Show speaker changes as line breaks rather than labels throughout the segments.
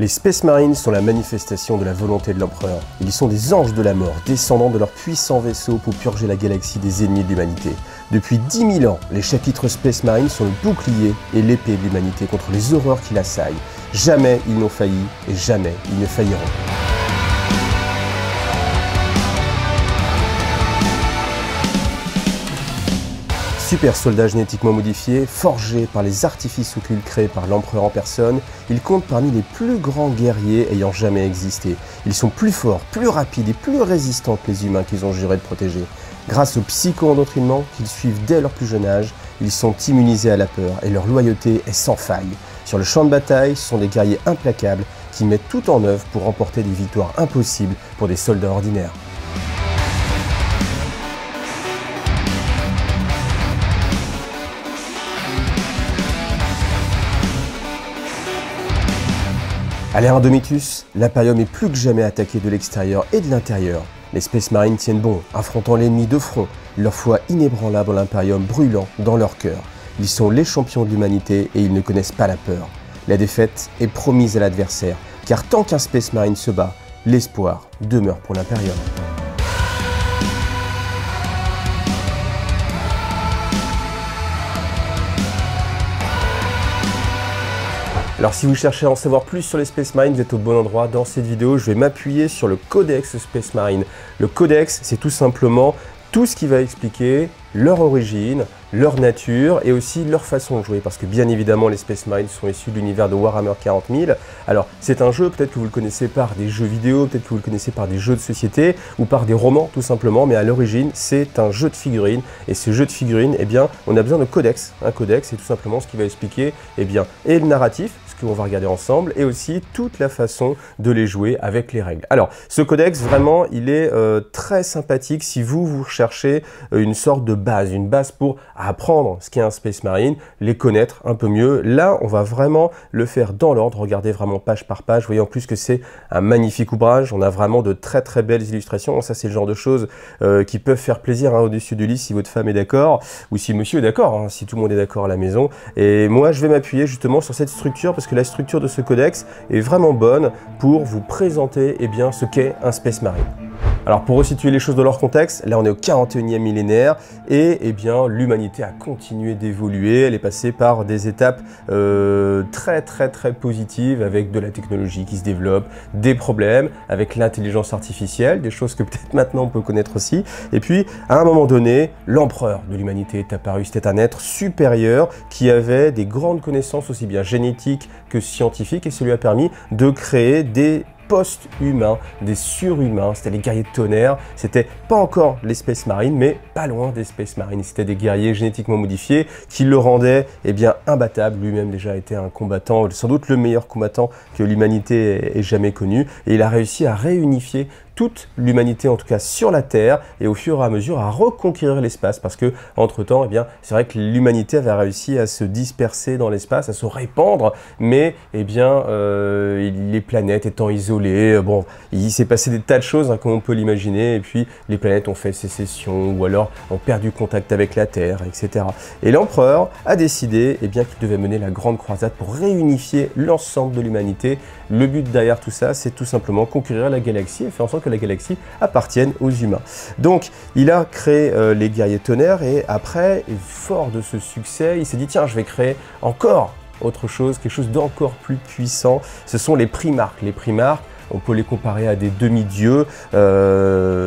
Les Space Marines sont la manifestation de la volonté de l'Empereur. Ils sont des anges de la mort, descendants de leurs puissants vaisseaux pour purger la galaxie des ennemis de l'humanité. Depuis 10 000 ans, les chapitres Space Marines sont le bouclier et l'épée de l'humanité contre les horreurs qui l'assaillent. Jamais ils n'ont failli et jamais ils ne failliront. Super soldats génétiquement modifiés, forgés par les artifices occultes créés par l'Empereur en personne, ils comptent parmi les plus grands guerriers ayant jamais existé. Ils sont plus forts, plus rapides et plus résistants que les humains qu'ils ont juré de protéger. Grâce au psycho-endoctrinement qu'ils suivent dès leur plus jeune âge, ils sont immunisés à la peur et leur loyauté est sans faille. Sur le champ de bataille, ce sont des guerriers implacables qui mettent tout en œuvre pour remporter des victoires impossibles pour des soldats ordinaires. À l'ère Indomitus, l'Imperium est plus que jamais attaqué de l'extérieur et de l'intérieur. Les Space Marines tiennent bon, affrontant l'ennemi de front, leur foi inébranlable en l'Imperium brûlant dans leur cœur. Ils sont les champions de l'humanité et ils ne connaissent pas la peur. La défaite est promise à l'adversaire, car tant qu'un Space Marine se bat, l'espoir demeure pour l'Imperium. Alors si vous cherchez à en savoir plus sur les Space Marines, vous êtes au bon endroit. Dans cette vidéo, je vais m'appuyer sur le Codex Space Marine. Le Codex, c'est tout simplement tout ce qui va expliquer leur origine, leur nature et aussi leur façon de jouer. Parce que bien évidemment, les Space Marines sont issus de l'univers de Warhammer 40 000. Alors c'est un jeu, peut-être que vous le connaissez par des jeux vidéo, peut-être que vous le connaissez par des jeux de société ou par des romans tout simplement. Mais à l'origine, c'est un jeu de figurines. Et ce jeu de figurines, eh bien, on a besoin de codex. Un codex, c'est tout simplement ce qui va expliquer eh bien, et le narratif, qu'on va regarder ensemble, et aussi toute la façon de les jouer avec les règles. Alors, ce codex, vraiment, il est très sympathique si vous recherchez une sorte de base, une base pour apprendre ce qu'est un Space Marine, les connaître un peu mieux. Là, on va vraiment le faire dans l'ordre, regardez vraiment page par page. Vous voyez en plus que c'est un magnifique ouvrage, on a vraiment de très très belles illustrations. Ça, c'est le genre de choses qui peuvent faire plaisir au-dessus du lit si votre femme est d'accord, ou si monsieur est d'accord, si tout le monde est d'accord à la maison. Et moi, je vais m'appuyer justement sur cette structure, parce que la structure de ce codex est vraiment bonne pour vous présenter eh bien, ce qu'est un Space Marine. Alors pour resituer les choses dans leur contexte, là on est au 41e millénaire et eh bien l'humanité a continué d'évoluer, elle est passée par des étapes très positives avec de la technologie qui se développe, des problèmes avec l'intelligence artificielle, des choses que peut-être maintenant on peut connaître aussi. Et puis à un moment donné, l'empereur de l'humanité est apparu, c'était un être supérieur qui avait des grandes connaissances aussi bien génétiques que scientifiques et ça lui a permis de créer des post-humains, des surhumains, c'était les guerriers de tonnerre, c'était pas encore les Space Marines, mais pas loin des Space Marines, c'était des guerriers génétiquement modifiés qui le rendaient eh bien, imbattable, lui-même déjà été un combattant, sans doute le meilleur combattant que l'humanité ait jamais connu, et il a réussi à réunifier toute l'humanité, en tout cas sur la Terre, et au fur et à mesure à reconquérir l'espace, parce que entre temps, eh bien, c'est vrai que l'humanité avait réussi à se disperser dans l'espace, à se répandre, mais eh bien, les planètes étant isolées, bon, il s'est passé des tas de choses, comme on peut l'imaginer, et puis les planètes ont fait sécession, ou alors ont perdu contact avec la Terre, etc. Et l'empereur a décidé eh bien, qu'il devait mener la grande croisade pour réunifier l'ensemble de l'humanité. Le but derrière tout ça, c'est tout simplement conquérir la galaxie et faire en sorte que la galaxie appartienne aux humains. Donc, il a créé les guerriers tonnerre et après, fort de ce succès, il s'est dit tiens, je vais créer encore autre chose, quelque chose d'encore plus puissant. Ce sont les primarques. Les primarques, on peut les comparer à des demi-dieux.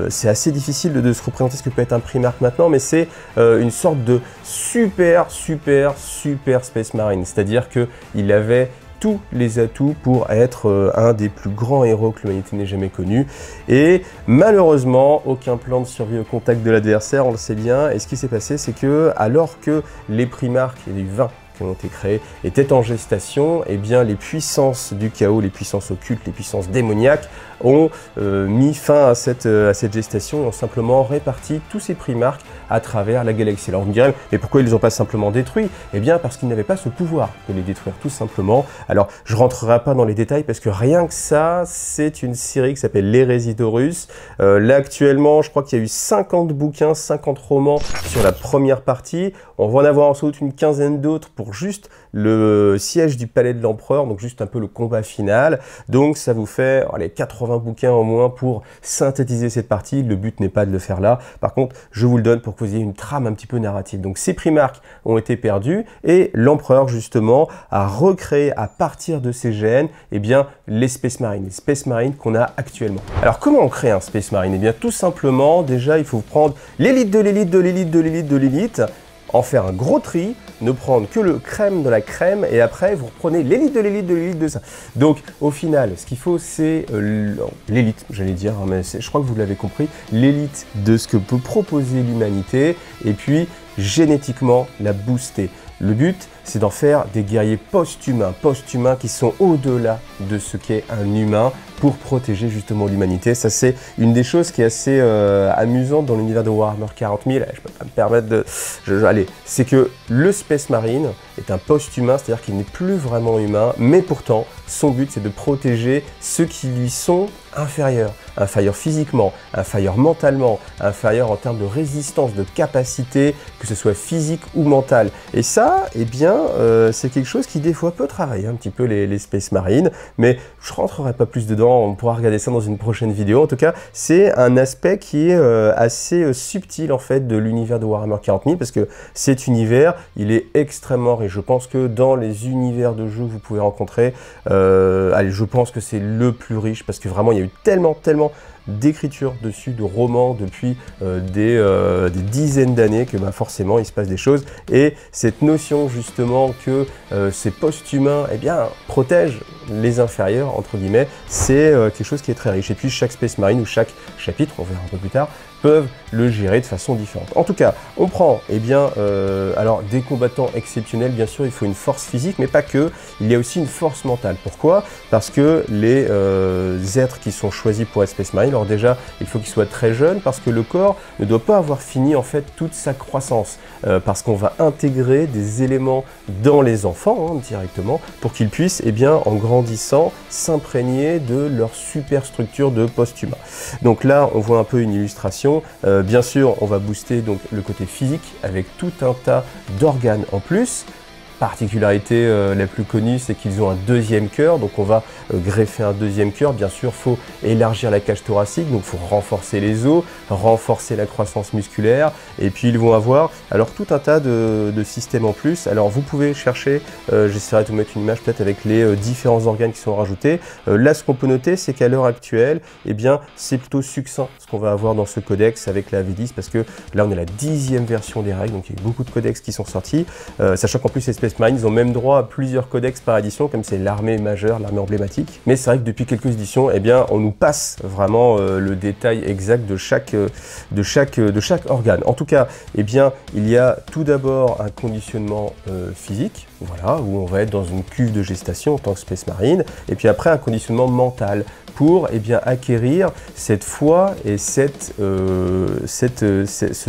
C'est assez difficile de se représenter ce que peut être un primarque maintenant, mais c'est une sorte de super Space Marine. C'est-à-dire qu'il avait tous les atouts pour être un des plus grands héros que l'humanité n'ait jamais connu. Et malheureusement, aucun plan de survie au contact de l'adversaire, on le sait bien. Et ce qui s'est passé, c'est que alors que les primarques, il y a eu 20 qui ont été créés, étaient en gestation, eh bien les puissances du chaos, les puissances occultes, les puissances démoniaques ont mis fin à cette gestation et ont simplement réparti tous ces primarques à travers la galaxie. Alors vous me direz, mais pourquoi ils ne les ont pas simplement détruits? Eh bien parce qu'ils n'avaient pas ce pouvoir de les détruire tout simplement. Alors je ne rentrerai pas dans les détails parce que rien que ça, c'est une série qui s'appelle l'Hérésie d'Horus. Là actuellement, je crois qu'il y a eu 50 bouquins, 50 romans sur la première partie. On va en avoir en doute une quinzaine d'autres pour pour juste le siège du palais de l'empereur, donc juste un peu le combat final. Donc ça vous fait allez, 80 bouquins en moins pour synthétiser cette partie. Le but n'est pas de le faire là. Par contre, je vous le donne pour que vous ayez une trame un petit peu narrative. Donc ces Primarques ont été perdus et l'empereur justement a recréé à partir de ces gènes eh bien, les Space Marines qu'on a actuellement. Alors comment on crée un Space Marine? Eh bien tout simplement, déjà il faut prendre l'élite de l'élite de l'élite de l'élite de l'élite, en faire un gros tri, ne prendre que le crème de la crème et après vous reprenez l'élite de l'élite de l'élite de ça. Donc au final, ce qu'il faut c'est l'élite, j'allais dire, hein, mais je crois que vous l'avez compris, l'élite de ce que peut proposer l'humanité et puis génétiquement la booster. Le but, c'est d'en faire des guerriers post-humains qui sont au-delà de ce qu'est un humain pour protéger justement l'humanité. Ça, c'est une des choses qui est assez amusante dans l'univers de Warhammer 40 000. Je peux pas me permettre de... allez, c'est que le Space Marine est un post-humain, c'est-à-dire qu'il n'est plus vraiment humain, mais pourtant, son but, c'est de protéger ceux qui lui sont inférieurs. Inférieurs physiquement, inférieurs mentalement, inférieurs en termes de résistance, de capacité, que ce soit physique ou mentale. Et ça, eh bien, c'est quelque chose qui des fois peut travailler un petit peu les Space Marines, mais je ne rentrerai pas plus dedans, on pourra regarder ça dans une prochaine vidéo. En tout cas, c'est un aspect qui est assez subtil en fait de l'univers de Warhammer 40 000, parce que cet univers, il est extrêmement riche. Je pense que dans les univers de jeux que vous pouvez rencontrer, allez, je pense que c'est le plus riche, parce que vraiment, il y a eu tellement d'écriture dessus, de romans depuis des dizaines d'années que bah, forcément il se passe des choses et cette notion justement que ces post-humains eh bien, protègent les inférieurs entre guillemets, c'est quelque chose qui est très riche et puis chaque Space Marine ou chaque chapitre, on verra un peu plus tard, peuvent le gérer de façon différente. En tout cas, on prend eh bien, alors des combattants exceptionnels, bien sûr, il faut une force physique, mais pas que, il y a aussi une force mentale. Pourquoi? Parce que les êtres qui sont choisis pour être Space Marine, alors déjà, il faut qu'ils soient très jeunes, parce que le corps ne doit pas avoir fini en fait toute sa croissance, parce qu'on va intégrer des éléments dans les enfants hein, directement, pour qu'ils puissent, eh bien, en grandissant, s'imprégner de leur superstructure de post-humain. Donc là, on voit un peu une illustration. Bien sûr, on va booster donc, le côté physique avec tout un tas d'organes en plus. Particularité la plus connue, c'est qu'ils ont un deuxième cœur, donc on va greffer un deuxième cœur. Bien sûr, il faut élargir la cage thoracique, donc il faut renforcer les os, renforcer la croissance musculaire, et puis ils vont avoir alors tout un tas de systèmes en plus. Alors vous pouvez chercher, j'essaierai de vous mettre une image peut-être avec les différents organes qui sont rajoutés. Là, ce qu'on peut noter, c'est qu'à l'heure actuelle, eh bien, c'est plutôt succinct ce qu'on va avoir dans ce codex avec la V10, parce que là, on est la 10e version des règles, donc il y a eu beaucoup de codex qui sont sortis, sachant qu'en plus, les Space Marines, ils ont même droit à plusieurs codex par édition, comme c'est l'armée majeure, l'armée emblématique. Mais c'est vrai que depuis quelques éditions, eh bien, on nous passe vraiment le détail exact de chaque organe. En tout cas, eh bien, il y a tout d'abord un conditionnement physique, voilà, où on va être dans une cuve de gestation en tant que Space Marine, et puis après un conditionnement mental pour eh bien, acquérir cette foi et ce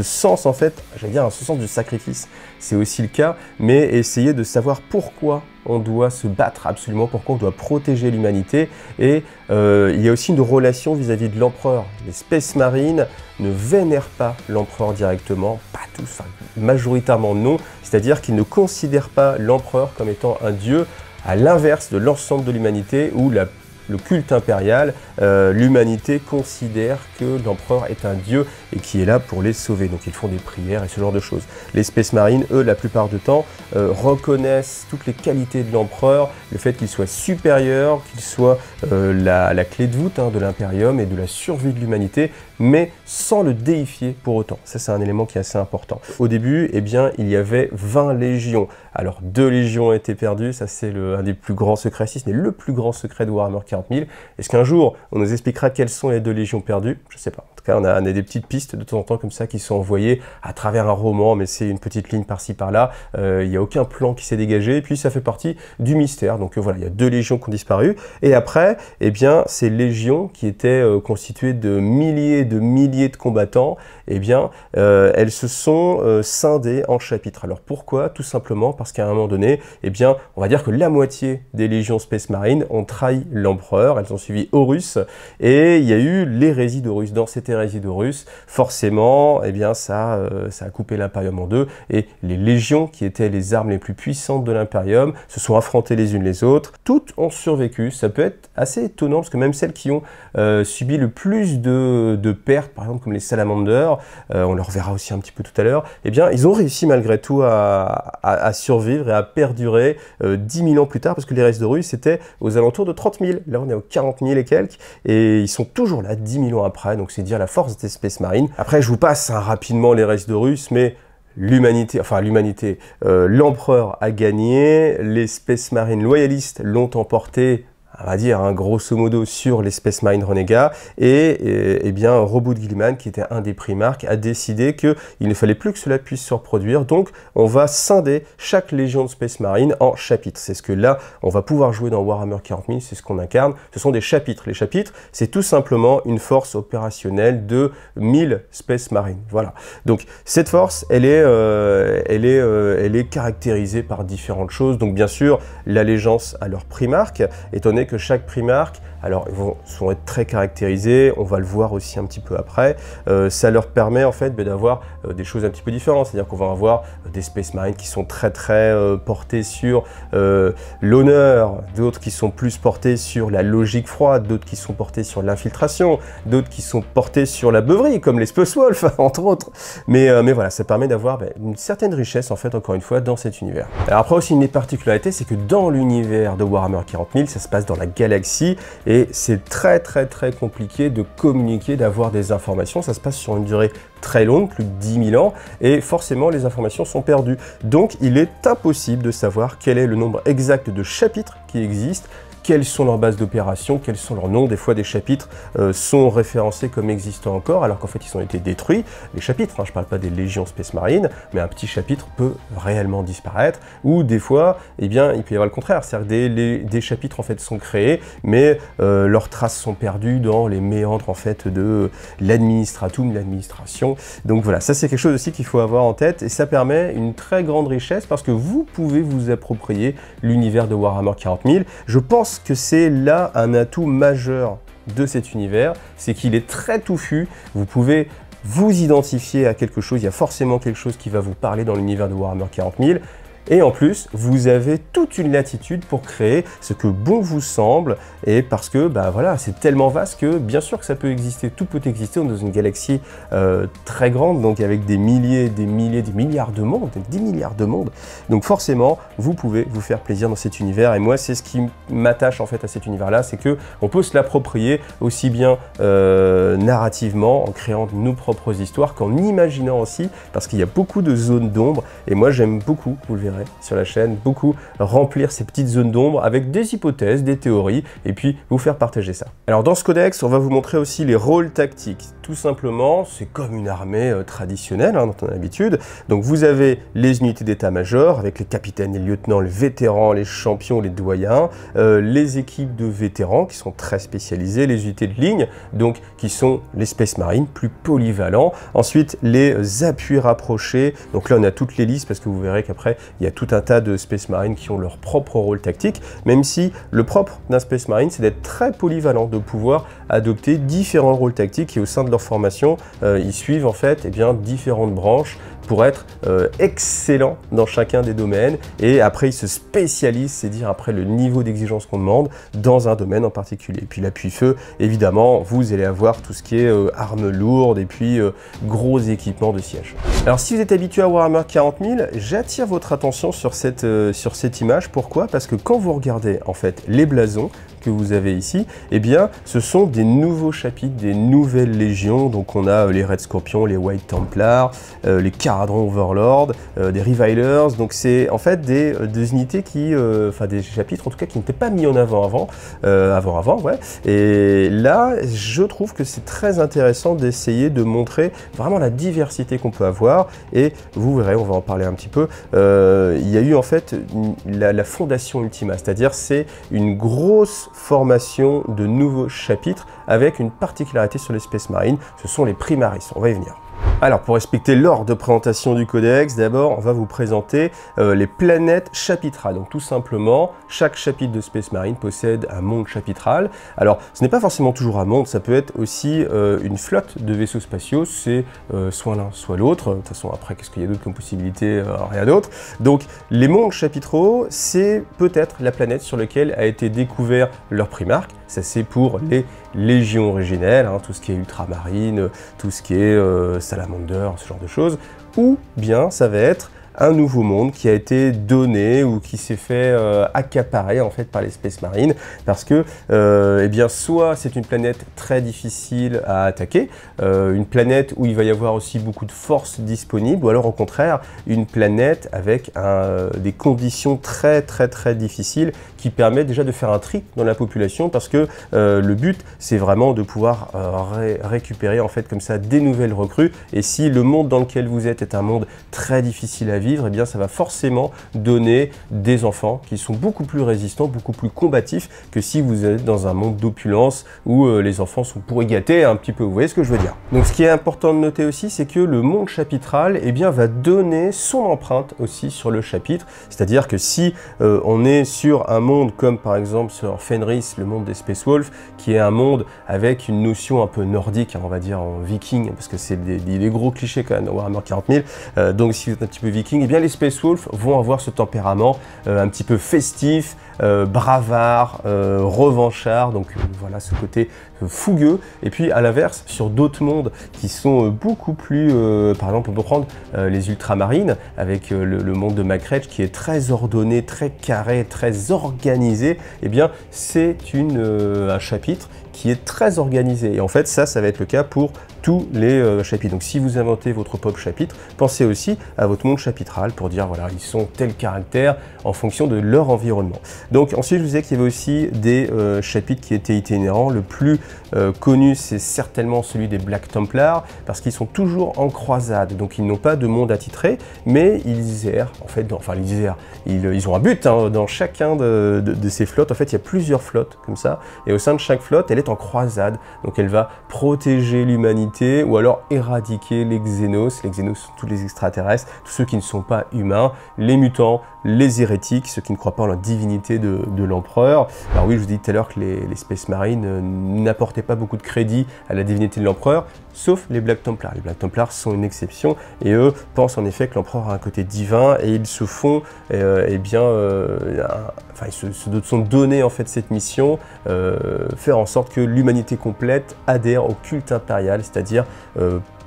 sens en fait, j'allais dire ce sens du sacrifice, c'est aussi le cas, mais essayer de savoir pourquoi on doit se battre absolument, pourquoi on doit protéger l'humanité. Et il y a aussi une relation vis-à-vis de l'empereur. Les Space Marines ne vénèrent pas l'empereur directement, pas tous, enfin, majoritairement non, c'est-à-dire qu'ils ne considèrent pas l'empereur comme étant un dieu, à l'inverse de l'ensemble de l'humanité où le culte impérial, l'humanité considère que l'empereur est un dieu et qui est là pour les sauver. Donc ils font des prières et ce genre de choses. Les Space Marines, eux, la plupart du temps, reconnaissent toutes les qualités de l'empereur, le fait qu'il soit supérieur, qu'il soit la clé de voûte hein, de l'impérium et de la survie de l'humanité, mais sans le déifier pour autant. Ça, c'est un élément qui est assez important. Au début, eh bien, il y avait 20 légions. Alors, 2 légions ont été perdues, ça c'est un des plus grands secrets, si ce n'est le plus grand secret de Warhammer 40 000. Est-ce qu'un jour, on nous expliquera quelles sont les 2 légions perdues? Je ne sais pas. En tout cas, on a des petites pistes de temps en temps comme ça qui sont envoyées à travers un roman, mais c'est une petite ligne par-ci par-là. Il n'y a aucun plan qui s'est dégagé, et puis ça fait partie du mystère. Donc voilà, il y a 2 légions qui ont disparu. Et après, eh bien, ces légions qui étaient constituées de milliers de combattants, eh bien, elles se sont scindées en chapitres. Alors pourquoi? Tout simplement parce qu'à un moment donné, eh bien, on va dire que la moitié des légions Space Marine ont trahi l'empereur. empereurs, elles ont suivi Horus, et il y a eu l'hérésie d'Horus. Dans cette hérésie d'Horus, forcément, eh bien, ça a coupé l'Imperium en deux, et les légions, qui étaient les armes les plus puissantes de l'Imperium, se sont affrontées les unes les autres. Toutes ont survécu. Ça peut être assez étonnant, parce que même celles qui ont subi le plus de pertes, par exemple comme les salamanders, on le reverra aussi un petit peu tout à l'heure, eh bien, ils ont réussi malgré tout à survivre et à perdurer 10 000 ans plus tard, parce que l'hérésie d'Horus c'était aux alentours de 30 000. Là, on est aux 40 000 et quelques, et ils sont toujours là 10 000 ans après, donc c'est dire la force des Space Marines. Après, je vous passe rapidement l'hérésie d'Horus, mais l'empereur a gagné, les Space Marines loyalistes l'ont emporté, on va dire, grosso modo, sur les Space Marines renégats, et bien Roboute Guilliman, qui était un des primarques, a décidé qu'il ne fallait plus que cela puisse se reproduire, donc on va scinder chaque légion de Space Marines en chapitres. C'est ce que là, on va pouvoir jouer dans Warhammer 40 000, c'est ce qu'on incarne, ce sont des chapitres. Les chapitres, c'est tout simplement une force opérationnelle de 1000 Space Marines, voilà. Donc cette force, elle est caractérisée par différentes choses, donc bien sûr, l'allégeance à leur primarque, étant donné que chaque primarque, alors ils vont être très caractérisés, on va le voir aussi un petit peu après, ça leur permet en fait d'avoir des choses un petit peu différentes, c'est-à-dire qu'on va avoir des Space Marines qui sont très portés sur l'honneur, d'autres qui sont plus portés sur la logique froide, d'autres qui sont portés sur l'infiltration, d'autres qui sont portés sur la beuverie, comme les Space Wolf, entre autres. Mais voilà, ça permet d'avoir une certaine richesse, en fait, encore une fois, dans cet univers. Alors après aussi, une particularité, c'est que dans l'univers de Warhammer 40 000, ça se passe dans la galaxie, et c'est très compliqué de communiquer, d'avoir des informations. Ça se passe sur une durée très longue, plus de 10 000 ans, et forcément les informations sont perdues. Donc il est impossible de savoir quel est le nombre exact de chapitres qui existent, quelles sont leurs bases d'opération, quels sont leurs noms. Des fois, des chapitres sont référencés comme existant encore, alors qu'en fait, ils ont été détruits. Les chapitres, je ne parle pas des légions Space Marine, mais un petit chapitre peut réellement disparaître. Ou des fois, eh bien, il peut y avoir le contraire, c'est-à-dire que des chapitres en fait sont créés, mais leurs traces sont perdues dans les méandres en fait de l'administratum, l'administration. Donc voilà, ça c'est quelque chose aussi qu'il faut avoir en tête, et ça permet une très grande richesse parce que vous pouvez vous approprier l'univers de Warhammer 40 000. Je pense que c'est là un atout majeur de cet univers, c'est qu'il est très touffu, vous pouvez vous identifier à quelque chose, il y a forcément quelque chose qui va vous parler dans l'univers de Warhammer 40 000, et en plus, vous avez toute une latitude pour créer ce que bon vous semble, et parce que, voilà, c'est tellement vaste que, bien sûr que ça peut exister, tout peut exister, on est dans une galaxie très grande, donc avec des milliers, des milliards de mondes, 10 milliards de mondes, donc forcément, vous pouvez vous faire plaisir dans cet univers, et moi, c'est ce qui m'attache en fait à cet univers-là, c'est que on peut se l'approprier aussi bien narrativement, en créant nos propres histoires, qu'en imaginant aussi, parce qu'il y a beaucoup de zones d'ombre, et moi, j'aime beaucoup, vous le verrez, sur la chaîne, beaucoup remplir ces petites zones d'ombre avec des hypothèses, des théories, et puis vous faire partager ça. Alors dans ce codex, on va vous montrer aussi les rôles tactiques. Tout simplement, c'est comme une armée traditionnelle, dont on a l'habitude. Donc vous avez les unités d'état-major, avec les capitaines, les lieutenants, les vétérans, les champions, les doyens, les équipes de vétérans qui sont très spécialisées, les unités de ligne, donc qui sont les Space Marines, plus polyvalents. Ensuite, les appuis rapprochés, donc là on a toutes les listes, parce que vous verrez qu'après, il y a tout un tas de Space Marines qui ont leur propre rôle tactique, même si le propre d'un Space Marine, c'est d'être très polyvalent, de pouvoir adopter différents rôles tactiques, et au sein de leur formation, ils suivent en fait différentes branches pour être excellents dans chacun des domaines, et après ils se spécialisent, c'est dire après le niveau d'exigence qu'on demande dans un domaine en particulier. Et puis l'appui-feu, évidemment, vous allez avoir tout ce qui est armes lourdes et puis gros équipements de siège. Alors si vous êtes habitué à Warhammer 40 000, j'attire votre attention sur cette image. Pourquoi? Parce que quand vous regardez en fait les blasons que vous avez ici, eh bien ce sont des nouveaux chapitres, des nouvelles légions. Donc on a les Red Scorpions, les White Templars, les Caradhran Overlord, des Revilers. Donc c'est en fait des unités qui, enfin des chapitres en tout cas qui n'étaient pas mis en avant avant, ouais. Et là, je trouve que c'est très intéressant d'essayer de montrer vraiment la diversité qu'on peut avoir. Et vous verrez, on va en parler un petit peu. Il y a eu en fait la fondation Ultima, c'est-à-dire c'est une grosse formation de nouveaux chapitres avec une particularité sur les Space Marines, ce sont les Primaris. On va y venir. Alors, pour respecter l'ordre de présentation du codex, d'abord, on va vous présenter les planètes chapitrales. Donc, tout simplement, chaque chapitre de Space Marine possède un monde chapitral. Alors, ce n'est pas forcément toujours un monde, ça peut être aussi une flotte de vaisseaux spatiaux. C'est soit l'un, soit l'autre. De toute façon, après, qu'est-ce qu'il y a d'autre comme possibilité? Rien d'autre. Donc, les mondes chapitraux, c'est peut-être la planète sur laquelle a été découvert leur primarque. Ça, c'est pour les légions originelles, hein, tout ce qui est ultramarine, tout ce qui est salamander, ce genre de choses. Ou bien, ça va être un nouveau monde qui a été donné ou qui s'est fait accaparer en fait par les Space Marines, parce que eh bien, soit c'est une planète très difficile à attaquer, une planète où il va y avoir aussi beaucoup de forces disponibles, ou alors au contraire une planète avec des conditions très difficiles qui permet déjà de faire un tri dans la population, parce que le but c'est vraiment de pouvoir récupérer en fait comme ça des nouvelles recrues. Et si le monde dans lequel vous êtes est un monde très difficile à vivre, eh bien ça va forcément donner des enfants qui sont beaucoup plus résistants, beaucoup plus combatifs que si vous êtes dans un monde d'opulence où les enfants sont pourri gâtés un petit peu. Vous voyez ce que je veux dire? Donc ce qui est important de noter aussi, c'est que le monde chapitral eh bien, va donner son empreinte aussi sur le chapitre. C'est-à-dire que si on est sur un monde comme par exemple sur Fenris, le monde des Space Wolves, qui est un monde avec une notion un peu nordique, hein, on va dire en viking, parce que c'est des gros clichés quand même dans Warhammer 40 000. Donc si vous êtes un petit peu viking, eh bien les Space Wolves vont avoir ce tempérament un petit peu festif, bravard, revanchard, donc voilà ce côté fougueux. Et puis à l'inverse, sur d'autres mondes qui sont beaucoup plus, par exemple on peut prendre les ultramarines avec le monde de Macrech qui est très ordonné, très carré, très organisé. Eh bien c'est un chapitre qui est très organisé. Et en fait, ça va être le cas pour tous les chapitres. Donc si vous inventez votre pop chapitre, pensez aussi à votre monde chapitral pour dire, voilà, ils sont tel caractère en fonction de leur environnement. Donc ensuite, je vous disais qu'il y avait aussi des chapitres qui étaient itinérants. Le plus connu, c'est certainement celui des Black Templars, parce qu'ils sont toujours en croisade. Donc ils n'ont pas de monde attitré, mais ils errent, en fait, ils ont un but, hein, dans chacun de ces flottes. En fait, il y a plusieurs flottes comme ça, et au sein de chaque flotte, elle est en croisade. Donc elle va protéger l'humanité ou alors éradiquer les Xénos. Les Xénos sont tous les extraterrestres, tous ceux qui ne sont pas humains, les mutants, les hérétiques, ceux qui ne croient pas en la divinité de l'empereur. Alors oui, je vous dis tout à l'heure que les Space Marines n'apportaient pas beaucoup de crédit à la divinité de l'empereur, sauf les Black Templars. Les Black Templars sont une exception, et eux pensent en effet que l'empereur a un côté divin, et ils se font, ils se sont donnés en fait cette mission, faire en sorte que l'humanité complète adhère au culte impérial, c'est-à-dire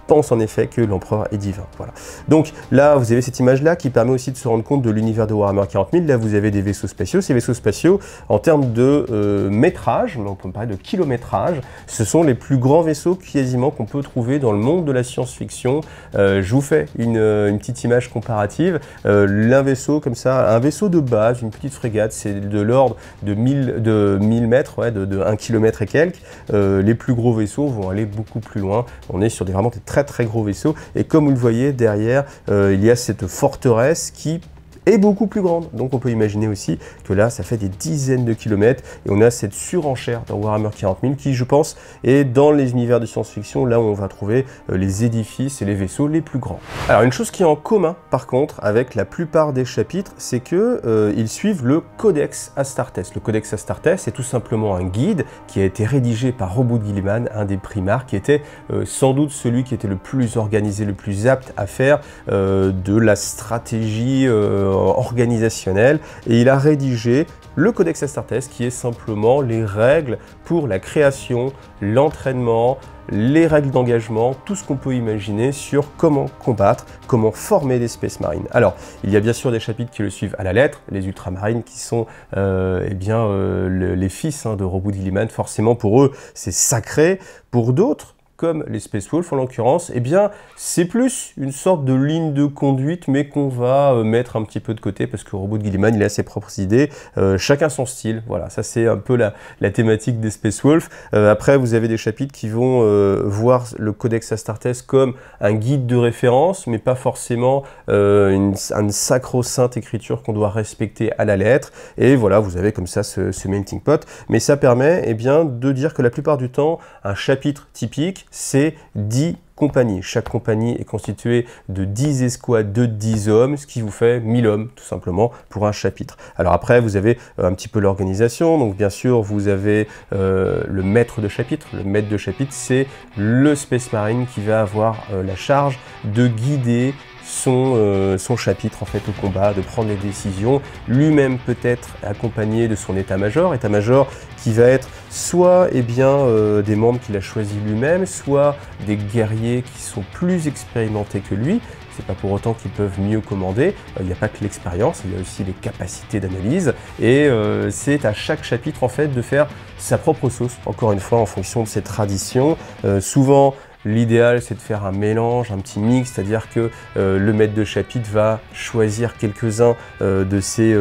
pense en effet que l'empereur est divin. Voilà. Donc là, vous avez cette image-là qui permet aussi de se rendre compte de l'univers de Warhammer 40 000. Là, vous avez des vaisseaux spatiaux. Ces vaisseaux spatiaux, en termes de métrage, mais on peut parler de kilométrage, ce sont les plus grands vaisseaux quasiment qu'on peut trouver dans le monde de la science-fiction. Je vous fais une petite image comparative. Un vaisseau comme ça, un vaisseau de base, une petite frégate, c'est de l'ordre de 1000 mètres, ouais, de 1 km et quelques. Les plus gros vaisseaux vont aller beaucoup plus loin. On est sur vraiment des très gros vaisseaux, et comme vous le voyez derrière, il y a cette forteresse qui est beaucoup plus grande. Donc on peut imaginer aussi que là, ça fait des dizaines de kilomètres, et on a cette surenchère dans Warhammer 40 000 qui, je pense, est dans les univers de science-fiction, là où on va trouver les édifices et les vaisseaux les plus grands. Alors une chose qui est en commun, par contre, avec la plupart des chapitres, c'est que ils suivent le Codex Astartes. Le Codex Astartes est tout simplement un guide qui a été rédigé par Roboute Guilliman, un des primarques, qui était sans doute celui qui était le plus organisé, le plus apte à faire de la stratégie organisationnel, et il a rédigé le Codex Astartes, qui est simplement les règles pour la création, l'entraînement, les règles d'engagement, tout ce qu'on peut imaginer sur comment combattre, comment former des Space Marines. Alors, il y a bien sûr des chapitres qui le suivent à la lettre, les ultramarines qui sont les fils de Roboute Guilliman. Forcément, pour eux, c'est sacré. Pour d'autres, comme les Space Wolves en l'occurrence, eh bien c'est plus une sorte de ligne de conduite, mais qu'on va mettre un petit peu de côté, parce que Roboute Guilliman, il a ses propres idées, chacun son style. Voilà, ça c'est un peu la thématique des Space Wolves. Après, vous avez des chapitres qui vont voir le Codex Astartes comme un guide de référence, mais pas forcément une sacro-sainte écriture qu'on doit respecter à la lettre. Et voilà, vous avez comme ça ce melting pot, mais ça permet de dire que la plupart du temps, un chapitre typique, c'est 10 compagnie. Chaque compagnie est constituée de 10 escouades de 10 hommes, ce qui vous fait 1000 hommes, tout simplement, pour un chapitre. Alors après, vous avez un petit peu l'organisation. Donc bien sûr, vous avez le maître de chapitre. Le maître de chapitre, c'est le Space Marine qui va avoir la charge de guider son chapitre en fait au combat, de prendre les décisions, lui-même peut-être accompagné de son état-major qui va être soit des membres qu'il a choisis lui-même, soit des guerriers qui sont plus expérimentés que lui. C'est pas pour autant qu'ils peuvent mieux commander, il n'y a pas que l'expérience, il y a aussi les capacités d'analyse, et c'est à chaque chapitre en fait de faire sa propre sauce, encore une fois en fonction de ses traditions. Souvent, l'idéal, c'est de faire un mélange, un petit mix, c'est-à-dire que le maître de chapitre va choisir quelques-uns de ses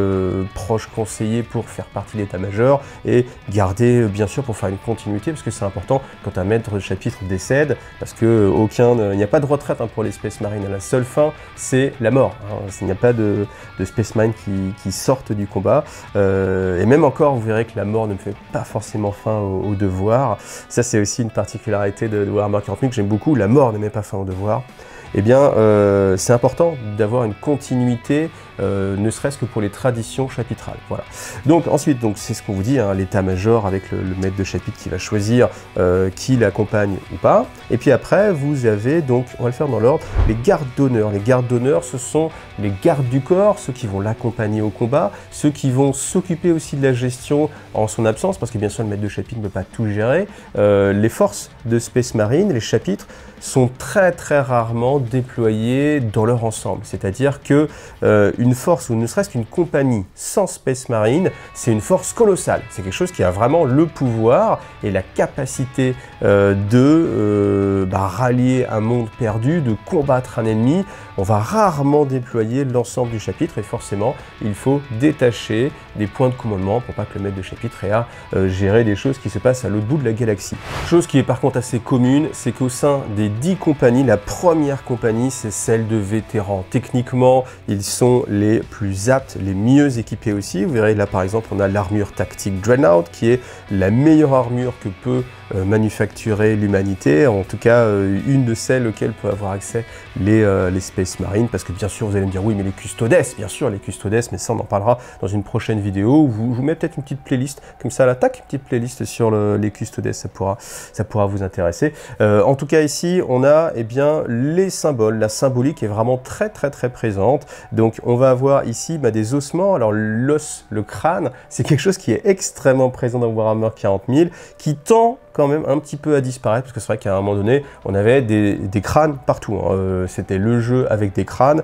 proches conseillers pour faire partie de l'état-major et garder, bien sûr, pour faire une continuité, parce que c'est important quand un maître de chapitre décède, parce que il n'y a pas de retraite pour les Space Marines. La seule fin, c'est la mort. Il n'y a pas de Space Marine qui sortent du combat. Et même encore, vous verrez que la mort ne fait pas forcément fin au devoir. Ça, c'est aussi une particularité de Warhammer 40 000 que j'aime beaucoup. La mort ne met pas fin au devoir. Eh bien, c'est important d'avoir une continuité, ne serait-ce que pour les traditions chapitrales. Voilà. Donc ensuite, c'est ce qu'on vous dit, l'état-major avec le maître de chapitre qui va choisir qui l'accompagne ou pas. Et puis après, vous avez donc, on va le faire dans l'ordre, les gardes d'honneur. Les gardes d'honneur, ce sont les gardes du corps, ceux qui vont l'accompagner au combat, ceux qui vont s'occuper aussi de la gestion en son absence, parce que bien sûr, le maître de chapitre ne peut pas tout gérer. Les forces de Space Marine, les chapitres, sont très très rarement déployés dans leur ensemble. C'est-à-dire que une force, ou ne serait-ce qu'une compagnie sans Space Marine, c'est une force colossale. C'est quelque chose qui a vraiment le pouvoir et la capacité de rallier un monde perdu, de combattre un ennemi. On va rarement déployer l'ensemble du chapitre et forcément, il faut détacher des points de commandement pour pas que le maître de chapitre ait à gérer des choses qui se passent à l'autre bout de la galaxie. Chose qui est par contre assez commune, c'est qu'au sein des 10 compagnies, la première compagnie, c'est celle de vétérans. Techniquement, ils sont les plus aptes, les mieux équipés aussi. Vous verrez là par exemple, on a l'armure tactique Dreadnought qui est la meilleure armure que peut manufacturer l'humanité, en tout cas une de celles auxquelles peuvent avoir accès les Space Marines, parce que bien sûr vous allez me dire oui mais les custodes, bien sûr les custodes, mais ça on en parlera dans une prochaine vidéo où je vous mets peut-être une petite playlist comme ça à l'attaque, une petite playlist sur les custodes, ça pourra vous intéresser. En tout cas ici on a les symboles, la symbolique est vraiment très présente. Donc on va avoir ici des ossements. Alors l'os, le crâne, c'est quelque chose qui est extrêmement présent dans Warhammer 40 000, qui tend quand même un petit peu à disparaître, parce que c'est vrai qu'à un moment donné, on avait des crânes partout. C'était le jeu avec des crânes.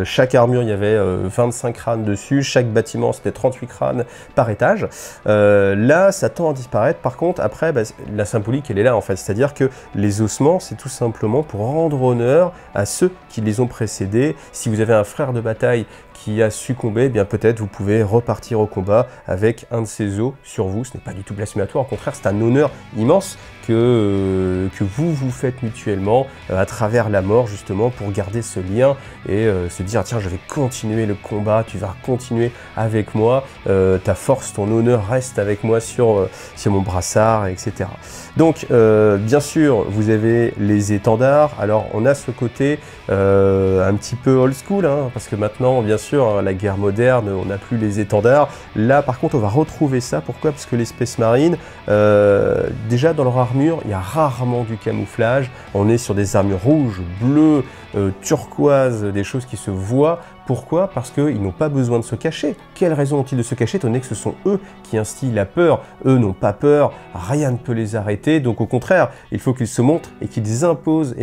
Chaque armure, il y avait 25 crânes dessus. Chaque bâtiment, c'était 38 crânes par étage. Là, ça tend à disparaître. Par contre, après, la symbolique, elle est là, en fait. C'est-à-dire que les ossements, c'est tout simplement pour rendre honneur à ceux qui les ont précédés. Si vous avez un frère de bataille qui a succombé, peut-être vous pouvez repartir au combat avec un de ces os sur vous. Ce n'est pas du tout blasphématoire, au contraire, c'est un honneur immense que vous faites mutuellement à travers la mort, justement, pour garder ce lien et se dire, tiens, je vais continuer le combat, tu vas continuer avec moi, ta force, ton honneur reste avec moi sur mon brassard, etc. Donc, bien sûr, vous avez les étendards. Alors, on a ce côté un petit peu old school, parce que maintenant, bien sûr, la guerre moderne, on n'a plus les étendards. Là, par contre, on va retrouver ça. Pourquoi? Parce que les Space Marines, déjà dans leur armure, il y a rarement du camouflage. On est sur des armures rouges, bleues, turquoises, des choses qui se voient. Pourquoi? Parce qu'ils n'ont pas besoin de se cacher. Quelle raison ont-ils de se cacher, étant donné que ce sont eux qui instillent la peur? Eux n'ont pas peur, rien ne peut les arrêter. Donc au contraire, il faut qu'ils se montrent et qu'ils imposent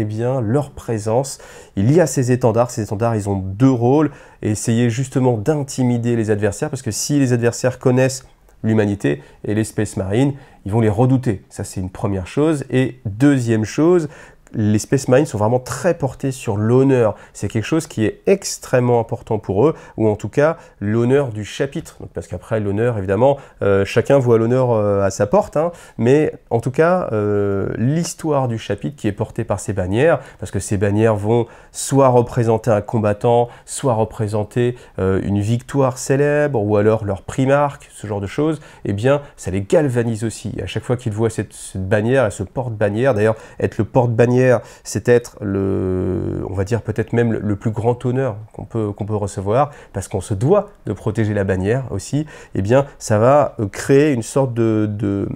leur présence. Il y a ces étendards, ils ont deux rôles. Et essayer justement d'intimider les adversaires, parce que si les adversaires connaissent l'humanité et les Space Marines, ils vont les redouter. Ça, c'est une première chose. Et deuxième chose, les Space Marines sont vraiment très portés sur l'honneur. C'est quelque chose qui est extrêmement important pour eux, ou en tout cas l'honneur du chapitre. Donc, parce qu'après l'honneur, évidemment, chacun voit l'honneur à sa porte, mais en tout cas, l'histoire du chapitre qui est portée par ces bannières, parce que ces bannières vont soit représenter un combattant, soit représenter une victoire célèbre, ou alors leur primarque, ce genre de choses, ça les galvanise aussi. Et à chaque fois qu'ils voient cette bannière et ce porte-bannière, d'ailleurs, être le porte-bannière bannière, c'est être on va dire peut-être même le plus grand honneur qu'on peut recevoir, parce qu'on se doit de protéger la bannière aussi, eh bien ça va créer une sorte de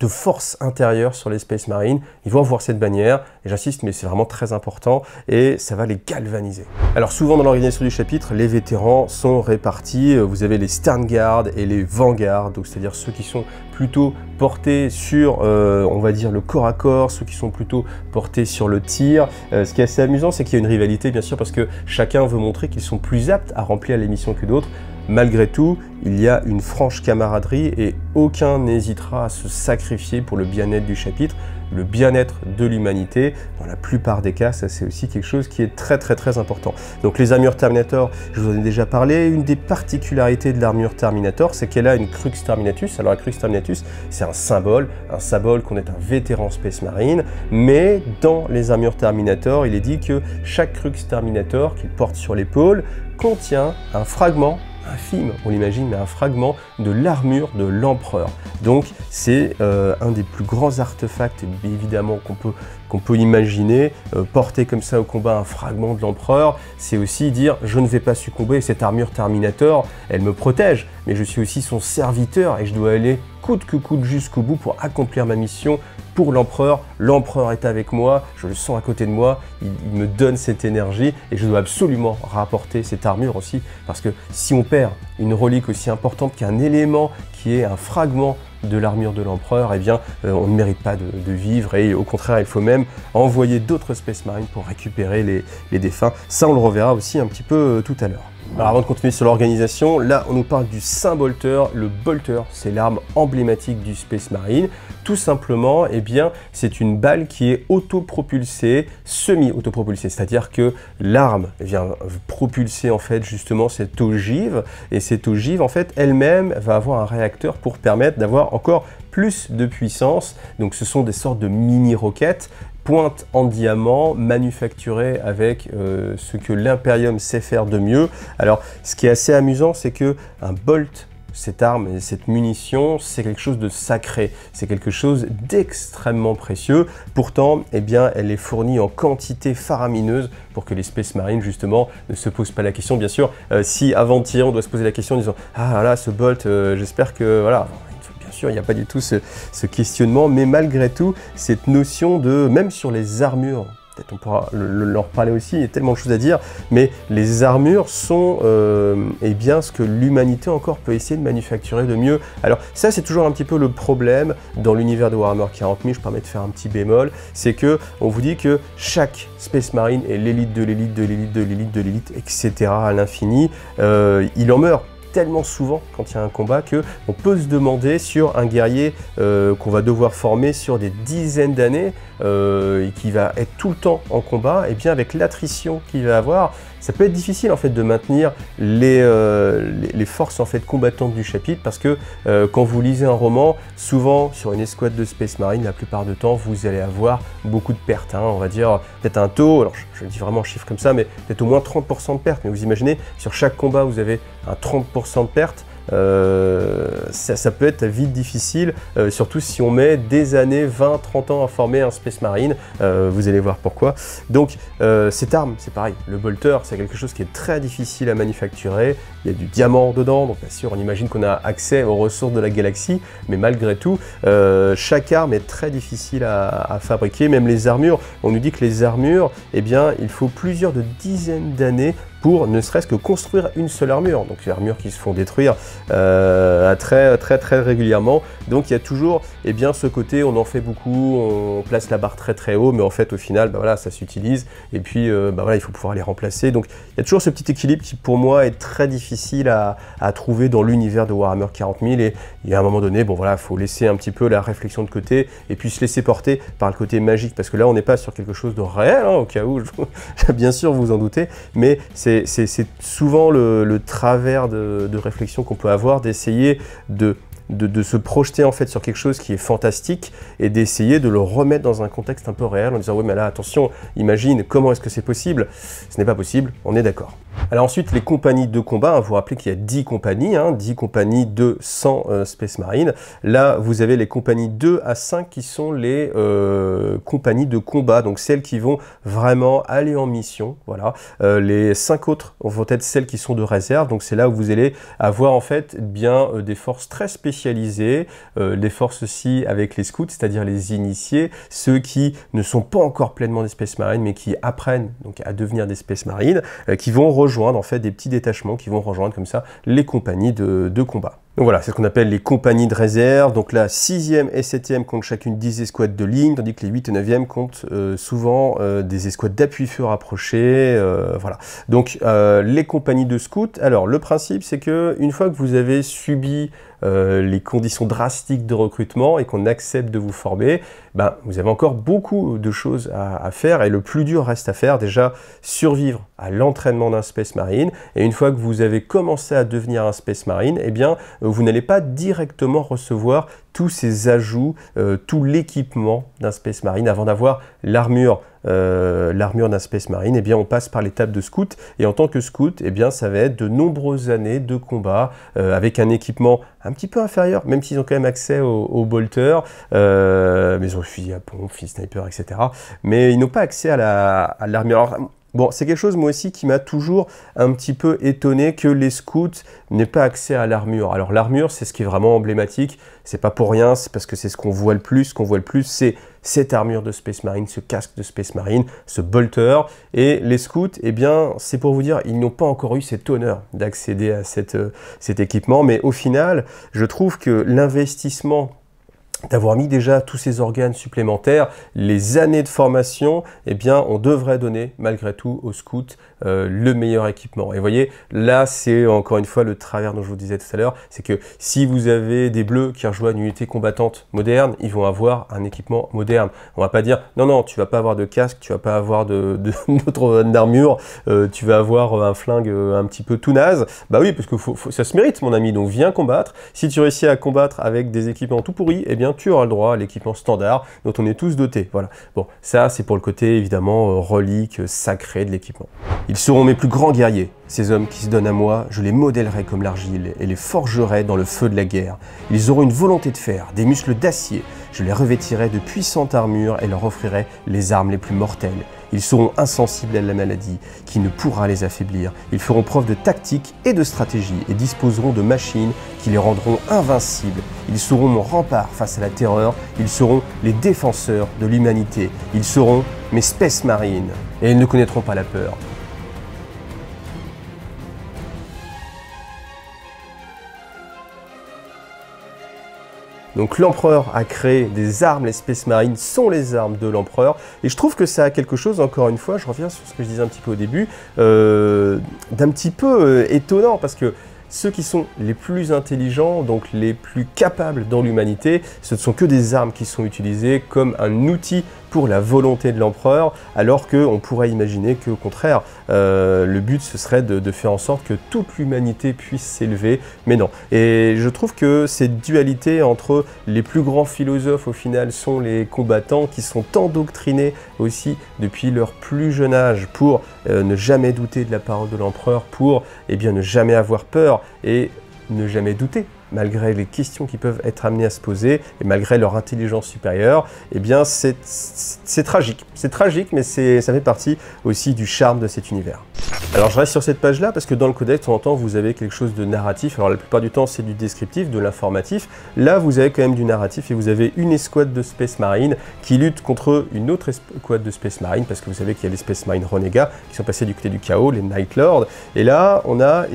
force intérieure sur les Space Marines. Ils vont voir cette bannière, et j'insiste, mais c'est vraiment très important, et ça va les galvaniser. Alors souvent dans l'organisation du chapitre, les vétérans sont répartis. Vous avez les Sternguard et les Vanguard, donc c'est-à-dire ceux qui sont plutôt portés sur, on va dire, le corps à corps, ceux qui sont plutôt portés sur le tir. Ce qui est assez amusant, c'est qu'il y a une rivalité, bien sûr, parce que chacun veut montrer qu'ils sont plus aptes à remplir les missions que d'autres. Malgré tout, il y a une franche camaraderie et aucun n'hésitera à se sacrifier pour le bien-être du chapitre, le bien-être de l'humanité. Dans la plupart des cas, ça c'est aussi quelque chose qui est très important. Donc les armures Terminator, je vous en ai déjà parlé. Une des particularités de l'armure Terminator, c'est qu'elle a une Crux Terminatus. Alors la Crux Terminatus, c'est un symbole qu'on est un vétéran Space Marine, mais dans les armures Terminator, il est dit que chaque Crux Terminator qu'il porte sur l'épaule contient un fragment infime, on l'imagine, mais un fragment de l'armure de l'empereur. Donc c'est un des plus grands artefacts, évidemment, qu'on peut imaginer. Porter comme ça au combat un fragment de l'empereur, c'est aussi dire je ne vais pas succomber, cette armure Terminator, elle me protège, mais je suis aussi son serviteur et je dois aller coûte que coûte jusqu'au bout pour accomplir ma mission pour l'empereur. L'empereur est avec moi, je le sens à côté de moi, il me donne cette énergie et je dois absolument rapporter cette armure aussi, parce que si on perd une relique aussi importante qu'un élément qui est un fragment de l'armure de l'empereur, eh bien on ne mérite pas de vivre, et au contraire il faut même envoyer d'autres Space Marines pour récupérer les défunts. Ça on le reverra aussi un petit peu tout à l'heure. Alors avant de continuer sur l'organisation, là on nous parle du Saint-Bolter. Le Bolter, c'est l'arme emblématique du Space Marine. Tout simplement, eh bien, c'est une balle qui est autopropulsée, semi-autopropulsée, c'est-à-dire que l'arme vient propulser en fait justement cette ogive, et cette ogive en fait elle-même va avoir un réacteur pour permettre d'avoir encore plus de puissance. Donc ce sont des sortes de mini-roquettes, pointe en diamant, manufacturée avec ce que l'Imperium sait faire de mieux. Alors ce qui est assez amusant, c'est que un bolt, cette arme et cette munition, c'est quelque chose de sacré, c'est quelque chose d'extrêmement précieux. Pourtant, eh bien, elle est fournie en quantité faramineuse pour que les Space Marines, justement, ne se posent pas la question. Bien sûr, si avant de tirer, on doit se poser la question en disant « Ah là, ce bolt, j'espère que... voilà ». Bien sûr, il n'y a pas du tout ce questionnement, mais malgré tout, cette notion de... Même sur les armures, peut-être on pourra leur parler aussi, il y a tellement de choses à dire, mais les armures sont eh bien, ce que l'humanité encore peut essayer de manufacturer de mieux. Alors ça, c'est toujours un petit peu le problème dans l'univers de Warhammer 40 000, je permets de faire un petit bémol, c'est que on vous dit que chaque Space Marine est l'élite de l'élite, de l'élite, de l'élite, de l'élite, etc. à l'infini. Il en meurt tellement souvent quand il y a un combat que on peut se demander sur un guerrier qu'on va devoir former sur des dizaines d'années et qui va être tout le temps en combat, et bien avec l'attrition qu'il va avoir, ça peut être difficile en fait de maintenir les forces en fait combattantes du chapitre, parce que quand vous lisez un roman, souvent sur une escouade de Space Marine, la plupart du temps vous allez avoir beaucoup de pertes, hein, on va dire peut-être un taux, alors je le dis vraiment en chiffres comme ça, mais peut-être au moins 30% de pertes, mais vous imaginez sur chaque combat vous avez un 30% de pertes. Ça peut être vite difficile, surtout si on met des années, 20, 30 ans à former un Space Marine, vous allez voir pourquoi. Donc cette arme, c'est pareil, le Bolter, c'est quelque chose qui est très difficile à manufacturer, il y a du diamant dedans, donc bien sûr on imagine qu'on a accès aux ressources de la galaxie, mais malgré tout, chaque arme est très difficile à fabriquer, même les armures, on nous dit que les armures, eh bien il faut plusieurs dizaines d'années pour ne serait-ce que construire une seule armure. Donc les armures qui se font détruire très régulièrement. Donc il y a toujours eh bien, ce côté, on en fait beaucoup, on place la barre très haut, mais en fait au final, bah, voilà, ça s'utilise. Et puis bah, voilà, il faut pouvoir les remplacer. Donc il y a toujours ce petit équilibre qui pour moi est très difficile à trouver dans l'univers de Warhammer 40 000. Et à un moment donné, bon voilà, il faut laisser un petit peu la réflexion de côté et puis se laisser porter par le côté magique. Parce que là, on n'est pas sur quelque chose de réel, hein, au cas où, bien sûr, vous en doutez, mais c'est souvent le travers de réflexion qu'on peut avoir, d'essayer de se projeter en fait sur quelque chose qui est fantastique et d'essayer de le remettre dans un contexte un peu réel en disant oui mais là attention, imagine comment est-ce que c'est possible. Ce n'est pas possible, on est d'accord. Alors ensuite, les compagnies de combat, hein, vous vous rappelez qu'il y a 10 compagnies, 10 compagnies de 100 Space Marines. Là, vous avez les compagnies 2 à 5 qui sont les compagnies de combat, donc celles qui vont vraiment aller en mission. Voilà. Les 5 autres vont être celles qui sont de réserve, donc c'est là où vous allez avoir en fait bien des forces très spécialisées, des forces aussi avec les scouts, c'est-à-dire les initiés, ceux qui ne sont pas encore pleinement des Space Marines, mais qui apprennent donc à devenir des Space Marines, qui vont rejoindre en fait des petits détachements qui vont rejoindre comme ça les compagnies de combat. Donc voilà, c'est ce qu'on appelle les compagnies de réserve. Donc la 6e et 7e comptent chacune 10 escouades de ligne, tandis que les 8 et 9e comptent souvent des escouades d'appui-feu rapprochées. Voilà. Donc les compagnies de scouts, alors le principe c'est que une fois que vous avez subi les conditions drastiques de recrutement et qu'on accepte de vous former, ben, vous avez encore beaucoup de choses à faire et le plus dur reste à faire. Déjà, survivre à l'entraînement d'un Space Marine, et une fois que vous avez commencé à devenir un Space Marine, eh bien, vous n'allez pas directement recevoir tous ces ajouts, tout l'équipement d'un Space Marine avant d'avoir l'armure. L'armure d'un Space Marine, eh bien, on passe par l'étape de scout, et en tant que scout, eh bien, ça va être de nombreuses années de combat avec un équipement un petit peu inférieur, même s'ils ont quand même accès aux bolters, mais ils ont le fusil à pompe, fusil sniper, etc. Mais ils n'ont pas accès à l'armure. Bon, c'est quelque chose, moi aussi, qui m'a toujours un petit peu étonné que les scouts n'aient pas accès à l'armure. Alors, l'armure, c'est ce qui est vraiment emblématique. C'est pas pour rien, c'est parce que c'est ce qu'on voit le plus. Ce qu'on voit le plus, c'est cette armure de Space Marine, ce casque de Space Marine, ce bolter. Et les scouts, eh bien, c'est pour vous dire, ils n'ont pas encore eu cet honneur d'accéder à cet équipement. Mais au final, je trouve que l'investissement d'avoir mis déjà tous ces organes supplémentaires, les années de formation, eh bien, on devrait donner malgré tout aux scouts le meilleur équipement. Et vous voyez, là, c'est encore une fois le travers dont je vous disais tout à l'heure, c'est que si vous avez des bleus qui rejoignent une unité combattante moderne, ils vont avoir un équipement moderne. On va pas dire, non, non, tu vas pas avoir de casque, tu vas pas avoir d'autre armure, tu vas avoir un flingue un petit peu tout naze. Bah oui, parce que ça se mérite, mon ami, donc viens combattre. Si tu réussis à combattre avec des équipements tout pourris, eh bien, tu auras le droit à l'équipement standard dont on est tous dotés. Voilà. Bon, ça, c'est pour le côté, évidemment, relique, sacré de l'équipement. Ils seront mes plus grands guerriers. Ces hommes qui se donnent à moi, je les modèlerai comme l'argile et les forgerai dans le feu de la guerre. Ils auront une volonté de fer, des muscles d'acier. Je les revêtirai de puissantes armures et leur offrirai les armes les plus mortelles. Ils seront insensibles à la maladie, qui ne pourra les affaiblir. Ils feront preuve de tactique et de stratégie et disposeront de machines qui les rendront invincibles. Ils seront mon rempart face à la terreur. Ils seront les défenseurs de l'humanité. Ils seront mes Space Marines. Et ils ne connaîtront pas la peur. Donc l'empereur a créé des armes, les Space Marines sont les armes de l'empereur, et je trouve que ça a quelque chose, encore une fois, je reviens sur ce que je disais un petit peu au début, d'un petit peu étonnant, parce que ceux qui sont les plus intelligents, donc les plus capables dans l'humanité, ce ne sont que des armes qui sont utilisées comme un outil pour la volonté de l'empereur, alors qu'on pourrait imaginer qu'au contraire, le but ce serait de faire en sorte que toute l'humanité puisse s'élever, mais non. Et je trouve que cette dualité entre les plus grands philosophes au final sont les combattants qui sont endoctrinés aussi depuis leur plus jeune âge pour ne jamais douter de la parole de l'empereur, pour bien ne jamais avoir peur et ne jamais douter. Malgré les questions qui peuvent être amenées à se poser et malgré leur intelligence supérieure, eh bien c'est tragique. C'est tragique, mais ça fait partie aussi du charme de cet univers. Alors je reste sur cette page-là parce que dans le codex, de temps en temps, vous avez quelque chose de narratif. Alors la plupart du temps, c'est du descriptif, de l'informatif. Là, vous avez quand même du narratif et vous avez une escouade de Space Marine qui lutte contre une autre escouade de Space Marine parce que vous savez qu'il y a les Space Marine Renégats qui sont passés du côté du chaos, les Night Lords. Et là, on a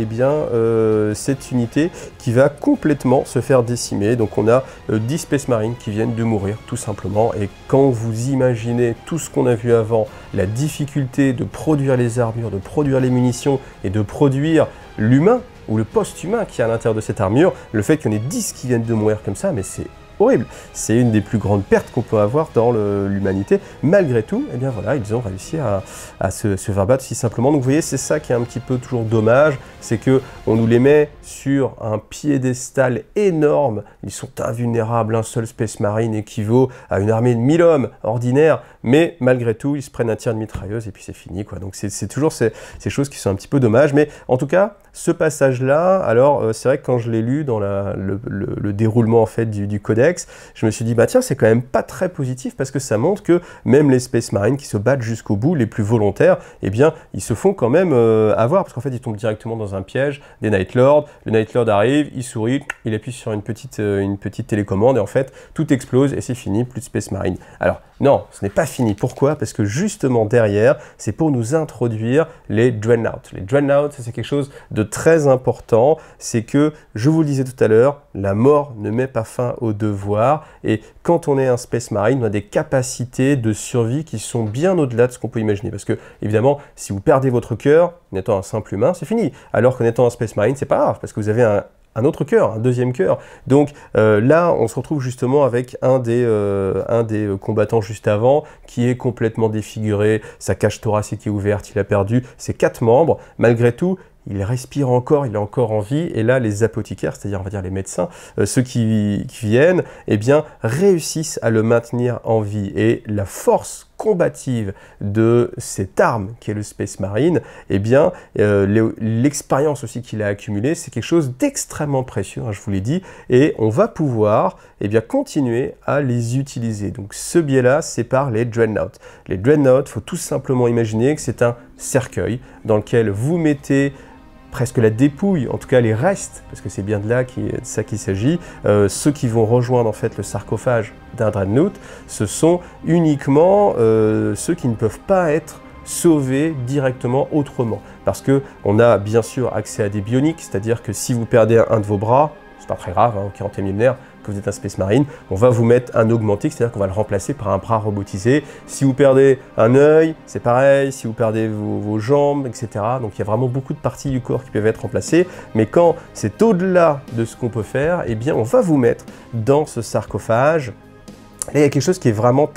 cette unité qui va complètement se faire décimer. Donc on a 10 Space Marines qui viennent de mourir tout simplement. Et quand vous imaginez tout ce qu'on a vu avant, la difficulté de produire les armures, de produire les munitions et de produire l'humain ou le post-humain qui est à l'intérieur de cette armure, le fait qu'il y en ait 10 qui viennent de mourir comme ça, mais c'est horrible. C'est une des plus grandes pertes qu'on peut avoir dans l'humanité. Malgré tout, eh bien voilà, ils ont réussi à se faire battre si simplement. Donc vous voyez, c'est ça qui est un petit peu toujours dommage, c'est que on nous les met sur un piédestal énorme. Ils sont invulnérables, un seul Space Marine équivaut à une armée de 1000 hommes ordinaires, mais malgré tout, ils se prennent un tir de mitrailleuse et puis c'est fini, quoi. Donc c'est toujours ces choses qui sont un petit peu dommages, mais en tout cas, ce passage-là, alors c'est vrai que quand je l'ai lu dans le déroulement en fait du codex, je me suis dit, bah tiens, c'est quand même pas très positif parce que ça montre que même les Space Marines qui se battent jusqu'au bout, les plus volontaires, eh bien, ils se font quand même avoir, parce qu'en fait, ils tombent directement dans un piège des Night Lords. Le Night Lord arrive, il sourit, il appuie sur une petite télécommande et en fait, tout explose et c'est fini, plus de Space Marine. Alors, non, ce n'est pas fini. Pourquoi? Parce que justement derrière, c'est pour nous introduire les Dreadnoughts. Les Dreadnoughts, c'est quelque chose de très important. C'est que, je vous le disais tout à l'heure, la mort ne met pas fin au devoir. Et quand on est un Space Marine, on a des capacités de survie qui sont bien au-delà de ce qu'on peut imaginer. Parce que, évidemment, si vous perdez votre cœur, en étant un simple humain, c'est fini. Alors qu'en étant un Space Marine, c'est pas grave, parce que vous avez un autre cœur, un deuxième cœur. Donc là, on se retrouve justement avec un des combattants juste avant qui est complètement défiguré, sa cage thoracique est ouverte, il a perdu ses 4 membres. Malgré tout, il respire encore, il est encore en vie, et là, les apothicaires, c'est-à-dire, on va dire, les médecins, ceux qui viennent, eh bien, réussissent à le maintenir en vie. Et la force combative de cette arme qui est le Space Marine, eh bien, l'expérience aussi qu'il a accumulée, c'est quelque chose d'extrêmement précieux, hein, je vous l'ai dit, et on va pouvoir, eh bien, continuer à les utiliser. Donc, ce biais-là, c'est par les Dreadnoughts. Les Dreadnoughts, il faut tout simplement imaginer que c'est un cercueil dans lequel vous mettez presque la dépouille, en tout cas les restes, parce que c'est bien de ça qu'il s'agit. Ceux qui vont rejoindre en fait le sarcophage d'un Dreadnought, ce sont uniquement ceux qui ne peuvent pas être sauvés directement autrement. Parce qu'on a bien sûr accès à des bioniques, c'est-à-dire que si vous perdez un de vos bras, c'est pas très grave, hein, au 40e millénaire, que vous êtes un Space Marine, on va vous mettre un augmentique, c'est-à-dire qu'on va le remplacer par un bras robotisé. Si vous perdez un œil, c'est pareil, si vous perdez vos jambes, etc. Donc il y a vraiment beaucoup de parties du corps qui peuvent être remplacées, mais quand c'est au-delà de ce qu'on peut faire, eh bien on va vous mettre dans ce sarcophage. Et il y a quelque chose qui est vraiment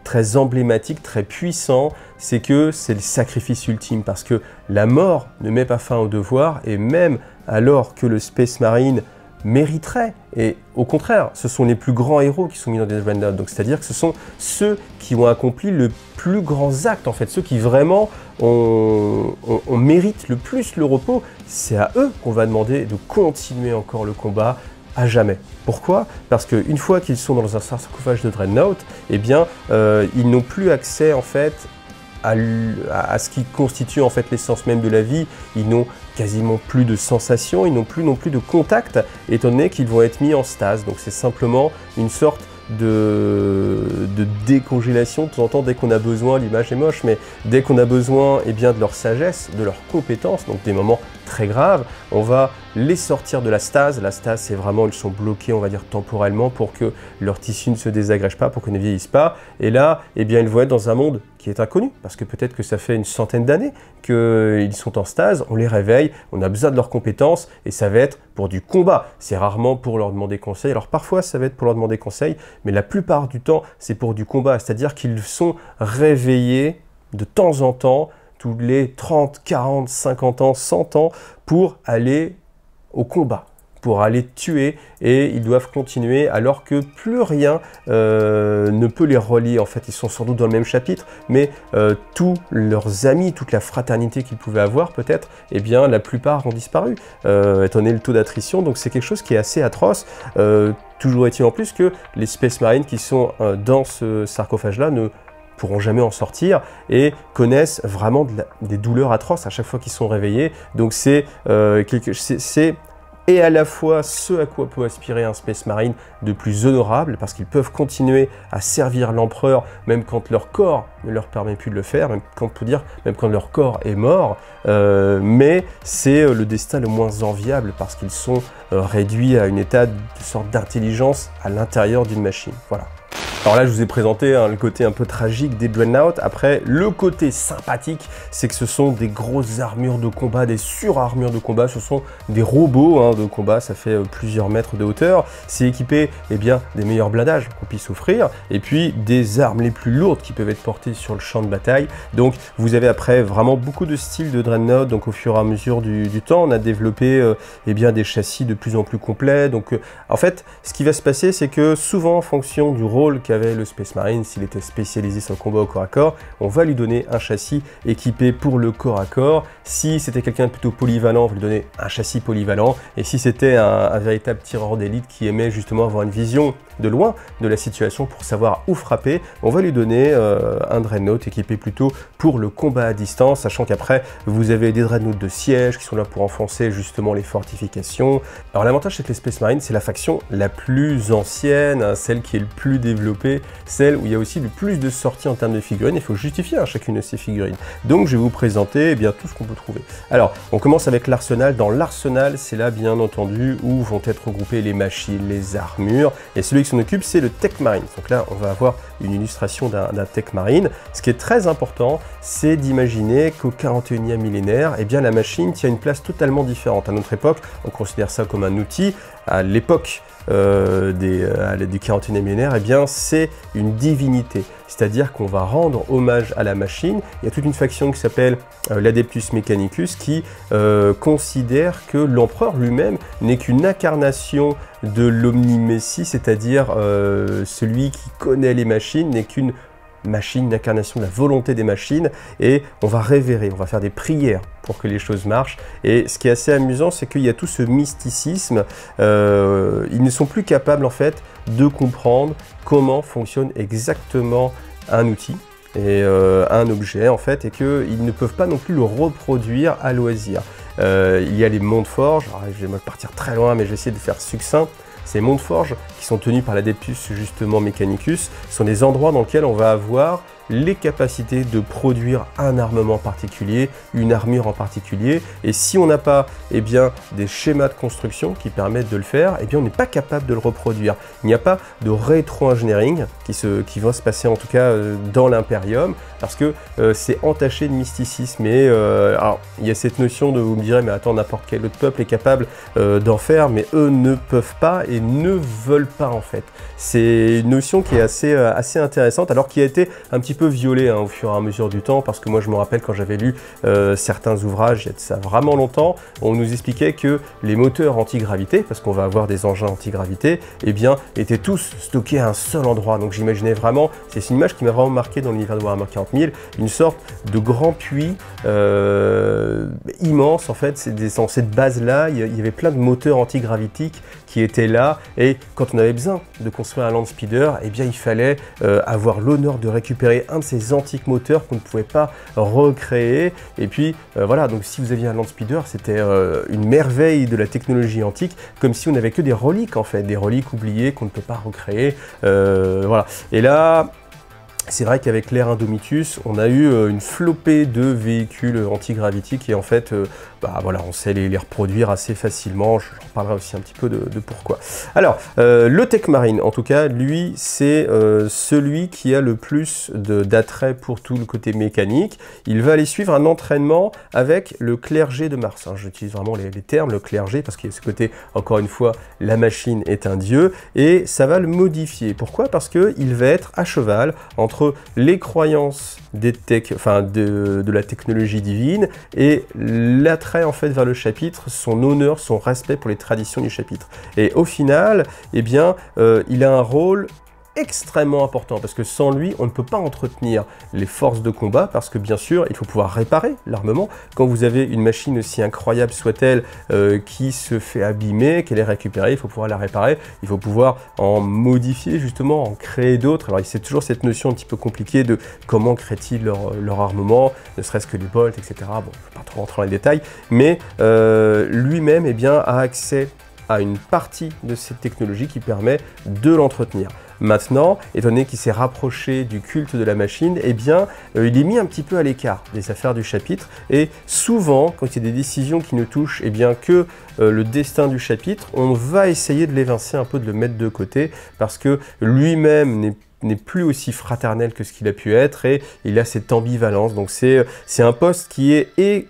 très emblématique, très puissant, c'est que c'est le sacrifice ultime, parce que la mort ne met pas fin au devoir, et même alors que le Space Marine mériterait, et au contraire, ce sont les plus grands héros qui sont mis dans des Dreadnoughts, donc c'est-à-dire que ce sont ceux qui ont accompli le plus grands actes, en fait, ceux qui vraiment on mérite le plus le repos, c'est à eux qu'on va demander de continuer encore le combat à jamais. Pourquoi? Parce qu'une fois qu'ils sont dans un sarcophage de Dreadnought, eh bien, ils n'ont plus accès, en fait, à ce qui constitue en fait l'essence même de la vie. Ils n'ont quasiment plus de sensations, ils n'ont plus non plus de contact, étant donné qu'ils vont être mis en stase. Donc c'est simplement une sorte de décongélation de temps en temps dès qu'on a besoin, l'image est moche, mais dès qu'on a besoin eh bien, de leur sagesse, de leurs compétences, donc des moments très graves, on va les sortir de la stase. La stase, c'est vraiment, ils sont bloqués, on va dire, temporellement pour que leur tissu ne se désagrège pas, pour qu'ils ne vieillissent pas. Et là, eh bien, ils vont être dans un monde qui est inconnu, parce que peut-être que ça fait une centaine d'années qu'ils sont en stase, on les réveille, on a besoin de leurs compétences, et ça va être pour du combat. C'est rarement pour leur demander conseil. Alors parfois, ça va être pour leur demander conseil, mais la plupart du temps, c'est pour du combat. C'est-à-dire qu'ils sont réveillés de temps en temps, tous les 30, 40, 50 ans, 100 ans, pour aller au combat, pour aller tuer, et ils doivent continuer alors que plus rien ne peut les relier. En fait, ils sont sans doute dans le même chapitre, mais tous leurs amis, toute la fraternité qu'ils pouvaient avoir peut-être, eh bien la plupart ont disparu, étant donné le taux d'attrition, donc c'est quelque chose qui est assez atroce. Toujours est-il en plus que les Space Marines qui sont dans ce sarcophage-là ne pourront jamais en sortir et connaissent vraiment des douleurs atroces à chaque fois qu'ils sont réveillés. Donc c'est et à la fois ce à quoi peut aspirer un Space Marine de plus honorable, parce qu'ils peuvent continuer à servir l'empereur même quand leur corps ne leur permet plus de le faire, même quand leur corps est mort, mais c'est le destin le moins enviable parce qu'ils sont réduits à une état de sorte d'intelligence à l'intérieur d'une machine. Voilà. Alors là, je vous ai présenté le côté un peu tragique des Dreadnought. Après, le côté sympathique, c'est que ce sont des grosses armures de combat, des surarmures de combat. Ce sont des robots de combat, ça fait plusieurs mètres de hauteur. C'est équipé des meilleurs blindages qu'on puisse offrir. Et puis, des armes les plus lourdes qui peuvent être portées sur le champ de bataille. Donc, vous avez après vraiment beaucoup de styles de Dreadnought. Donc, au fur et à mesure du temps, on a développé des châssis de plus en plus complets. Donc, en fait, ce qui va se passer, c'est que souvent, en fonction du rôle qu'avait le Space Marine, s'il était spécialisé sur le combat au corps à corps, on va lui donner un châssis équipé pour le corps à corps. Si c'était quelqu'un de plutôt polyvalent, on va lui donner un châssis polyvalent. Et si c'était un véritable tireur d'élite qui aimait justement avoir une vision de loin de la situation pour savoir où frapper, on va lui donner un Dreadnought équipé plutôt pour le combat à distance, sachant qu'après, vous avez des Dreadnoughts de siège qui sont là pour enfoncer justement les fortifications. Alors l'avantage, c'est que les Space Marines, c'est la faction la plus ancienne, celle qui est le plus développée, celle où il y a aussi le plus de sorties en termes de figurines. Il faut justifier chacune de ces figurines. Donc je vais vous présenter tout ce qu'on peut trouver. Alors, on commence avec l'arsenal. Dans l'arsenal, c'est là bien entendu où vont être regroupées les machines, les armures, et celui qui s'en occupe, c'est le Tech Marine. Donc là, on va avoir une illustration d'un Tech Marine. Ce qui est très important, c'est d'imaginer qu'au 41e millénaire, la machine tient une place totalement différente. À notre époque, on considère ça comme un outil. À l'époque du 41e millénaire, c'est une divinité. C'est-à-dire qu'on va rendre hommage à la machine. Il y a toute une faction qui s'appelle l'Adeptus Mechanicus qui considère que l'empereur lui-même n'est qu'une incarnation de l'Omni-Messie, c'est-à-dire celui qui connaît les machines n'est qu'une machine, une incarnation de la volonté des machines, et on va révérer, on va faire des prières pour que les choses marchent. Et ce qui est assez amusant, c'est qu'il y a tout ce mysticisme, ils ne sont plus capables en fait de comprendre comment fonctionne exactement un outil et un objet en fait, et qu'ils ne peuvent pas non plus le reproduire à loisir. Il y a les mondes forges, alors je vais partir très loin mais je vais essayer de faire succinct. Ces mondes forges qui sont tenus par l'Adeptus justement Mechanicus sont des endroits dans lesquels on va avoir les capacités de produire un armement particulier, une armure en particulier, et si on n'a pas des schémas de construction qui permettent de le faire, on n'est pas capable de le reproduire. Il n'y a pas de rétro-engineering qui va se passer en tout cas dans l'Imperium, parce que c'est entaché de mysticisme. Et alors, il y a cette notion de, vous me direz, mais attends, n'importe quel autre peuple est capable d'en faire, mais eux ne peuvent pas et ne veulent pas en fait. C'est une notion qui est assez intéressante, alors qui a été un petit peu violée au fur et à mesure du temps, parce que moi je me rappelle quand j'avais lu certains ouvrages, il y a de ça vraiment longtemps, on nous expliquait que les moteurs anti-gravité, parce qu'on va avoir des engins anti-gravité, étaient tous stockés à un seul endroit. Donc j'imaginais vraiment, c'est une image qui m'a vraiment marqué dans l'univers de Warhammer 40 000, une sorte de grand puits immense en fait. Dans cette base-là, il y avait plein de moteurs anti-gravitiques qui étaient là, et quand on avait besoin de construire un Land Speeder, il fallait avoir l'honneur de récupérer un de ces antiques moteurs qu'on ne pouvait pas recréer. Et puis voilà, donc si vous aviez un Land Speeder, c'était une merveille de la technologie antique, comme si on n'avait que des reliques en fait, des reliques oubliées qu'on ne peut pas recréer. Voilà. Et là, c'est vrai qu'avec l'ère Indomitus, on a eu une flopée de véhicules antigravitiques et en fait, voilà, on sait les reproduire assez facilement. J'en parlerai aussi un petit peu de pourquoi. Alors, le Tech Marine, en tout cas, lui, c'est celui qui a le plus d'attrait pour tout le côté mécanique. Il va aller suivre un entraînement avec le clergé de Mars. J'utilise vraiment les termes, le clergé, parce qu'il y a ce côté, encore une fois, la machine est un dieu, et ça va le modifier. Pourquoi? Parce qu'il va être à cheval entre les croyances des de la technologie divine et l'attrait en fait vers le chapitre, son honneur, son respect pour les traditions du chapitre. Et au final, il a un rôle extrêmement important, parce que sans lui, on ne peut pas entretenir les forces de combat, parce que bien sûr, il faut pouvoir réparer l'armement. Quand vous avez une machine aussi incroyable soit-elle qui se fait abîmer, qu'elle est récupérée, il faut pouvoir la réparer, il faut pouvoir en modifier justement, en créer d'autres. Alors c'est toujours cette notion un petit peu compliquée de comment créent-ils leur armement, ne serait-ce que les bolts, etc. Bon, je ne vais pas trop rentrer dans les détails, mais lui-même a accès à une partie de cette technologie qui permet de l'entretenir. Maintenant, étant donné qu'il s'est rapproché du culte de la machine, il est mis un petit peu à l'écart des affaires du chapitre, et souvent, quand il y a des décisions qui ne touchent que le destin du chapitre, on va essayer de l'évincer un peu, de le mettre de côté, parce que lui-même n'est n'est plus aussi fraternel que ce qu'il a pu être et il a cette ambivalence. Donc c'est un poste qui est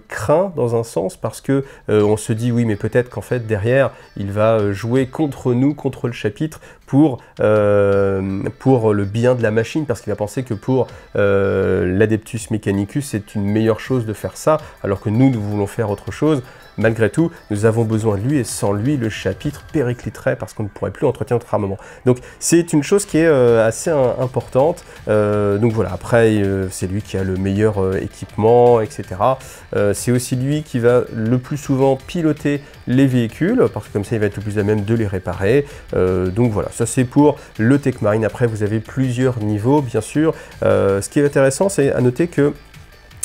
craint dans un sens parce que on se dit oui mais peut-être qu'en fait derrière il va jouer contre nous, contre le chapitre pour le bien de la machine, parce qu'il va penser que pour l'Adeptus Mechanicus c'est une meilleure chose de faire ça alors que nous voulons faire autre chose. Malgré tout, nous avons besoin de lui et sans lui, le chapitre péricliterait parce qu'on ne pourrait plus entretenir notre armement. Donc c'est une chose qui est assez importante. Donc voilà, après c'est lui qui a le meilleur équipement, etc. C'est aussi lui qui va le plus souvent piloter les véhicules, parce que comme ça il va être le plus à même de les réparer. Donc voilà, ça c'est pour le Tech Marine. Après vous avez plusieurs niveaux, bien sûr. Ce qui est intéressant, c'est à noter que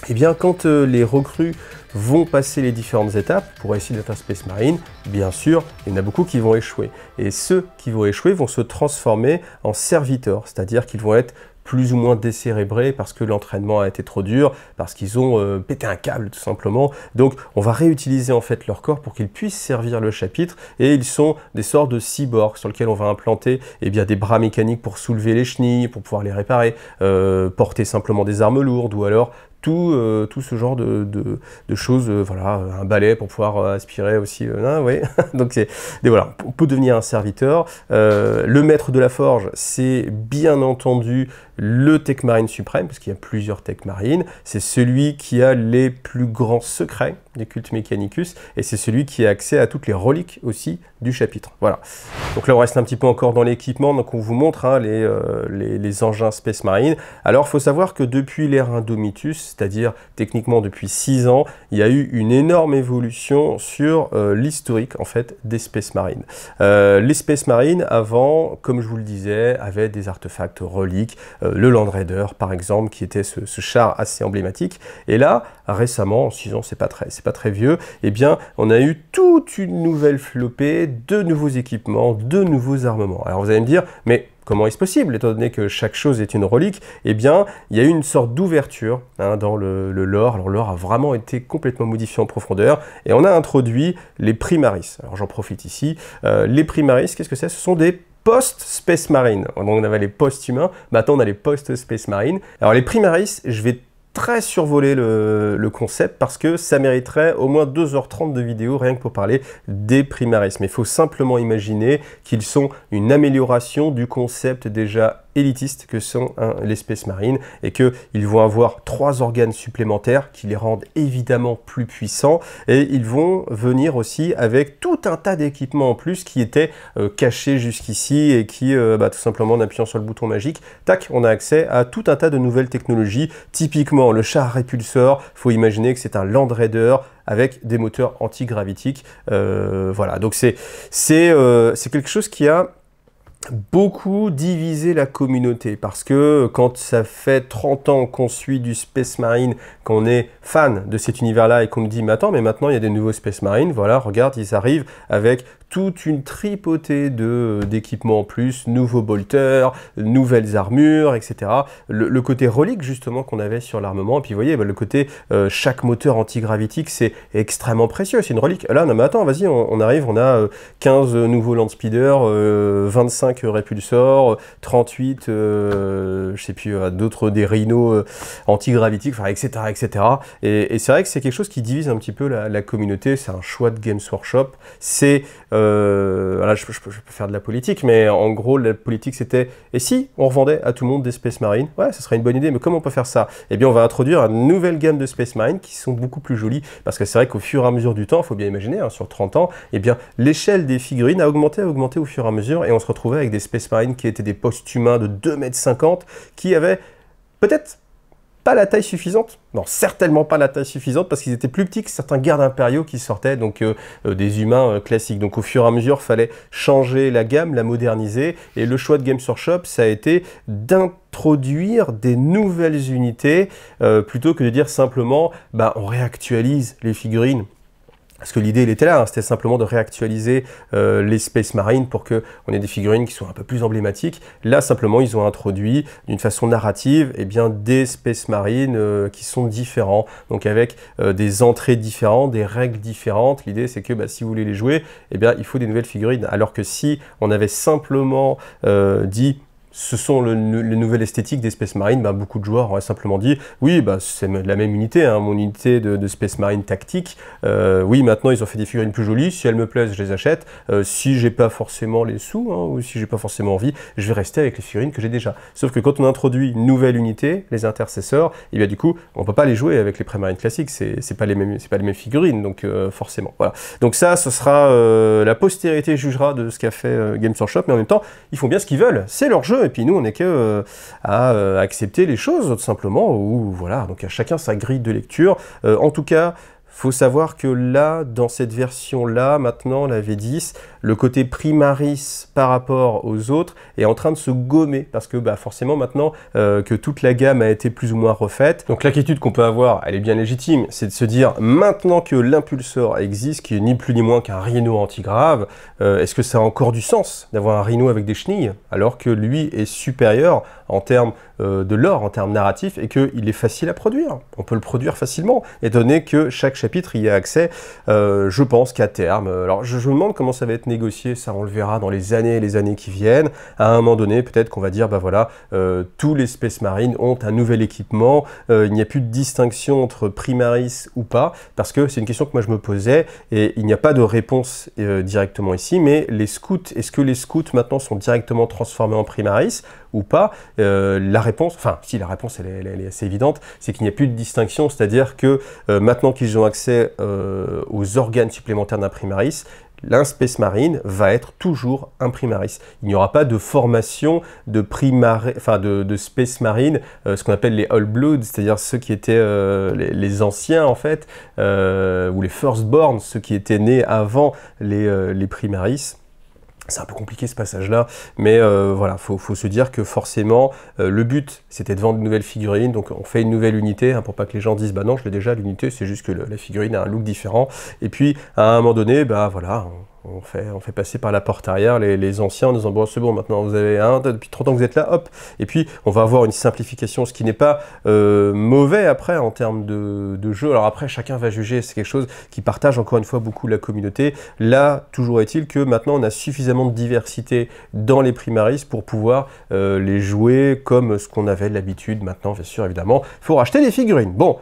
eh bien, quand les recrues vont passer les différentes étapes pour essayer d'être un Space Marine, bien sûr, il y en a beaucoup qui vont échouer. Et ceux qui vont échouer vont se transformer en serviteurs, c'est-à-dire qu'ils vont être plus ou moins décérébrés parce que l'entraînement a été trop dur, parce qu'ils ont pété un câble tout simplement. Donc on va réutiliser en fait leur corps pour qu'ils puissent servir le chapitre, et ils sont des sortes de cyborgs sur lesquels on va implanter eh bien, des bras mécaniques pour soulever les chenilles, pour pouvoir les réparer, porter simplement des armes lourdes, ou alors tout ce genre de choses, voilà, un balai pour pouvoir aspirer aussi, oui. Donc voilà, on peut devenir un serviteur. Le maître de la forge, c'est bien entendu le Tech Marine suprême, parce qu'il y a plusieurs Tech Marines. C'est celui qui a les plus grands secrets du culte Mechanicus, et c'est celui qui a accès à toutes les reliques aussi du chapitre. Voilà. Donc là, on reste un petit peu encore dans l'équipement, donc on vous montre hein, les engins Space Marine. Alors, il faut savoir que depuis l'ère Indomitus, c'est-à-dire techniquement depuis 6 ans, il y a eu une énorme évolution sur l'historique en fait des Space Marines. Les Space Marines, avant, comme je vous le disais, avaient des artefacts reliques, le Land Raider par exemple, qui était ce char assez emblématique. Et là, récemment, en 6 ans, c'est pas très vieux, eh bien, on a eu toute une nouvelle flopée de nouveaux équipements, de nouveaux armements. Alors vous allez me dire, mais comment est-ce possible, étant donné que chaque chose est une relique? Eh bien, il y a eu une sorte d'ouverture hein, dans le lore. Alors, le lore a vraiment été complètement modifié en profondeur, et on a introduit les Primaris. Alors, j'en profite ici. Les Primaris, qu'est-ce que c'est? Ce sont des post-Space Marine. Donc, on avait les post-humains, maintenant on a les post-Space Marine. Alors, les Primaris, je vais très survoler le concept parce que ça mériterait au moins 2h30 de vidéo rien que pour parler des Primaris. Mais il faut simplement imaginer qu'ils sont une amélioration du concept déjà élitiste que sont les Space Marines, et qu'ils vont avoir 3 organes supplémentaires qui les rendent évidemment plus puissants, et ils vont venir aussi avec tout un tas d'équipements en plus qui étaient cachés jusqu'ici, et qui tout simplement en appuyant sur le bouton magique, tac, on a accès à tout un tas de nouvelles technologies. Typiquement le char répulsor, faut imaginer que c'est un Land Raider avec des moteurs antigravitiques, voilà, donc c'est quelque chose qui a beaucoup divisé la communauté, parce que quand ça fait 30 ans qu'on suit du Space Marine, qu'on est fan de cet univers-là et qu'on me dit mais attends, mais maintenant il y a des nouveaux Space Marine, voilà, regarde, ils arrivent avec toute une tripotée d'équipements en plus, nouveaux bolters, nouvelles armures, etc. Le côté relique justement qu'on avait sur l'armement, et puis vous voyez, le côté chaque moteur antigravitique, c'est extrêmement précieux, c'est une relique. Là, non mais attends, vas-y, on arrive, on a 15 nouveaux land speeders, 25 répulsors, 38, je sais plus, d'autres des rhinos antigravitiques, enfin, etc. etc. Et c'est vrai que c'est quelque chose qui divise un petit peu la communauté, c'est un choix de Games Workshop, c'est... voilà, je peux faire de la politique, mais en gros, la politique c'était, et si on revendait à tout le monde des Space Marine? Ouais, ce serait une bonne idée, mais comment on peut faire ça? Eh bien, on va introduire une nouvelle gamme de Space Marine qui sont beaucoup plus jolies, parce que c'est vrai qu'au fur et à mesure du temps, il faut bien imaginer, hein, sur 30 ans, eh bien, l'échelle des figurines a augmenté au fur et à mesure, et on se retrouvait avec des Space Marine qui étaient des post-humains de 2,50 m, qui avaient peut-être pas la taille suffisante, non, certainement pas la taille suffisante, parce qu'ils étaient plus petits que certains gardes impériaux qui sortaient, donc des humains classiques. Donc au fur et à mesure, il fallait changer la gamme, la moderniser, et le choix de Games Workshop, ça a été d'introduire des nouvelles unités, plutôt que de dire simplement, on réactualise les figurines. Parce que l'idée, elle était là, hein, c'était simplement de réactualiser les Space Marine pour qu'on ait des figurines qui soient un peu plus emblématiques. Là, simplement, ils ont introduit d'une façon narrative des Space Marine qui sont différents, donc avec des entrées différentes, des règles différentes. L'idée, c'est que si vous voulez les jouer, il faut des nouvelles figurines. Alors que si on avait simplement dit ce sont les nouvelles esthétiques des Space Marine. Bah, beaucoup de joueurs auraient simplement dit oui, bah, c'est la même unité, hein, mon unité de Space Marine tactique. Oui, maintenant ils ont fait des figurines plus jolies. Si elles me plaisent, je les achète. Si j'ai pas forcément les sous, hein, ou si j'ai pas forcément envie, je vais rester avec les figurines que j'ai déjà. Sauf que quand on introduit une nouvelle unité, les intercesseurs, et bien du coup, on peut pas les jouer avec les Primarines classiques. C'est pas les mêmes figurines, donc forcément. Voilà. Donc ça, ce sera la postérité jugera de ce qu'a fait Games Workshop, mais en même temps, ils font bien ce qu'ils veulent. C'est leur jeu, et puis nous, on n'est que à accepter les choses, tout simplement. Ou voilà. Donc à chacun sa grille de lecture. En tout cas, faut savoir que là, dans cette version-là, maintenant, la V10, le côté Primaris par rapport aux autres est en train de se gommer, parce que bah, forcément, maintenant que toute la gamme a été plus ou moins refaite, donc l'inquiétude qu'on peut avoir, elle est bien légitime, c'est de se dire, maintenant que l'impulsor existe, qui est ni plus ni moins qu'un Rhino antigrave, est-ce que ça a encore du sens d'avoir un Rhino avec des chenilles, alors que lui est supérieur en termes de lore, en termes narratifs, et qu'il est facile à produire. On peut le produire facilement, étant donné que chaque chapitre y a accès, je pense qu'à terme. Alors je me demande comment ça va être négocié, ça on le verra dans les années qui viennent. À un moment donné, peut-être qu'on va dire, bah voilà, tous les Space Marines ont un nouvel équipement, il n'y a plus de distinction entre Primaris ou pas, parce que c'est une question que moi je me posais, et il n'y a pas de réponse directement ici, mais les scouts, est-ce que les scouts maintenant sont directement transformés en Primaris ou pas? La réponse, enfin si la réponse elle est assez évidente, c'est qu'il n'y a plus de distinction, c'est-à-dire que maintenant qu'ils ont accès aux organes supplémentaires d'un Primaris, l'un Space Marine va être toujours un Primaris. Il n'y aura pas de formation de Space Marine, ce qu'on appelle les All Bloods, c'est-à-dire ceux qui étaient les anciens en fait, ou les Firstborn, ceux qui étaient nés avant les Primaris. C'est un peu compliqué ce passage-là, mais voilà, faut se dire que forcément, le but, c'était de vendre de nouvelles figurines, donc on fait une nouvelle unité, hein, pour pas que les gens disent « bah non, je l'ai déjà, l'unité, c'est juste que la figurine a un look différent ». Et puis, à un moment donné, bah voilà, on fait passer par la porte arrière les anciens en disant « bon, c'est bon, maintenant vous avez depuis 30 ans que vous êtes là, hop ». Et puis, on va avoir une simplification, ce qui n'est pas mauvais après en termes de jeu. Alors après, chacun va juger, c'est quelque chose qui partage encore une fois beaucoup la communauté. Là, toujours est-il que maintenant, on a suffisamment de diversité dans les Primaris pour pouvoir les jouer comme ce qu'on avait l'habitude. Maintenant, bien sûr, évidemment, il faut racheter des figurines. Bon.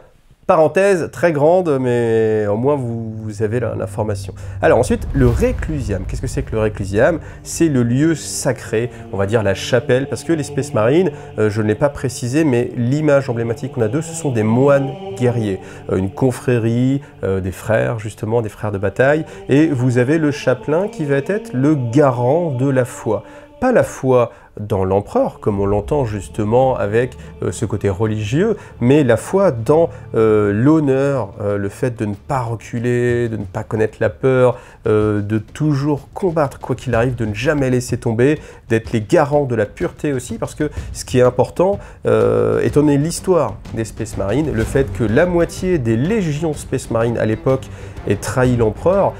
Parenthèse très grande, mais au moins vous avez l'information. Alors ensuite, le Reclusium. Qu'est-ce que c'est que le Reclusium? C'est le lieu sacré, on va dire la chapelle, parce que les Space Marines, je ne l'ai pas précisé, mais l'image emblématique qu'on a d'eux, ce sont des moines guerriers. Une confrérie, des frères, justement, des frères de bataille, et vous avez le chapelain qui va être le garant de la foi. Pas la foi dans l'empereur, comme on l'entend justement avec ce côté religieux, mais la foi dans l'honneur, le fait de ne pas reculer, de ne pas connaître la peur, de toujours combattre quoi qu'il arrive, de ne jamais laisser tomber, d'être les garants de la pureté aussi, parce que ce qui est important, étant donné l'histoire des Space Marines, le fait que la moitié des légions Space Marines à l'époque ait trahi l'empereur,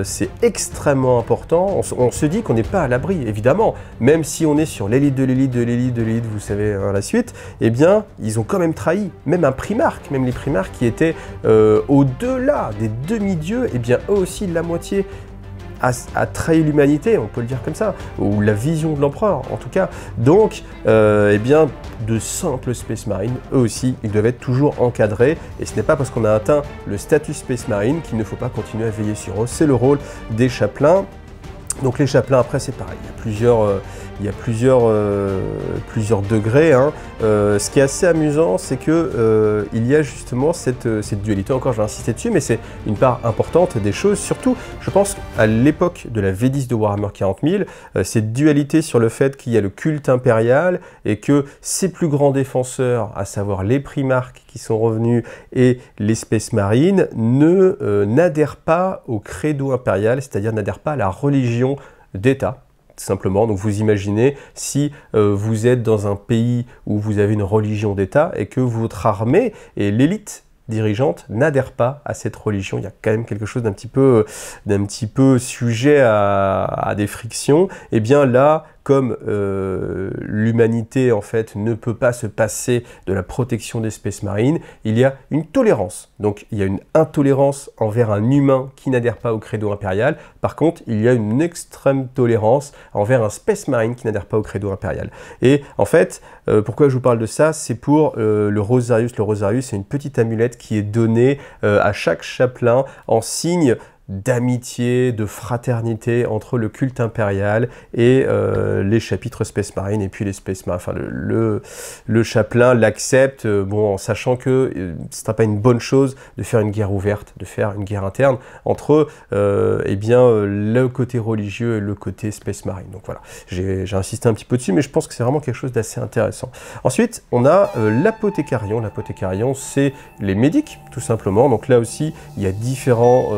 c'est extrêmement important. On se dit qu'on n'est pas à l'abri, évidemment, même si on est sur l'élite de l'élite de l'élite de l'élite, vous savez, hein, la suite, eh bien, ils ont quand même trahi, même un primarque, même les primarques qui étaient au-delà des demi-dieux, eh bien, eux aussi, la moitié a trahi l'humanité, on peut le dire comme ça, ou la vision de l'empereur, en tout cas. Donc, eh bien, de simples Space Marines, eux aussi, ils doivent être toujours encadrés, et ce n'est pas parce qu'on a atteint le statut Space Marine qu'il ne faut pas continuer à veiller sur eux. C'est le rôle des chapelains. Donc les chapelains, après, c'est pareil, il y a plusieurs degrés, hein. Ce qui est assez amusant, c'est que il y a justement cette dualité, encore je vais insister dessus, mais c'est une part importante des choses, surtout, je pense, à l'époque de la V10 de Warhammer 40 000, cette dualité sur le fait qu'il y a le culte impérial, et que ces plus grands défenseurs, à savoir les primarques qui sont revenus, et les Space Marines, n'adhèrent pas au credo impérial, c'est-à-dire n'adhèrent pas à la religion d'État, simplement. Donc vous imaginez si vous êtes dans un pays où vous avez une religion d'État et que votre armée et l'élite dirigeante n'adhèrent pas à cette religion, il y a quand même quelque chose d'un petit peu sujet à des frictions. Et bien là, comme l'humanité en fait ne peut pas se passer de la protection des Space Marines, il y a une tolérance. Donc il y a une intolérance envers un humain qui n'adhère pas au credo impérial. Par contre, il y a une extrême tolérance envers un Space Marine qui n'adhère pas au credo impérial. Et en fait, pourquoi je vous parle de ça? C'est pour le Rosarius. Le Rosarius, c'est une petite amulette qui est donnée à chaque chapelain en signe d'amitié, de fraternité entre le culte impérial et les chapitres Space Marine et puis les Space Marine. Enfin, le chapelain l'accepte, bon, en sachant que ce ne sera pas une bonne chose de faire une guerre ouverte, de faire une guerre interne entre eh bien, le côté religieux et le côté Space Marine. Donc voilà, j'ai insisté un petit peu dessus, mais je pense que c'est vraiment quelque chose d'assez intéressant. Ensuite, on a l'apothécarion. L'apothécarion, c'est les médics, tout simplement. Donc là aussi, il y a différents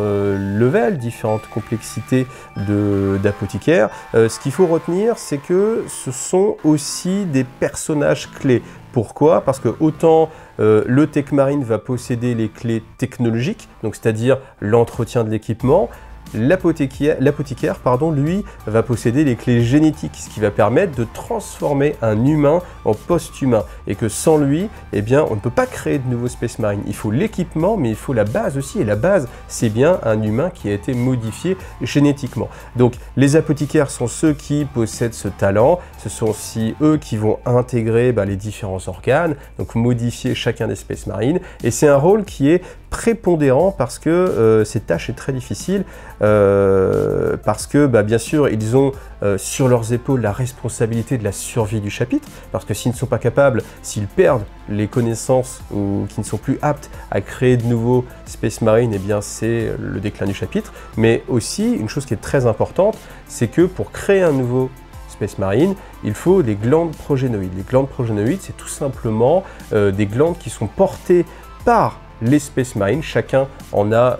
level, différentes complexités d'apothicaires. Ce qu'il faut retenir, c'est que ce sont aussi des personnages clés. Pourquoi? Parce que autant le Tech Marine va posséder les clés technologiques, donc c'est-à-dire l'entretien de l'équipement, l'apothicaire, pardon, lui, va posséder les clés génétiques, ce qui va permettre de transformer un humain en post-humain. Et que sans lui, eh bien, on ne peut pas créer de nouveaux Space Marines. Il faut l'équipement, mais il faut la base aussi. Et la base, c'est bien un humain qui a été modifié génétiquement. Donc, les apothicaires sont ceux qui possèdent ce talent. Ce sont aussi eux qui vont intégrer les différents organes, donc modifier chacun des Space Marines. Et c'est un rôle qui est prépondérant parce que cette tâche est très difficile, parce que bien sûr ils ont sur leurs épaules la responsabilité de la survie du chapitre, parce que s'ils ne sont pas capables, s'ils perdent les connaissances ou qu'ils ne sont plus aptes à créer de nouveaux Space Marines, eh bien c'est le déclin du chapitre. Mais aussi une chose qui est très importante, c'est que pour créer un nouveau Space Marine, il faut des glandes progénoïdes. Les glandes progénoïdes, c'est tout simplement des glandes qui sont portées par les Space Marines. Chacun en a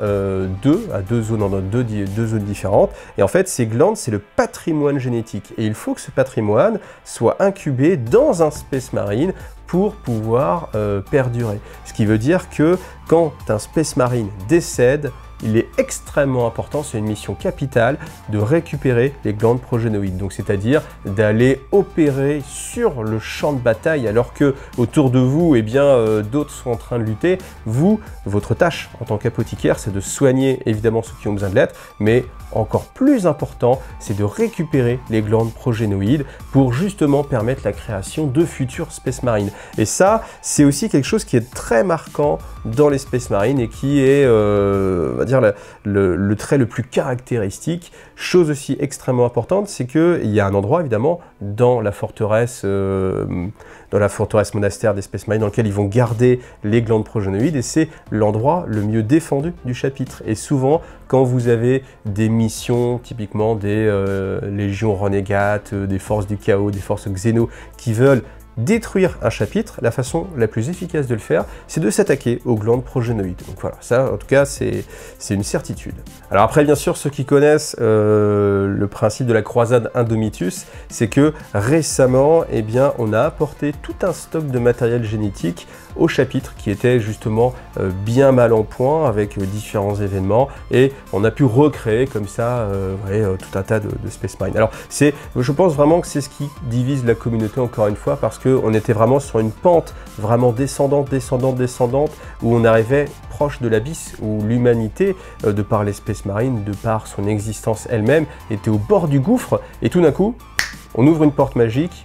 deux zones différentes. Et en fait, ces glandes, c'est le patrimoine génétique. Et il faut que ce patrimoine soit incubé dans un Space Marine pour pouvoir perdurer. Ce qui veut dire que quand un Space Marine décède, il est extrêmement important, c'est une mission capitale, de récupérer les glandes progénoïdes. Donc c'est-à-dire d'aller opérer sur le champ de bataille alors que autour de vous, eh bien, d'autres sont en train de lutter. Vous, votre tâche en tant qu'apothicaire, c'est de soigner évidemment ceux qui ont besoin de l'être, mais encore plus important, c'est de récupérer les glandes progénoïdes pour justement permettre la création de futurs Space Marines. Et ça, c'est aussi quelque chose qui est très marquant dans les Space Marines et qui est, on va dire, le trait le plus caractéristique. Chose aussi extrêmement importante, c'est qu'il y a un endroit, évidemment, dans la forteresse monastère des Space Marines, dans lequel ils vont garder les glandes progénoïdes, et c'est l'endroit le mieux défendu du chapitre. Et souvent, quand vous avez des missions, typiquement des légions renégates, des forces du chaos, des forces xéno, qui veulent détruire un chapitre, la façon la plus efficace de le faire, c'est de s'attaquer aux glandes progénoïdes. Donc voilà, ça en tout cas c'est une certitude. Alors après bien sûr ceux qui connaissent le principe de la croisade Indomitus, c'est que récemment eh bien, on a apporté tout un stock de matériel génétique au chapitre qui était justement bien mal en point avec différents événements, et on a pu recréer comme ça tout un tas de Space Marines. Alors je pense vraiment que c'est ce qui divise la communauté encore une fois, parce qu'on était vraiment sur une pente vraiment descendante, où on arrivait proche de l'abysse, où l'humanité, de par les Space Marines, de par son existence elle-même, était au bord du gouffre, et tout d'un coup, on ouvre une porte magique,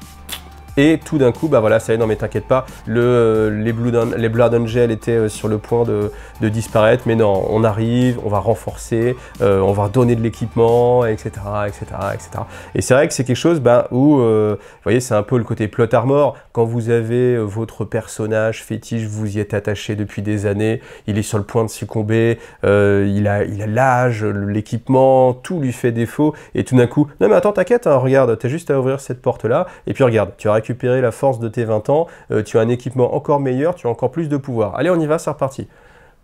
et tout d'un coup, voilà, ça y est, non mais t'inquiète pas, les Blood Angels étaient sur le point de disparaître, mais non, on arrive, on va renforcer, on va redonner de l'équipement, etc., etc., etc. Et c'est vrai que c'est quelque chose où, vous voyez, c'est un peu le côté plot armor. Quand vous avez votre personnage fétiche, vous y êtes attaché depuis des années, il est sur le point de succomber, il a l'âge, l'équipement, tout lui fait défaut, et tout d'un coup, non mais attends, t'inquiète, hein, regarde, t'as juste à ouvrir cette porte-là, et puis regarde, tu as récupérer la force de tes 20 ans, tu as un équipement encore meilleur, tu as encore plus de pouvoir. Allez, on y va, c'est reparti.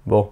Bon,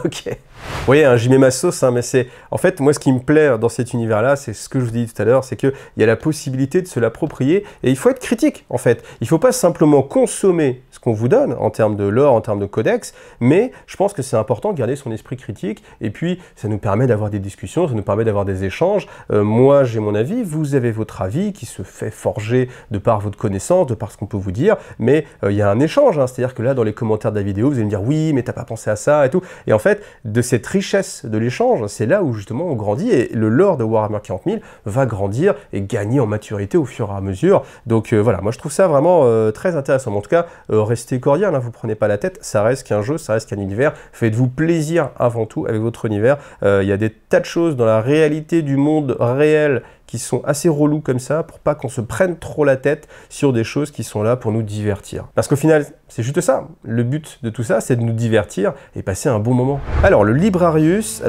ok. Vous voyez, hein, j'y mets ma sauce, hein, mais c'est... En fait, moi, ce qui me plaît dans cet univers-là, c'est ce que je vous dis tout à l'heure, c'est qu'il y a la possibilité de se l'approprier, et il faut être critique, en fait. Il ne faut pas simplement consommer ce qu'on vous donne en termes de lore, en termes de codex, mais je pense que c'est important de garder son esprit critique, et puis ça nous permet d'avoir des discussions, ça nous permet d'avoir des échanges. Moi, j'ai mon avis, vous avez votre avis qui se fait forger de par votre connaissance, de par ce qu'on peut vous dire, mais il y a un échange, hein, c'est-à-dire que là, dans les commentaires de la vidéo, vous allez me dire « oui, mais t'as pas pensé à ça » et tout. Et en fait, de cette richesse de l'échange, c'est là où justement on grandit, et le lore de Warhammer 40 000 va grandir et gagner en maturité au fur et à mesure. Donc voilà, moi je trouve ça vraiment très intéressant. En tout cas, restez cordial, hein, vous prenez pas la tête, ça reste qu'un jeu, ça reste qu'un univers. Faites-vous plaisir avant tout avec votre univers. Il y a des tas de choses dans la réalité du monde réel qui sont assez relous comme ça, pour pas qu'on se prenne trop la tête sur des choses qui sont là pour nous divertir. Parce qu'au final, c'est juste ça. Le but de tout ça, c'est de nous divertir et passer un bon moment. Alors, le Librarius,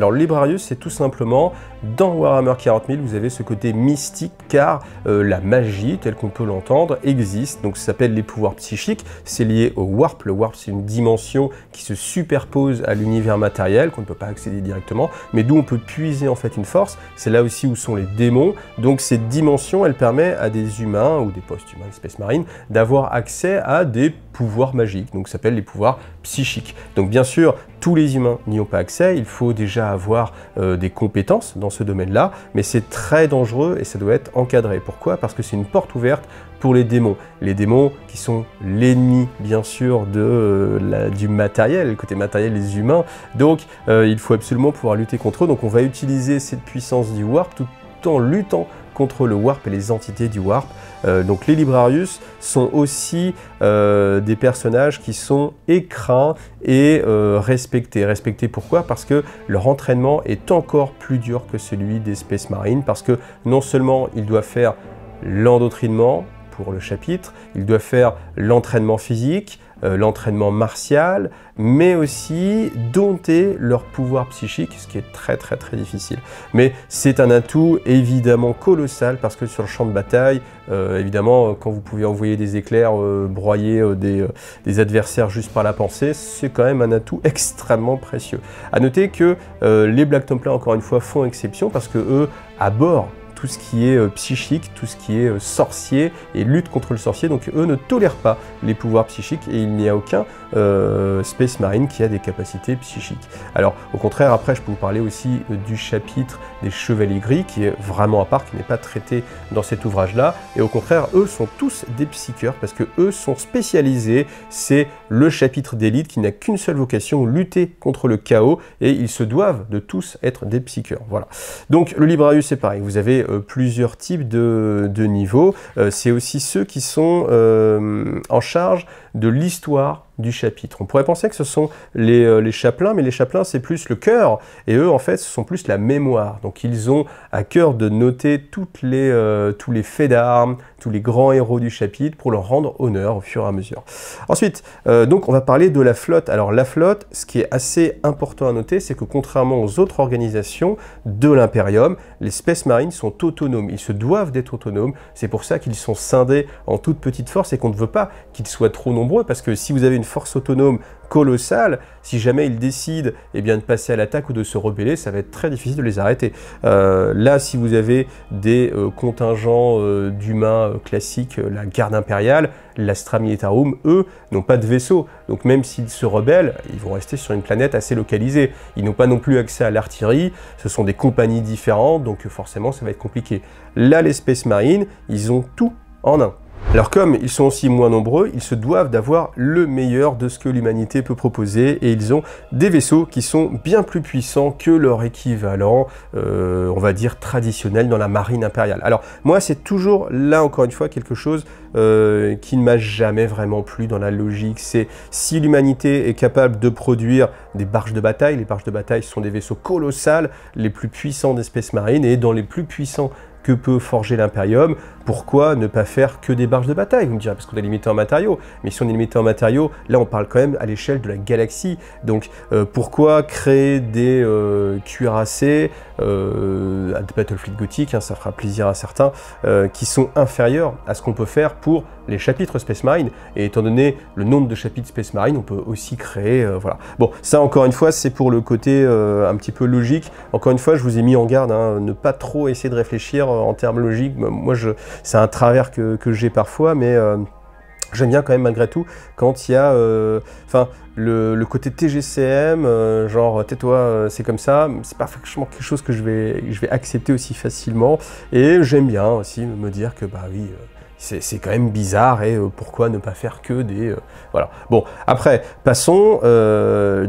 c'est tout simplement, dans Warhammer 40 000, vous avez ce côté mystique, car la magie, telle qu'on peut l'entendre, existe. Donc, ça s'appelle les pouvoirs psychiques. C'est lié au Warp. Le Warp, c'est une dimension qui se superpose à l'univers matériel, qu'on ne peut pas accéder directement, mais d'où on peut puiser en fait une force. C'est là aussi où sont les démons. Donc cette dimension, elle permet à des humains ou des post-humains, des Space Marines, d'avoir accès à des pouvoirs magiques. Donc ça s'appelle les pouvoirs psychiques. Donc bien sûr, tous les humains n'y ont pas accès. Il faut déjà avoir des compétences dans ce domaine-là, mais c'est très dangereux et ça doit être encadré. Pourquoi? Parce que c'est une porte ouverte pour les démons. Les démons qui sont l'ennemi, bien sûr, du matériel, le côté matériel des humains. Donc il faut absolument pouvoir lutter contre eux. Donc on va utiliser cette puissance du Warp tout en luttant contre le Warp et les entités du Warp. Donc les Librarius sont aussi des personnages qui sont écrins et respectés. Respectés pourquoi? Parce que leur entraînement est encore plus dur que celui des Space Marines, parce que non seulement ils doivent faire l'endoctrinement pour le chapitre, ils doivent faire l'entraînement physique, l'entraînement martial, mais aussi dompter leur pouvoir psychique, ce qui est très difficile. Mais c'est un atout évidemment colossal, parce que sur le champ de bataille, évidemment, quand vous pouvez envoyer des éclairs, broyer des adversaires juste par la pensée, c'est quand même un atout extrêmement précieux. À noter que les Black Templars, encore une fois, font exception, parce que eux, à bord, tout ce qui est psychique, tout ce qui est sorcier et lutte contre le sorcier, donc eux ne tolèrent pas les pouvoirs psychiques, et il n'y a aucun Space Marine qui a des capacités psychiques. Alors au contraire, après je peux vous parler aussi du chapitre des Chevaliers Gris, qui est vraiment à part, qui n'est pas traité dans cet ouvrage-là, et au contraire, eux sont tous des psycheurs, parce que eux sont spécialisés, c'est le chapitre d'élite qui n'a qu'une seule vocation, lutter contre le chaos, et ils se doivent de tous être des psycheurs. Voilà. Donc le Librarius, c'est pareil, vous avez plusieurs types de niveaux. C'est aussi ceux qui sont en charge de l'histoire du chapitre. On pourrait penser que ce sont les chapelains, mais les chapelains, c'est plus le cœur, et eux, en fait, ce sont plus la mémoire. Donc, ils ont à cœur de noter tous les faits d'armes, tous les grands héros du chapitre, pour leur rendre honneur au fur et à mesure. Ensuite, donc, on va parler de la flotte. Alors, la flotte, ce qui est assez important à noter, c'est que contrairement aux autres organisations de l'Imperium, les Space Marines sont autonomes. Ils se doivent d'être autonomes. C'est pour ça qu'ils sont scindés en toute petite force, et qu'on ne veut pas qu'ils soient trop nombreux, parce que si vous avez une force autonome colossale, si jamais ils décident de passer à l'attaque ou de se rebeller, ça va être très difficile de les arrêter. Là, si vous avez des contingents d'humains classiques, la garde impériale, l'Astra Militarum, eux, n'ont pas de vaisseau. Donc même s'ils se rebellent, ils vont rester sur une planète assez localisée. Ils n'ont pas non plus accès à l'artillerie, ce sont des compagnies différentes, donc forcément ça va être compliqué. Là, les Space Marines, ils ont tout en un. Alors comme ils sont aussi moins nombreux, ils se doivent d'avoir le meilleur de ce que l'humanité peut proposer, et ils ont des vaisseaux qui sont bien plus puissants que leur équivalent, on va dire, traditionnel dans la marine impériale. Alors moi, c'est toujours, là encore une fois, quelque chose qui ne m'a jamais vraiment plu dans la logique. C'est si l'humanité est capable de produire des barges de bataille, les barges de bataille sont des vaisseaux colossales, les plus puissants des Space Marines, et dans les plus puissants que peut forger l'Imperium, pourquoi ne pas faire que des barges de bataille? Vous me direz, parce qu'on est limité en matériaux. Mais si on est limité en matériaux, là on parle quand même à l'échelle de la galaxie. Donc pourquoi créer des cuirassés à des Battlefield gothiques, hein, ça fera plaisir à certains, qui sont inférieurs à ce qu'on peut faire pour les chapitres Space Marine. Et étant donné le nombre de chapitres Space Marine, on peut aussi créer, voilà. Bon, ça encore une fois, c'est pour le côté un petit peu logique. Encore une fois, je vous ai mis en garde, hein, ne pas trop essayer de réfléchir en termes logiques. Moi, c'est un travers que j'ai parfois, mais J'aime bien quand même malgré tout quand il y a le côté TGCM, genre tais-toi, c'est comme ça, c'est pas forcément quelque chose que je vais accepter aussi facilement. Et j'aime bien aussi me dire que bah oui, c'est quand même bizarre et pourquoi ne pas faire que des... voilà. Bon, après, passons.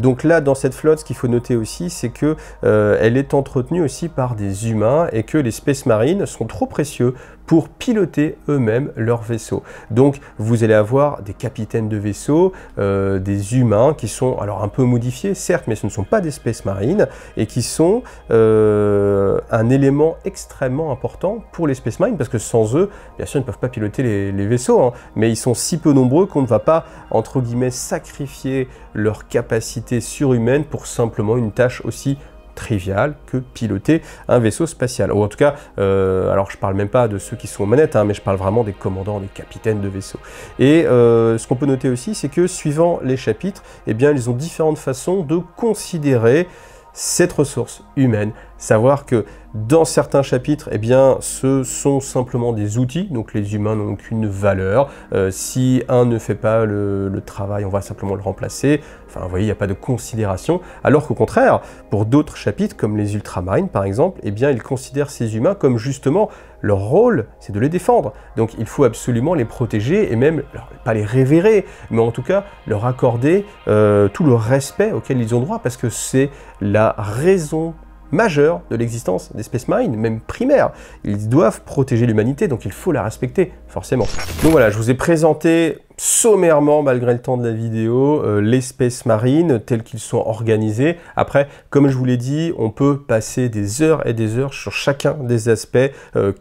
Donc là, dans cette flotte, ce qu'il faut noter aussi, c'est que elle est entretenue aussi par des humains et que les Space Marines sont trop précieux pour piloter eux-mêmes leurs vaisseaux. Donc vous allez avoir des capitaines de vaisseaux, des humains qui sont alors un peu modifiés, certes, mais ce ne sont pas des Space Marines, et qui sont un élément extrêmement important pour les Space Marines, parce que sans eux, bien sûr, ils ne peuvent pas piloter les vaisseaux, hein, mais ils sont si peu nombreux qu'on ne va pas, entre guillemets, sacrifier leur capacité surhumaine pour simplement une tâche aussi trivial que piloter un vaisseau spatial. Ou en tout cas, alors je parle même pas de ceux qui sont aux manettes, hein, mais je parle vraiment des commandants, des capitaines de vaisseaux. Et ce qu'on peut noter aussi, c'est que suivant les chapitres, eh bien, ils ont différentes façons de considérer cette ressource humaine. Savoir que dans certains chapitres, eh bien, ce sont simplement des outils, donc les humains n'ont aucune valeur. Si un ne fait pas le travail, on va simplement le remplacer. Enfin, vous voyez, il n'y a pas de considération. Alors qu'au contraire, pour d'autres chapitres, comme les Ultramarines par exemple, eh bien, ils considèrent ces humains comme justement leur rôle, c'est de les défendre. Donc il faut absolument les protéger et même, alors, pas les révérer, mais en tout cas leur accorder tout le respect auquel ils ont droit, parce que c'est la raison majeure de l'existence des Space Marines, même primaire. Ils doivent protéger l'humanité, donc il faut la respecter, forcément. Donc voilà, je vous ai présenté sommairement, malgré le temps de la vidéo, les Space Marines tels qu'ils sont organisés. Après, comme je vous l'ai dit, on peut passer des heures et des heures sur chacun des aspects,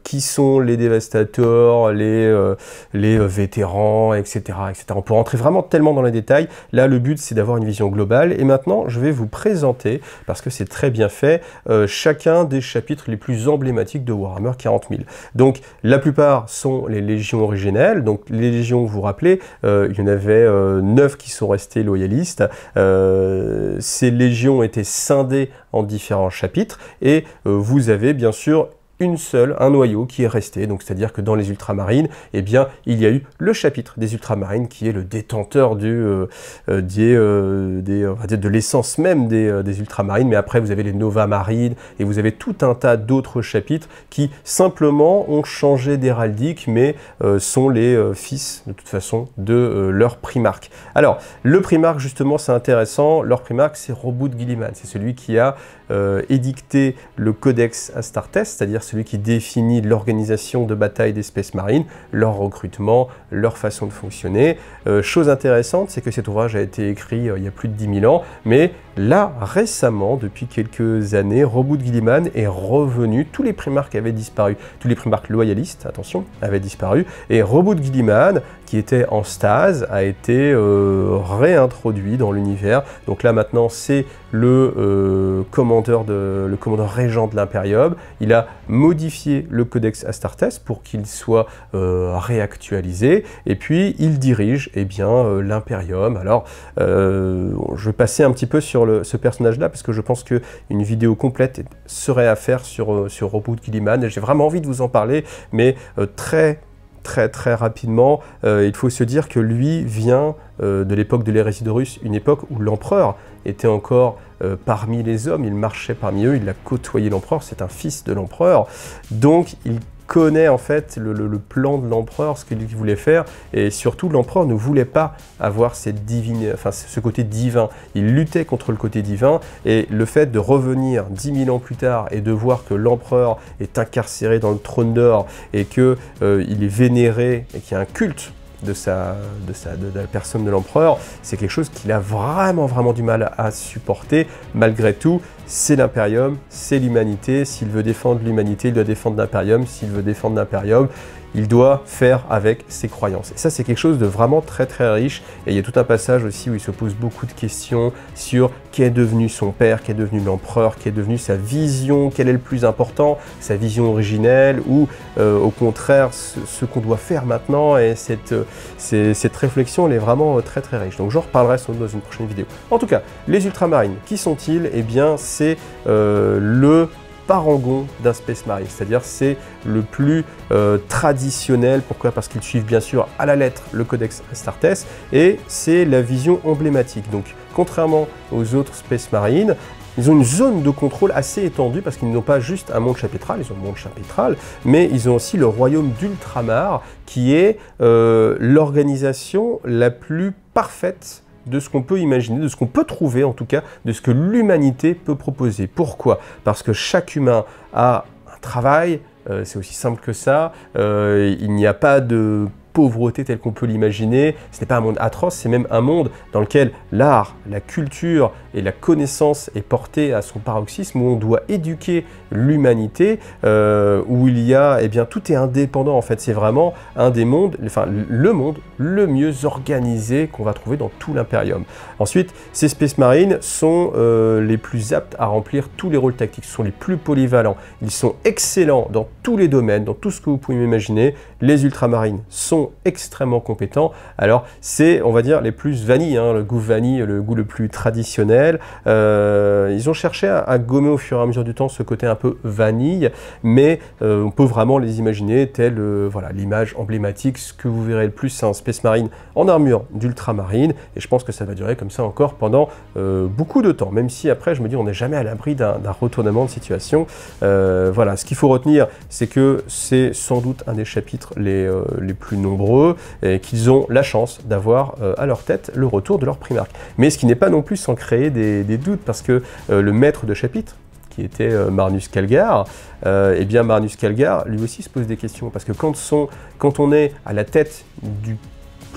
qui sont les dévastateurs, les vétérans, etc., etc. On peut rentrer vraiment tellement dans les détails. Là, le but, c'est d'avoir une vision globale. Et maintenant, je vais vous présenter, parce que c'est très bien fait, chacun des chapitres les plus emblématiques de Warhammer 40 000. Donc, la plupart sont les légions originelles. Donc, les légions, vous vous rappelez, il y en avait 9 qui sont restés loyalistes. Ces légions étaient scindées en différents chapitres et vous avez bien sûr un noyau qui est resté, donc c'est-à-dire que dans les Ultramarines, eh bien, il y a eu le chapitre des Ultramarines qui est le détenteur de l'essence même des Ultramarines, mais après vous avez les Nova Marines et vous avez tout un tas d'autres chapitres qui simplement ont changé d'héraldique, mais sont les fils de toute façon de leur primarque. Alors, le primarque justement c'est intéressant, leur primarque c'est Roboute Guilliman, c'est celui qui a édicté le codex Astartes, c'est-à-dire celui qui définit l'organisation de bataille des Space Marines, leur recrutement, leur façon de fonctionner. Chose intéressante, c'est que cet ouvrage a été écrit il y a plus de 10 000 ans, mais là, récemment, depuis quelques années, Roboute Guilliman est revenu, tous les primarques avaient disparu, tous les primarques loyalistes, attention, avaient disparu, et Roboute Guilliman, qui était en stase, a été réintroduit dans l'univers. Donc là maintenant, c'est le commandeur régent de l'Imperium. Il a modifié le codex Astartes pour qu'il soit réactualisé, et puis il dirige l'Imperium. Alors, je vais passer un petit peu sur ce personnage-là, parce que je pense qu'une vidéo complète serait à faire sur Roboute Guilliman, et j'ai vraiment envie de vous en parler, mais très rapidement, il faut se dire que lui vient de l'époque de l'hérésie d'Horus, une époque où l'empereur était encore parmi les hommes, il marchait parmi eux, il a côtoyé l'empereur, c'est un fils de l'empereur, donc il connaît en fait le plan de l'empereur, ce qu'il voulait faire, et surtout l'empereur ne voulait pas avoir cette ce côté divin. Il luttait contre le côté divin, et le fait de revenir 10 000 ans plus tard et de voir que l'empereur est incarcéré dans le trône d'or et que il est vénéré et qu'il y a un culte de la personne de l'empereur, c'est quelque chose qu'il a vraiment du mal à supporter. Malgré tout, c'est l'Imperium, c'est l'humanité. S'il veut défendre l'humanité, il doit défendre l'Imperium. S'il veut défendre l'Imperium, il doit faire avec ses croyances. Et ça, c'est quelque chose de vraiment très riche. Et il y a tout un passage aussi où il se pose beaucoup de questions sur qu'est devenu son père, qu'est devenu l'empereur, qu'est devenu sa vision, quel est le plus important, sa vision originelle, ou au contraire, ce qu'on doit faire maintenant. Et cette réflexion, elle est vraiment très riche. Donc j'en reparlerai sans doute dans une prochaine vidéo. En tout cas, les Ultramarines, qui sont-ils? Eh bien, c'est le parangon d'un Space Marine, c'est-à-dire c'est le plus traditionnel. Pourquoi? Parce qu'ils suivent bien sûr à la lettre le Codex Astartes et c'est la vision emblématique. Donc contrairement aux autres Space Marines, ils ont une zone de contrôle assez étendue parce qu'ils n'ont pas juste un monde chapitral, ils ont le monde chapitral, mais ils ont aussi le royaume d'Ultramar qui est l'organisation la plus parfaite de ce qu'on peut imaginer, de ce qu'on peut trouver en tout cas, de ce que l'humanité peut proposer. Pourquoi? Parce que chaque humain a un travail, c'est aussi simple que ça, il n'y a pas de pauvreté telle qu'on peut l'imaginer, ce n'est pas un monde atroce, c'est même un monde dans lequel l'art, la culture et la connaissance est portée à son paroxysme, où on doit éduquer l'humanité, où il y a, eh bien, tout est indépendant en fait, c'est vraiment un des mondes, enfin le monde le mieux organisé qu'on va trouver dans tout l'Imperium. Ensuite, ces Space Marines sont les plus aptes à remplir tous les rôles tactiques, ce sont les plus polyvalents, ils sont excellents dans tous les domaines, dans tout ce que vous pouvez imaginer. Les Ultramarines sont extrêmement compétents. Alors c'est, on va dire, les plus vanille, hein, le goût vanille, le goût le plus traditionnel. Ils ont cherché à gommer au fur et à mesure du temps ce côté un peu vanille, mais on peut vraiment les imaginer tel voilà, l'image emblématique. Ce que vous verrez le plus, c'est un Space Marine en armure d'Ultramarine, et je pense que ça va durer comme ça encore pendant beaucoup de temps, même si après je me dis on n'est jamais à l'abri d'un retournement de situation. Voilà, ce qu'il faut retenir, c'est que c'est sans doute un des chapitres les plus nombreux et qu'ils ont la chance d'avoir à leur tête le retour de leur primarque. Mais ce qui n'est pas non plus sans créer des doutes, parce que le maître de chapitre, qui était Marnus Calgar, eh bien Marnus Calgar, lui aussi se pose des questions, parce que quand on est à la tête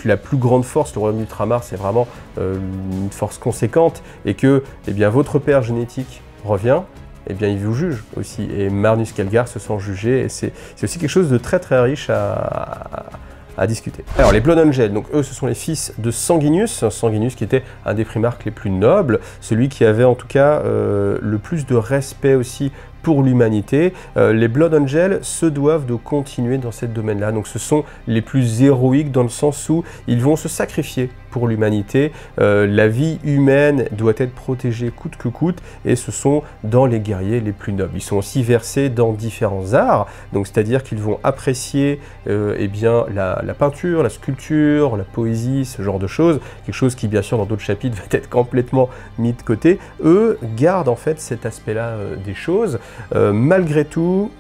la plus grande force, le royaume d'Ultramar, c'est vraiment une force conséquente, et que eh bien, votre père génétique revient, eh bien, il vous juge aussi. Et Marnus Calgar se sent jugé, et c'est aussi quelque chose de très très riche à discuter. Alors les Blood Angels, donc eux ce sont les fils de Sanguinius, Sanguinius qui était un des primarques les plus nobles, celui qui avait en tout cas le plus de respect aussi pour l'humanité. Les Blood Angels se doivent de continuer dans ce domaine-là, donc ce sont les plus héroïques dans le sens où ils vont se sacrifier pour l'humanité. La vie humaine doit être protégée coûte que coûte, et ce sont dans les guerriers les plus nobles. Ils sont aussi versés dans différents arts, donc c'est-à-dire qu'ils vont apprécier eh bien, la peinture, la sculpture, la poésie, ce genre de choses, quelque chose qui bien sûr dans d'autres chapitres va être complètement mis de côté. Eux gardent en fait cet aspect-là des choses. Malgré tout,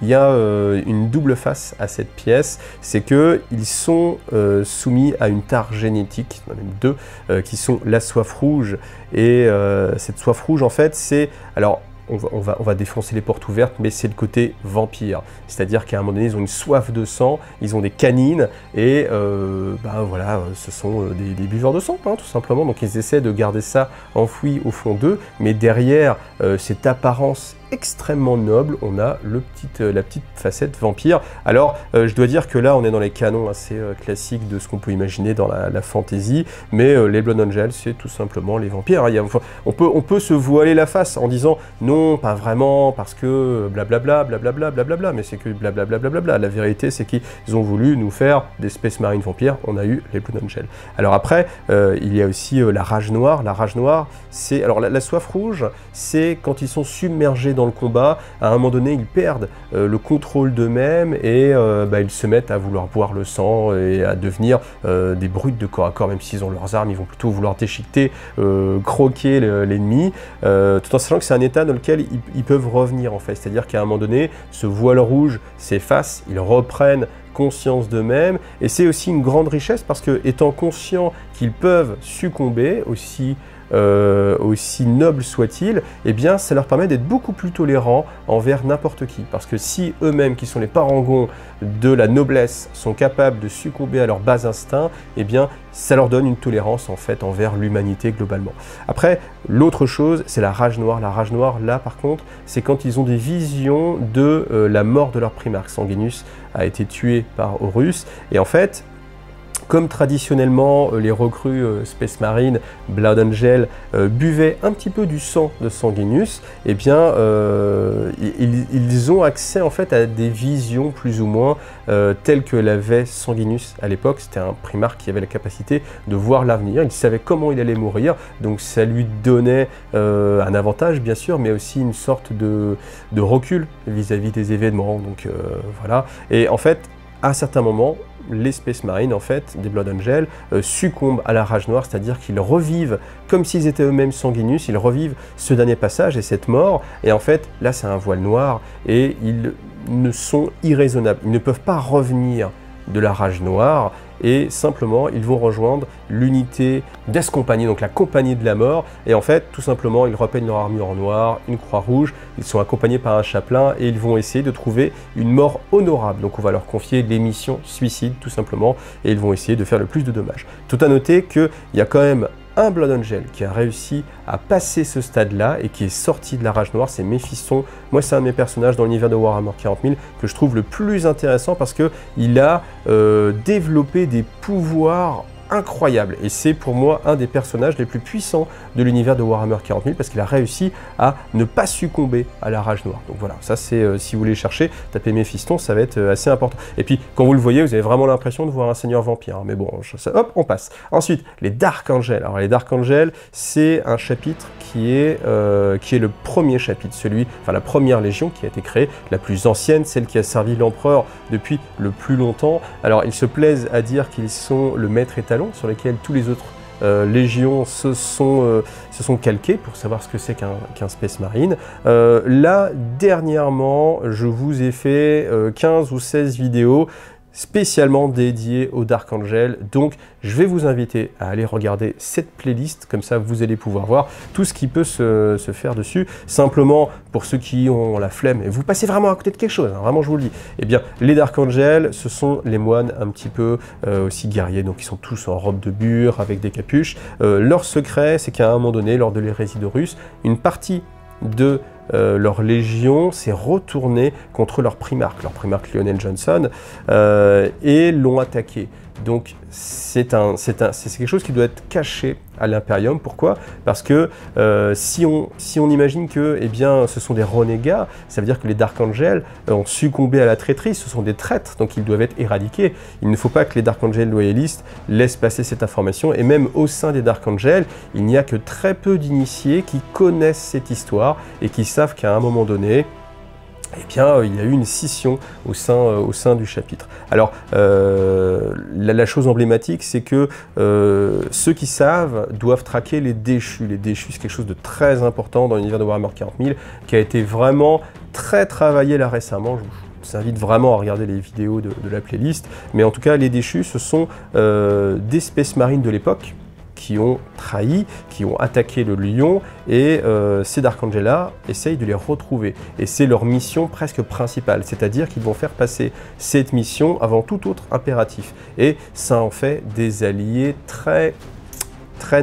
il y a une double face à cette pièce, c'est qu'ils sont soumis à une tare génétique, même deux, qui sont la soif rouge. Et cette soif rouge, en fait, c'est... Alors, on va défoncer les portes ouvertes, mais c'est le côté vampire. C'est-à-dire qu'à un moment donné, ils ont une soif de sang, ils ont des canines, et ben voilà, ce sont des buveurs de sang, hein, tout simplement. Donc ils essaient de garder ça enfoui au fond d'eux, mais derrière cette apparence extrêmement noble, on a la petite facette vampire. Alors, je dois dire que là, on est dans les canons assez classiques de ce qu'on peut imaginer dans la fantasy, mais les Blood Angels, c'est tout simplement les vampires. On peut se voiler la face en disant non, pas vraiment, parce que blablabla, blablabla, blablabla, mais c'est que blablabla, blablabla. La vérité, c'est qu'ils ont voulu nous faire des Space Marine vampires, on a eu les Blood Angels. Alors après, il y a aussi la rage noire. La rage noire, c'est... Alors la soif rouge, c'est quand ils sont submergés dans le combat, à un moment donné ils perdent le contrôle d'eux-mêmes et ils se mettent à vouloir boire le sang et à devenir des brutes de corps à corps. Même s'ils ont leurs armes, ils vont plutôt vouloir déchiqueter, croquer l'ennemi, tout en sachant que c'est un état dans lequel ils peuvent revenir en fait. C'est-à-dire qu'à un moment donné, ce voile rouge s'efface, ils reprennent conscience d'eux-mêmes, et c'est aussi une grande richesse parce que, étant conscients qu'ils peuvent succomber, aussi nobles soient-ils, eh bien ça leur permet d'être beaucoup plus tolérants envers n'importe qui. Parce que si eux-mêmes, qui sont les parangons de la noblesse, sont capables de succomber à leurs bas instincts, eh bien ça leur donne une tolérance en fait envers l'humanité globalement. Après, l'autre chose, c'est la rage noire. La rage noire, là par contre, c'est quand ils ont des visions de la mort de leur primarque. Sanguinius a été tué par Horus, et en fait, Comme traditionnellement, les recrues Space Marine, Blood Angel, buvaient un petit peu du sang de Sanguinius, eh bien, ils ont accès en fait à des visions plus ou moins telles que l'avait Sanguinius à l'époque. C'était un Primarque qui avait la capacité de voir l'avenir, il savait comment il allait mourir, donc ça lui donnait un avantage bien sûr, mais aussi une sorte de recul vis-à-vis des événements. Donc voilà, et en fait, à un certain moment, les Space Marines, en fait, des Blood Angels, succombent à la rage noire, c'est-à-dire qu'ils revivent, comme s'ils étaient eux-mêmes Sanguinius, ils revivent ce dernier passage et cette mort, et en fait, là, c'est un voile noir, et ils ne sont irraisonnables, ils ne peuvent pas revenir de la rage noire, et simplement ils vont rejoindre l'unité Death Company, donc la compagnie de la mort, et en fait tout simplement ils repeignent leur armure en noir, une croix rouge, ils sont accompagnés par un chapelain et ils vont essayer de trouver une mort honorable, donc on va leur confier les missions suicide tout simplement, et ils vont essayer de faire le plus de dommages. Tout à noter qu'il y a quand même un Blood Angel qui a réussi à passer ce stade-là et qui est sorti de la rage noire, c'est Méphiston. Moi, c'est un de mes personnages dans l'univers de Warhammer 40 000 que je trouve le plus intéressant parce qu'il a développé des pouvoirs incroyables. Et c'est pour moi un des personnages les plus puissants de l'univers de Warhammer 40 000 parce qu'il a réussi à ne pas succomber à la rage noire. Donc voilà, ça c'est, si vous voulez chercher, tapez Méphiston, ça va être assez important. Et puis, quand vous le voyez, vous avez vraiment l'impression de voir un seigneur vampire. Hein. Mais bon, hop, on passe. Ensuite, les Dark Angels. Alors les Dark Angels, c'est un chapitre qui est le premier chapitre, enfin la première légion qui a été créée, la plus ancienne, celle qui a servi l'empereur depuis le plus longtemps. Alors ils se plaisent à dire qu'ils sont le maître étalon sur lesquels tous les autres légions se sont calqués pour savoir ce que c'est qu'un Space Marine. Là, dernièrement, je vous ai fait 15 ou 16 vidéos spécialement dédié au Dark Angel, donc je vais vous inviter à aller regarder cette playlist, comme ça vous allez pouvoir voir tout ce qui peut se faire dessus. Simplement, pour ceux qui ont la flemme, et vous passez vraiment à côté de quelque chose, hein, vraiment je vous le dis, eh bien les Dark Angels, ce sont les moines un petit peu aussi guerriers, donc ils sont tous en robe de bure, avec des capuches. Leur secret, c'est qu'à un moment donné, lors de l'hérésie d'Horus, une partie de leur légion s'est retournée contre leur primarque Lionel Johnson, et l'ont attaqué. Donc c'est quelque chose qui doit être caché à l'Imperium. Pourquoi? Parce que si on imagine que eh bien, ce sont des renégats, ça veut dire que les Dark Angels ont succombé à la traîtrise, ce sont des traîtres, donc ils doivent être éradiqués. Il ne faut pas que les Dark Angels loyalistes laissent passer cette information, et même au sein des Dark Angels, il n'y a que très peu d'initiés qui connaissent cette histoire et qui savent qu'à un moment donné, eh bien, il y a eu une scission au sein du chapitre. Alors, la chose emblématique, c'est que ceux qui savent doivent traquer les déchus. Les déchus, c'est quelque chose de très important dans l'univers de Warhammer 40 000, qui a été vraiment très travaillé là récemment. Je vous invite vraiment à regarder les vidéos de la playlist. Mais en tout cas, les déchus, ce sont des Space Marines de l'époque, qui ont trahi, qui ont attaqué le Lion, et ces Dark Angels-là essayent de les retrouver. Et c'est leur mission presque principale, c'est-à-dire qu'ils vont faire passer cette mission avant tout autre impératif. Et ça en fait des alliés très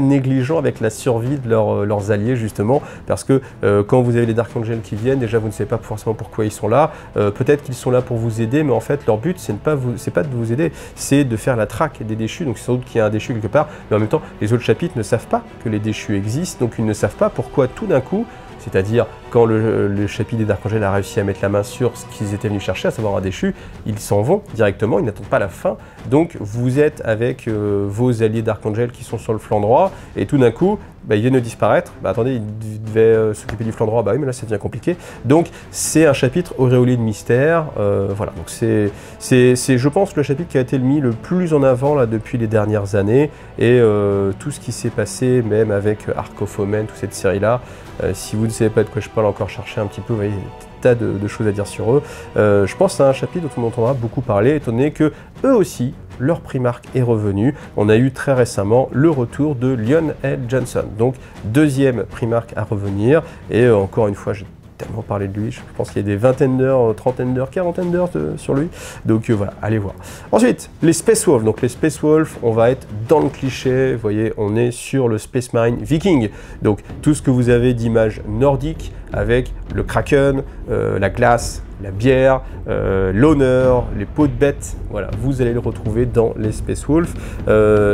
négligents avec la survie de leurs alliés, justement, parce que quand vous avez les Dark Angels qui viennent, déjà vous ne savez pas forcément pourquoi ils sont là, peut-être qu'ils sont là pour vous aider, mais en fait leur but c'est pas de vous aider, c'est de faire la traque des déchus, donc c'est sans doute qu'il y a un déchu quelque part, mais en même temps les autres chapitres ne savent pas que les déchus existent, donc ils ne savent pas pourquoi tout d'un coup, c'est-à-dire quand le chapitre des Dark Angels a réussi à mettre la main sur ce qu'ils étaient venus chercher, à savoir un déchu, ils s'en vont directement, ils n'attendent pas la fin. Donc vous êtes avec vos alliés Dark Angels qui sont sur le flanc droit, et tout d'un coup, ils viennent de disparaître. Attendez, ils devaient s'occuper du flanc droit, oui, mais là ça devient compliqué. Donc c'est un chapitre auréolé de mystère. Voilà, donc c'est je pense le chapitre qui a été mis le plus en avant là depuis les dernières années, et tout ce qui s'est passé même avec Ark of Omen, toute cette série là. Si vous ne savez pas de quoi je parle, encore chercher un petit peu, vous voyez, des tas de choses à dire sur eux. Je pense que c'est un chapitre dont on entendra beaucoup parler, étant donné que eux aussi, leur primarque est revenu. On a eu très récemment le retour de Lionel Johnson, donc deuxième primarque à revenir, et encore une fois, j'ai tellement parlé de lui, je pense qu'il y a des vingtaines d'heures, trentaines d'heures, quarantaines d'heures sur lui, donc voilà, allez voir. Ensuite, les Space Wolves, donc les Space Wolves, on va être dans le cliché, vous voyez, on est sur le Space Marine Viking, donc tout ce que vous avez d'images nordiques, avec le Kraken, la glace, la bière, l'honneur, les peaux de bête, voilà, vous allez le retrouver dans les Space Wolf.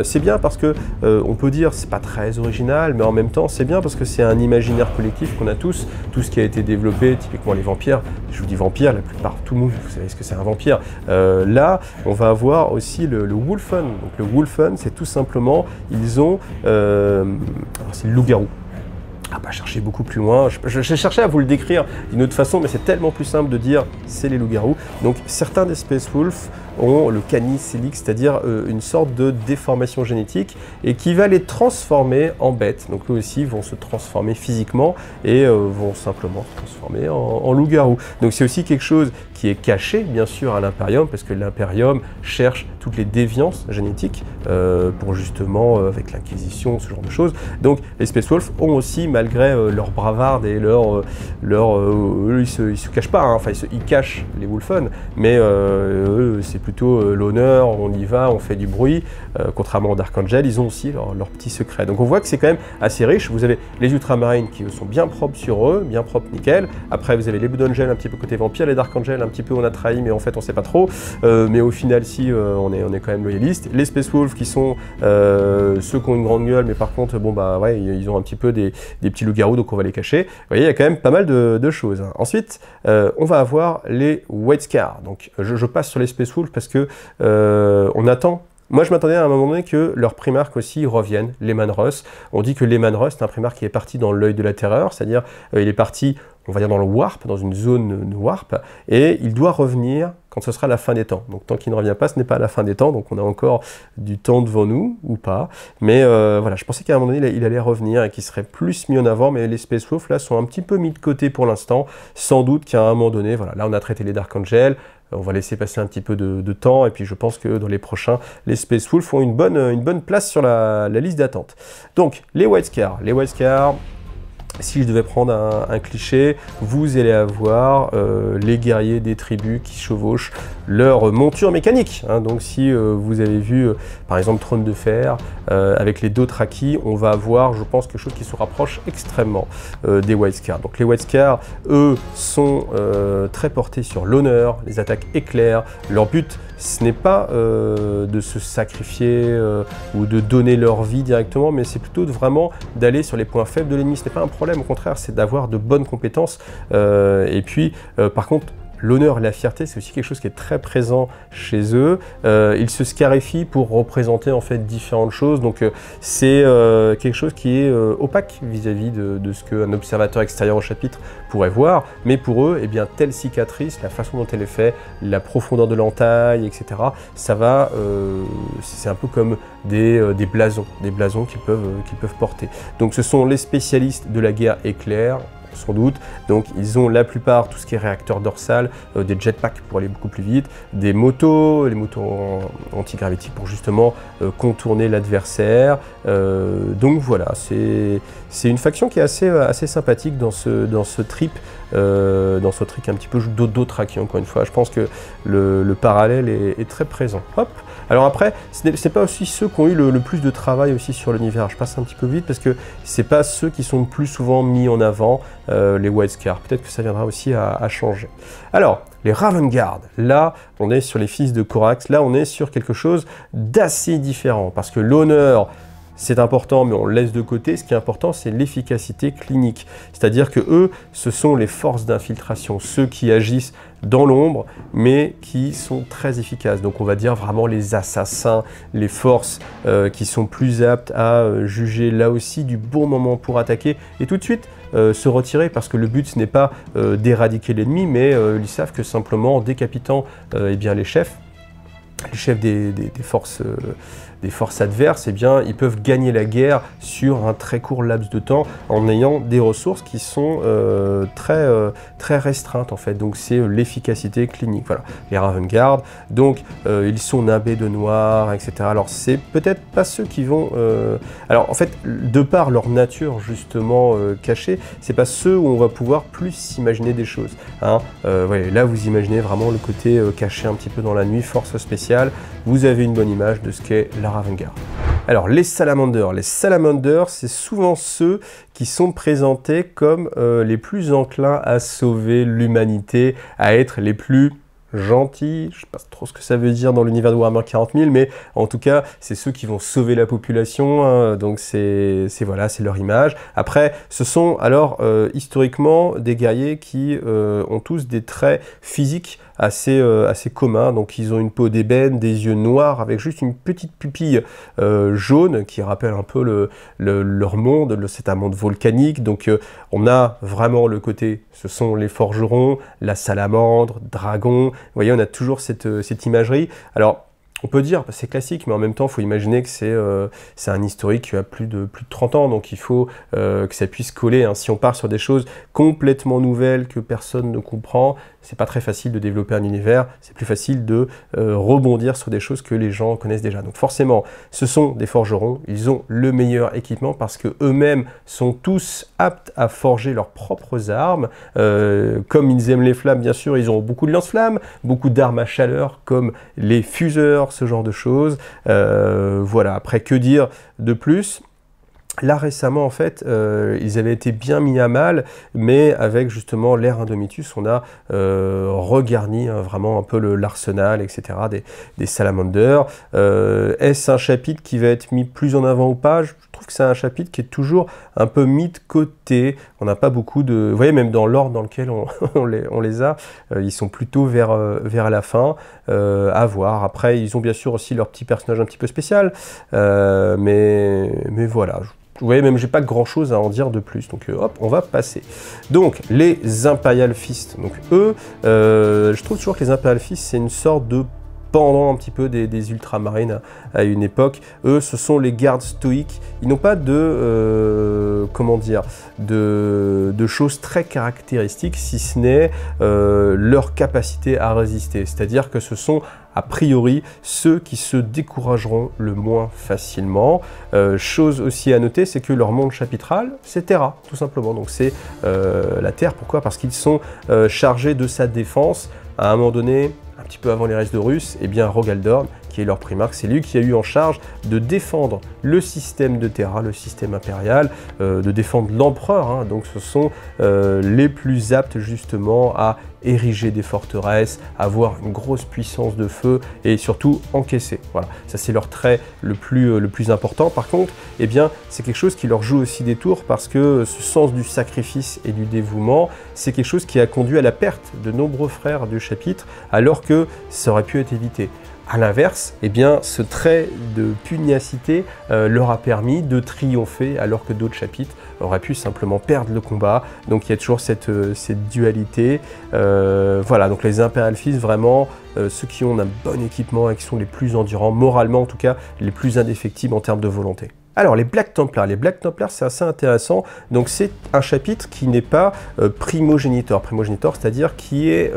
C'est bien parce que on peut dire c'est pas très original, mais en même temps c'est bien parce que c'est un imaginaire collectif qu'on a tous, tout ce qui a été développé, typiquement les vampires. Je vous dis vampire, la plupart, tout le monde, vous savez ce que c'est un vampire. Là, on va avoir aussi le Wolfen. Donc le Wolfen, c'est tout simplement, ils ont, c'est le loup-garou. Ah bah chercher beaucoup plus loin, je cherchais à vous le décrire d'une autre façon, mais c'est tellement plus simple de dire c'est les loups-garous. Donc certains des Space Wolf ont le canis helix, c'est-à-dire une sorte de déformation génétique et qui va les transformer en bêtes. Donc eux aussi vont se transformer physiquement et vont simplement se transformer en loup-garou. Donc c'est aussi quelque chose qui est caché bien sûr à l'Imperium, parce que l'Imperium cherche toutes les déviances génétiques pour justement avec l'Inquisition, ce genre de choses. Donc les Space Wolf ont aussi, malgré leur bravarde et eux, ils se cachent pas, hein. Enfin ils cachent les Wolfen, mais eux c'est plutôt l'honneur, on y va, on fait du bruit. Contrairement aux Dark Angel, ils ont aussi leurs petits secrets. Donc on voit que c'est quand même assez riche. Vous avez les Ultramarines qui sont bien propres sur eux, bien propres, nickel. Après vous avez les Blood Angel un petit peu côté vampire, les Dark Angel un petit peu on a trahi, mais en fait on sait pas trop. Mais au final si on est quand même loyaliste. Les Space Wolf qui sont ceux qui ont une grande gueule, mais par contre bon bah ouais ils ont un petit peu des petits loups-garous, donc on va les cacher. Vous voyez, il y a quand même pas mal de choses. Hein. Ensuite, on va avoir les White Scars. Donc je passe sur les Space Wolf parce que on attend. Moi, je m'attendais à un moment donné que leurs primarques aussi reviennent, Leman Russ. On dit que Leman Russ, c'est un primarque qui est parti dans l'œil de la terreur, c'est-à-dire il est parti, on va dire, dans le warp, dans une zone de warp, et il doit revenir quand ce sera la fin des temps. Donc tant qu'il ne revient pas, ce n'est pas la fin des temps, donc on a encore du temps devant nous, ou pas. Mais voilà, je pensais qu'à un moment donné, il allait revenir et qu'il serait plus mis en avant, mais les Space Wolf, là, sont un petit peu mis de côté pour l'instant. Sans doute qu'à un moment donné, voilà, là, on a traité les Dark Angel, on va laisser passer un petit peu de temps, et puis je pense que dans les prochains, les Space Wolf ont une bonne place sur la liste d'attente. Donc, les White Scars. Les White Scars, si je devais prendre un cliché, vous allez avoir les guerriers des tribus qui chevauchent leur monture mécanique. Hein. Donc si vous avez vu par exemple Trône de Fer avec les Dothraki, on va avoir, je pense, quelque chose qui se rapproche extrêmement des White Scars. Donc les White Scars, eux, sont très portés sur l'honneur, les attaques éclairs. Leur but, ce n'est pas de se sacrifier ou de donner leur vie directement, mais c'est plutôt vraiment d'aller sur les points faibles de l'ennemi. Ce n'est pas un problème, au contraire, c'est d'avoir de bonnes compétences. Et puis, par contre, l'honneur et la fierté, c'est aussi quelque chose qui est très présent chez eux. Ils se scarifient pour représenter en fait différentes choses. Donc c'est quelque chose qui est opaque vis-à-vis de ce qu'un observateur extérieur au chapitre pourrait voir. Mais pour eux, eh bien, telle cicatrice, la façon dont elle est faite, la profondeur de l'entaille, etc., ça va, c'est un peu comme des blasons qu'ils peuvent porter. Donc ce sont les spécialistes de la guerre éclair, sans doute. Donc ils ont la plupart tout ce qui est réacteur dorsal, des jetpacks pour aller beaucoup plus vite, des motos, les motos antigravitiques pour justement contourner l'adversaire. Donc voilà, c'est une faction qui est assez sympathique dans ce trip. Dans ce truc un petit peu Dothraki, encore une fois. Je pense que le parallèle est très présent. Hop. Alors après, ce n'est pas aussi ceux qui ont eu le plus de travail aussi sur l'univers. Je passe un petit peu vite parce que c'est pas ceux qui sont le plus souvent mis en avant, les White Scars. Peut-être que ça viendra aussi à changer. Alors, les Ravengard, là, on est sur les fils de Corax. Là, on est sur quelque chose d'assez différent parce que l'honneur, c'est important, mais on le laisse de côté. Ce qui est important, c'est l'efficacité clinique. C'est-à-dire que eux, ce sont les forces d'infiltration, ceux qui agissent dans l'ombre, mais qui sont très efficaces. Donc on va dire vraiment les assassins, les forces qui sont plus aptes à juger là aussi du bon moment pour attaquer et tout de suite se retirer, parce que le but ce n'est pas d'éradiquer l'ennemi, mais ils savent que simplement en décapitant eh bien, les chefs des forces adverses, eh bien, ils peuvent gagner la guerre sur un très court laps de temps en ayant des ressources qui sont très restreintes en fait. Donc c'est l'efficacité clinique. Voilà, les Ravengard. Donc ils sont nimbés de noir, etc. Alors c'est peut-être pas ceux qui vont. Alors en fait, de par leur nature justement cachée, c'est pas ceux où on va pouvoir plus s'imaginer des choses. Hein. Ouais, là vous imaginez vraiment le côté caché un petit peu dans la nuit, force spéciale. Vous avez une bonne image de ce qu'est la Ravengard. Alors les salamanders, c'est souvent ceux qui sont présentés comme les plus enclins à sauver l'humanité, à être les plus gentils. Je ne sais pas trop ce que ça veut dire dans l'univers de Warhammer 40 000, mais en tout cas, c'est ceux qui vont sauver la population, hein, donc c'est voilà, c'est leur image. Après, ce sont alors historiquement des guerriers qui ont tous des traits physiques assez communs, donc ils ont une peau d'ébène, des yeux noirs avec juste une petite pupille jaune qui rappelle un peu leur monde, c'est un monde volcanique, donc on a vraiment le côté, ce sont les forgerons, la salamandre, dragon, vous voyez, on a toujours cette imagerie. Alors, on peut dire, c'est classique, mais en même temps, il faut imaginer que c'est un historique qui a plus de 30 ans, donc il faut que ça puisse coller, hein. Si on part sur des choses complètement nouvelles que personne ne comprend, c'est pas très facile de développer un univers, c'est plus facile de rebondir sur des choses que les gens connaissent déjà. Donc forcément, ce sont des forgerons, ils ont le meilleur équipement parce que eux-mêmes sont tous aptes à forger leurs propres armes. Comme ils aiment les flammes, bien sûr, ils ont beaucoup de lance-flammes, beaucoup d'armes à chaleur comme les fuseurs, ce genre de choses. Voilà, après, que dire de plus ? Là, récemment, en fait, ils avaient été bien mis à mal, mais avec justement l'ère Indomitus, on a regarni vraiment un peu l'arsenal, etc., des salamanders. Est-ce un chapitre qui va être mis plus en avant ou pas ? Je trouve que c'est un chapitre qui est toujours un peu mis de côté. On n'a pas beaucoup de... Vous voyez, même dans l'ordre dans lequel on les a, ils sont plutôt vers la fin, à voir. Après, ils ont bien sûr aussi leur petit personnage un petit peu spécial, mais voilà. Vous voyez, même j'ai pas grand chose à en dire de plus, donc hop, on va passer. Donc, les Imperial Fist, donc eux, je trouve toujours que les Imperial Fist, c'est une sorte de pendant un petit peu des ultramarines à une époque. Eux, ce sont les gardes stoïques. Ils n'ont pas comment dire, de choses très caractéristiques, si ce n'est leur capacité à résister. C'est-à-dire que ce sont a priori ceux qui se décourageront le moins facilement. Chose aussi à noter, c'est que leur monde chapitral, c'est Terra, tout simplement. Donc c'est la Terre. Pourquoi ? Parce qu'ils sont chargés de sa défense. À un moment donné, un petit peu avant les restes de Russes, eh bien Rogaldorn, qui est leur primarque, c'est lui qui a eu en charge de défendre le système de Terra, le système impérial, de défendre l'empereur, hein. Donc ce sont les plus aptes justement à ériger des forteresses, avoir une grosse puissance de feu et surtout encaisser. Voilà, ça c'est leur trait le plus important. Par contre, eh bien, c'est quelque chose qui leur joue aussi des tours parce que ce sens du sacrifice et du dévouement, c'est quelque chose qui a conduit à la perte de nombreux frères du chapitre alors que ça aurait pu être évité. À l'inverse, eh bien, ce trait de pugnacité leur a permis de triompher alors que d'autres chapitres auraient pu simplement perdre le combat. Donc il y a toujours cette dualité. Voilà, donc les Imperial Fist, vraiment, ceux qui ont un bon équipement et qui sont les plus endurants, moralement en tout cas, les plus indéfectibles en termes de volonté. Alors, les Black Templars. Les Black Templars, c'est assez intéressant. Donc, c'est un chapitre qui n'est pas primogénitor. Primogénitor, c'est-à-dire qui est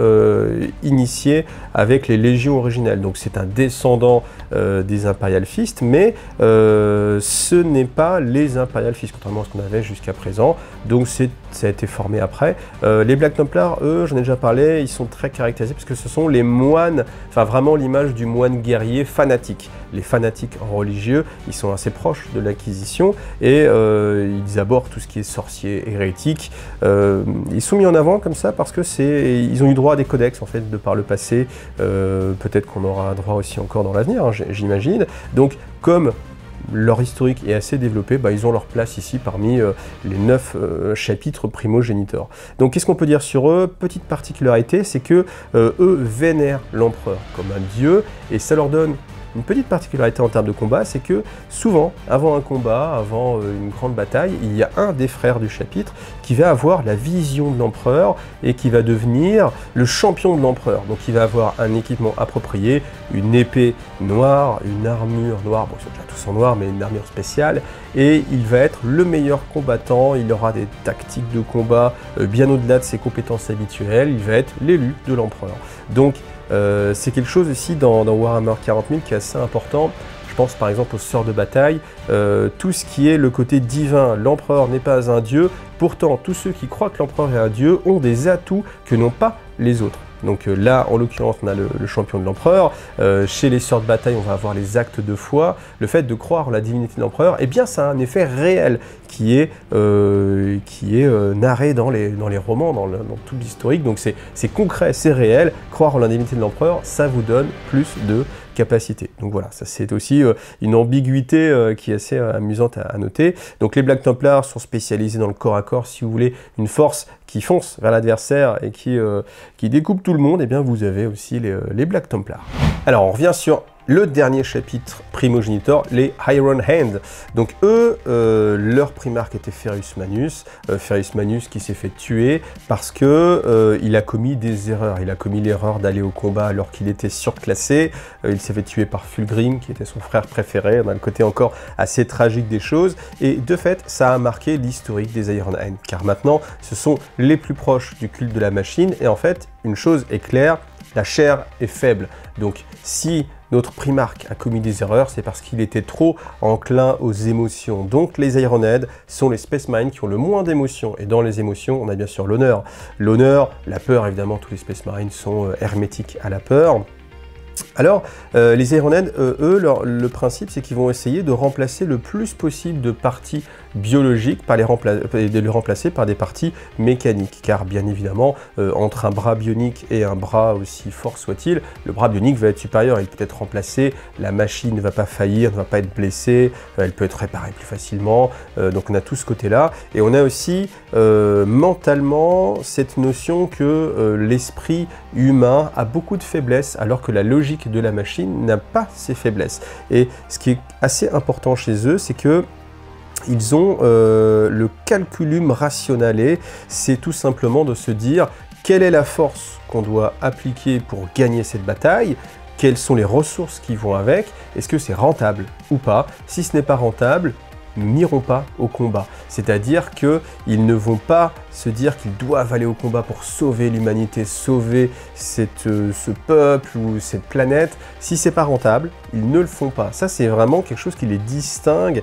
initié avec les légions originelles. Donc, c'est un descendant des Imperial Fist, mais ce n'est pas les Imperial Fist, contrairement à ce qu'on avait jusqu'à présent. Donc, ça a été formé après. Les Black Templars, eux, j'en ai déjà parlé, ils sont très caractérisés parce que ce sont les moines, enfin vraiment l'image du moine guerrier fanatique. Les fanatiques religieux, ils sont assez proches de l'Inquisition et ils abordent tout ce qui est sorcier, hérétique. Ils sont mis en avant comme ça parce que ils ont eu droit à des codex en fait de par le passé. Peut-être qu'on aura droit aussi encore dans l'avenir, hein, j'imagine. Donc comme leur historique est assez développé, bah, ils ont leur place ici parmi les 9 chapitres primogéniteurs. Donc qu'est-ce qu'on peut dire sur eux? Petite particularité, c'est que eux vénèrent l'empereur comme un dieu et ça leur donne une petite particularité en termes de combat, c'est que souvent, avant un combat, avant une grande bataille, il y a un des frères du chapitre qui va avoir la vision de l'empereur et qui va devenir le champion de l'empereur. Donc il va avoir un équipement approprié, une épée noire, une armure noire, bon ils sont déjà tous en noir, mais une armure spéciale, et il va être le meilleur combattant, il aura des tactiques de combat bien au-delà de ses compétences habituelles, il va être l'élu de l'empereur. Donc c'est quelque chose aussi dans Warhammer 40 000 qui est assez important. Je pense par exemple aux sorts de bataille, tout ce qui est le côté divin. L'empereur n'est pas un dieu, pourtant tous ceux qui croient que l'empereur est un dieu ont des atouts que n'ont pas les autres. Donc là, en l'occurrence, on a le champion de l'empereur. Chez les sœurs de bataille, on va avoir les actes de foi. Le fait de croire en la divinité de l'empereur, eh bien, ça a un effet réel qui est narré dans les romans, dans tout l'historique. Donc c'est concret, c'est réel. Croire en la divinité de l'empereur, ça vous donne plus de capacité. Donc voilà, ça c'est aussi une ambiguïté qui est assez amusante à noter. Donc les Black Templars sont spécialisés dans le corps à corps. Si vous voulez une force qui fonce vers l'adversaire et qui découpe tout le monde, eh bien vous avez aussi les Black Templars. Alors on revient sur le dernier chapitre Primogenitor, les Iron Hand. Donc eux, leur primarque était Ferrus Manus. Ferrus Manus qui s'est fait tuer parce que il a commis des erreurs. Il a commis l'erreur d'aller au combat alors qu'il était surclassé. Il s'est fait tuer par Fulgrim, qui était son frère préféré. On a le côté encore assez tragique des choses. Et de fait, ça a marqué l'historique des Iron Hand. Car maintenant, ce sont les plus proches du culte de la machine. Et en fait, une chose est claire, la chair est faible. Donc si notre primarque a commis des erreurs, c'est parce qu'il était trop enclin aux émotions. Donc les Ironhead sont les Space Marines qui ont le moins d'émotions. Et dans les émotions, on a bien sûr l'honneur. L'honneur, la peur, évidemment, tous les Space Marines sont hermétiques à la peur. Alors, les Ironhead, eux, le principe, c'est qu'ils vont essayer de remplacer le plus possible de parties biologiques et de les remplacer par des parties mécaniques. Car, bien évidemment, entre un bras bionique et un bras aussi fort soit-il, le bras bionique va être supérieur, il peut être remplacé, la machine ne va pas faillir, ne va pas être blessée, elle peut être réparée plus facilement. Donc, on a tout ce côté-là. Et on a aussi, mentalement, cette notion que l'esprit humain a beaucoup de faiblesses, alors que la logique de la machine n'a pas ces faiblesses. Et ce qui est assez important chez eux, c'est que ils ont le calculum rationale, c'est tout simplement de se dire quelle est la force qu'on doit appliquer pour gagner cette bataille, quelles sont les ressources qui vont avec, est-ce que c'est rentable ou pas. Si ce n'est pas rentable, nous n'irons pas au combat. C'est-à-dire qu'ils ne vont pas se dire qu'ils doivent aller au combat pour sauver l'humanité, sauver ce peuple ou cette planète. Si c'est pas rentable, ils ne le font pas. Ça, c'est vraiment quelque chose qui les distingue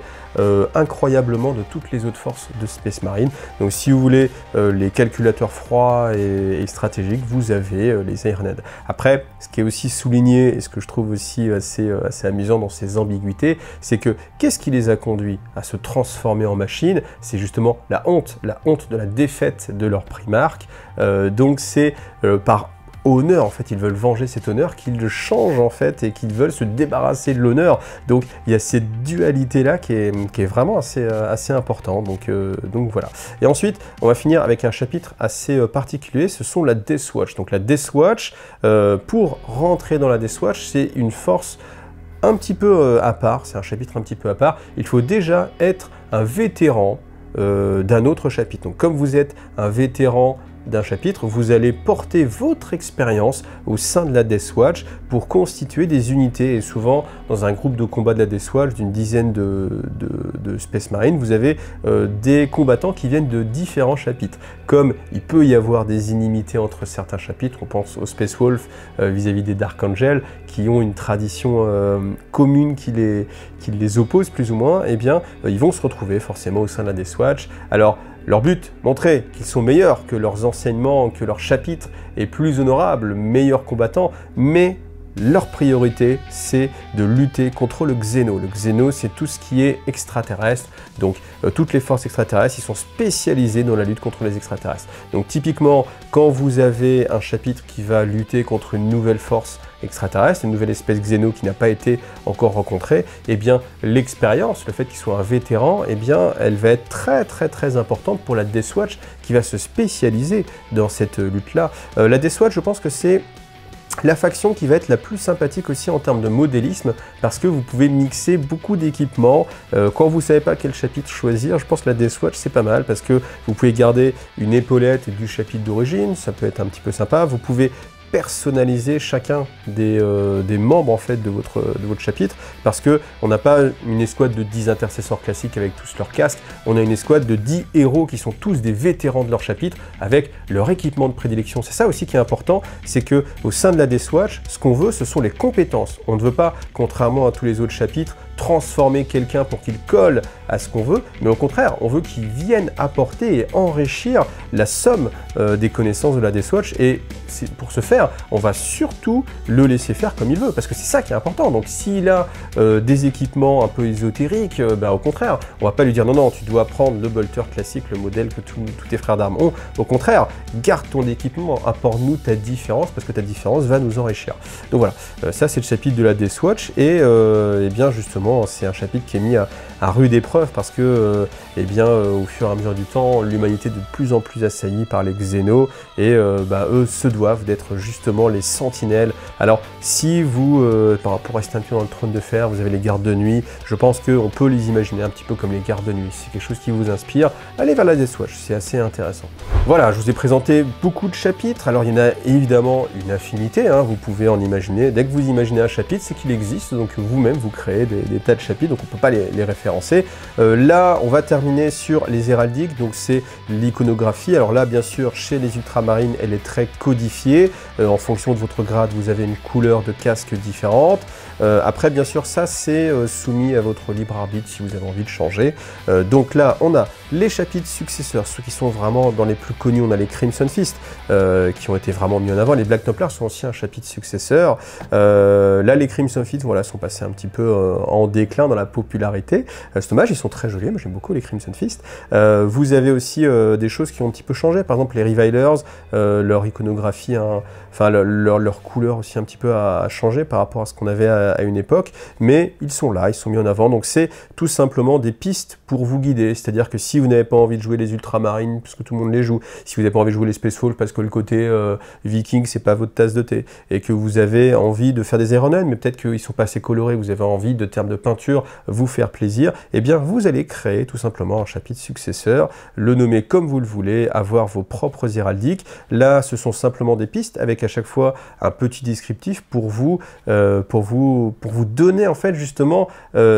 incroyablement de toutes les autres forces de Space Marine. Donc si vous voulez les calculateurs froids et stratégiques, vous avez les Ironhead. Après, ce qui est aussi souligné et ce que je trouve aussi assez amusant dans ces ambiguïtés, c'est que qu'est-ce qui les a conduits à se transformer en machine? C'est justement la honte de la défaite de leur primarque. Donc c'est par honneur, en fait, ils veulent venger cet honneur, qu'ils changent en fait et qu'ils veulent se débarrasser de l'honneur. Donc il y a cette dualité-là qui est vraiment assez important. Donc voilà. Et ensuite, on va finir avec un chapitre assez particulier, ce sont la Death Watch. Donc la Death Watch, pour rentrer dans la Death Watch, c'est une force un petit peu à part, c'est un chapitre un petit peu à part. Il faut déjà être un vétéran d'un autre chapitre. Donc comme vous êtes un vétéran d'un chapitre, vous allez porter votre expérience au sein de la Death Watch pour constituer des unités. Et souvent, dans un groupe de combat de la Death Watch d'une dizaine de Space Marines, vous avez des combattants qui viennent de différents chapitres. Comme il peut y avoir des inimitiés entre certains chapitres, on pense aux Space Wolf vis-à-vis des Dark Angel, qui ont une tradition commune qui les oppose plus ou moins, eh bien, ils vont se retrouver forcément au sein de la Death Watch. Alors, leur but, montrer qu'ils sont meilleurs, que leurs enseignements, que leur chapitre est plus honorable, meilleurs combattants, mais leur priorité, c'est de lutter contre le Xéno. Le Xéno, c'est tout ce qui est extraterrestre. Donc, toutes les forces extraterrestres, ils sont spécialisés dans la lutte contre les extraterrestres. Donc, typiquement, quand vous avez un chapitre qui va lutter contre une nouvelle force extraterrestre, une nouvelle espèce Xéno qui n'a pas été encore rencontrée, eh bien, l'expérience, le fait qu'il soit un vétéran, eh bien, elle va être très importante pour la Death Watch qui va se spécialiser dans cette lutte-là. La Death Watch, je pense que c'est la faction qui va être la plus sympathique aussi en termes de modélisme, parce que vous pouvez mixer beaucoup d'équipements. Quand vous ne savez pas quel chapitre choisir, je pense que la Death Watch c'est pas mal, parce que vous pouvez garder une épaulette du chapitre d'origine, ça peut être un petit peu sympa. Vous pouvez personnaliser chacun des membres en fait de votre chapitre, parce que on n'a pas une escouade de 10 intercesseurs classiques avec tous leurs casques, on a une escouade de 10 héros qui sont tous des vétérans de leur chapitre avec leur équipement de prédilection. C'est ça aussi qui est important, c'est que au sein de la Death Watch, ce qu'on veut, ce sont les compétences. On ne veut pas, contrairement à tous les autres chapitres, transformer quelqu'un pour qu'il colle à ce qu'on veut, mais au contraire, on veut qu'il vienne apporter et enrichir la somme des connaissances de la Death Watch, et pour ce faire, on va surtout le laisser faire comme il veut, parce que c'est ça qui est important. Donc s'il a des équipements un peu ésotériques, au contraire, on va pas lui dire non, tu dois prendre le bolter classique, le modèle que tous tes frères d'armes ont. Au contraire, garde ton équipement, apporte-nous ta différence, parce que ta différence va nous enrichir. Donc voilà, ça c'est le chapitre de la Death Watch, et bien justement, c'est un chapitre qui est mis à rude épreuve, parce que au fur et à mesure du temps, l'humanité est de plus en plus assaillie par les Xénos, et eux se doivent d'être justement les sentinelles. Alors si vous, pour rester un peu dans le trône de fer, vous avez les gardes de nuit, je pense qu'on peut les imaginer un petit peu comme les gardes de nuit. C'est quelque chose qui vous inspire, allez vers la Death Watch, c'est assez intéressant. Voilà, je vous ai présenté beaucoup de chapitres. Alors il y en a évidemment une infinité, hein, vous pouvez en imaginer. Dès que vous imaginez un chapitre, c'est qu'il existe, donc vous-même vous créez des tas de chapitres, donc on ne peut pas les référencer. Là, on va terminer sur les héraldiques, donc c'est l'iconographie. Alors là, bien sûr, chez les ultramarines, elle est très codifiée. En fonction de votre grade, vous avez une couleur de casque différente. Après, bien sûr, ça, c'est soumis à votre libre arbitre si vous avez envie de changer. Donc là, on a les chapitres successeurs, ceux qui sont vraiment dans les plus connus. On a les Crimson Fist, qui ont été vraiment mis en avant. Les Black Templars sont aussi un chapitre successeur. Là, les Crimson Fist, voilà, sont passés un petit peu en déclin dans la popularité. C'est dommage, ils sont très jolis. Moi, j'aime beaucoup les Crimson Fist. Vous avez aussi des choses qui ont un petit peu changé. Par exemple, les Revilers, leur iconographie, leur couleur aussi un petit peu a changé par rapport à ce qu'on avait à une époque, mais ils sont là, ils sont mis en avant, donc c'est tout simplement des pistes pour vous guider, c'est-à-dire que si vous n'avez pas envie de jouer les ultramarines parce que tout le monde les joue, si vous n'avez pas envie de jouer les Spacefall parce que le côté viking c'est pas votre tasse de thé, et que vous avez envie de faire des Iron, mais peut-être qu'ils sont pas assez colorés, vous avez envie de termes de peinture vous faire plaisir, eh bien vous allez créer tout simplement un chapitre successeur, le nommer comme vous le voulez, avoir vos propres héraldiques. Là ce sont simplement des pistes avec à chaque fois un petit descriptif pour vous donner en fait justement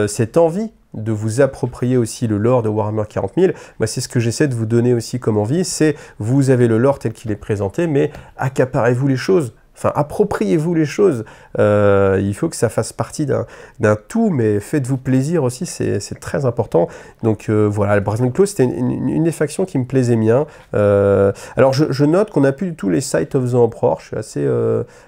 cette envie de vous approprier aussi le lore de Warhammer 40 000. Moi, c'est ce que j'essaie de vous donner aussi comme envie, c'est vous avez le lore tel qu'il est présenté, mais accaparez-vous les choses. Enfin, appropriez-vous les choses. Il faut que ça fasse partie d'un tout, mais faites-vous plaisir aussi, c'est très important. Donc voilà, le Brazen Claw, c'était une des factions qui me plaisait bien. Alors je note qu'on n'a plus du tout les Sight of the Emperor. Je suis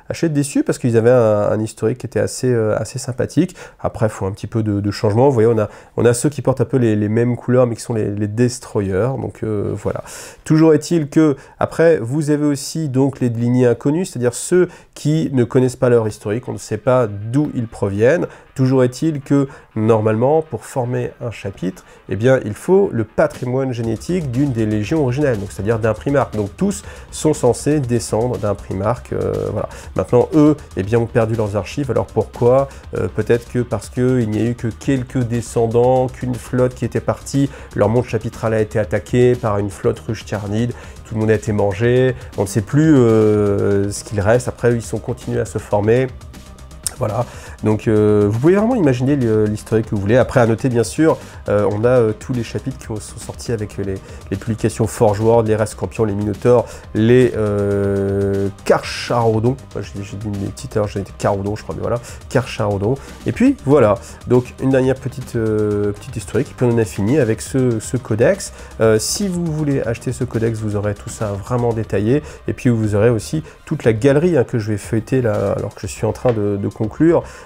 assez déçu parce qu'ils avaient un historique qui était assez sympathique. Après, il faut un petit peu de changement. Vous voyez, on a ceux qui portent un peu les mêmes couleurs, mais qui sont les Destroyers. Donc voilà. Toujours est-il que, après, vous avez aussi donc les lignées inconnues, c'est-à-dire ceux qui ne connaissent pas leur historique, on ne sait pas d'où ils proviennent. Toujours est-il que, normalement, pour former un chapitre, eh bien, il faut le patrimoine génétique d'une des légions originelles, donc c'est-à-dire d'un primarque. Donc tous sont censés descendre d'un primarque. Voilà. Maintenant, eux, eh bien, ont perdu leurs archives. Alors pourquoi? Peut-être que parce qu'il n'y a eu que quelques descendants, qu'une flotte qui était partie, leur monde chapitral a été attaqué par une flotte ruche tyrannide, tout le monde a été mangé, on ne sait plus ce qu'il reste. Après, ils sont continués à se former. Voilà, donc vous pouvez vraiment imaginer l'historique que vous voulez. Après, à noter, bien sûr, on a tous les chapitres qui sont sortis avec les publications Forge World, les Restes Scorpions, les Minotaurs, les Carcharodon. J'ai dit des petites, alors j'ai dit Carodon, je crois, mais voilà, Carcharodon. Et puis, voilà, donc une dernière petite historique, et puis on en a fini avec ce codex. Si vous voulez acheter ce codex, vous aurez tout ça vraiment détaillé, et puis vous aurez aussi toute la galerie que je vais feuilleter là, alors que je suis en train de conclure.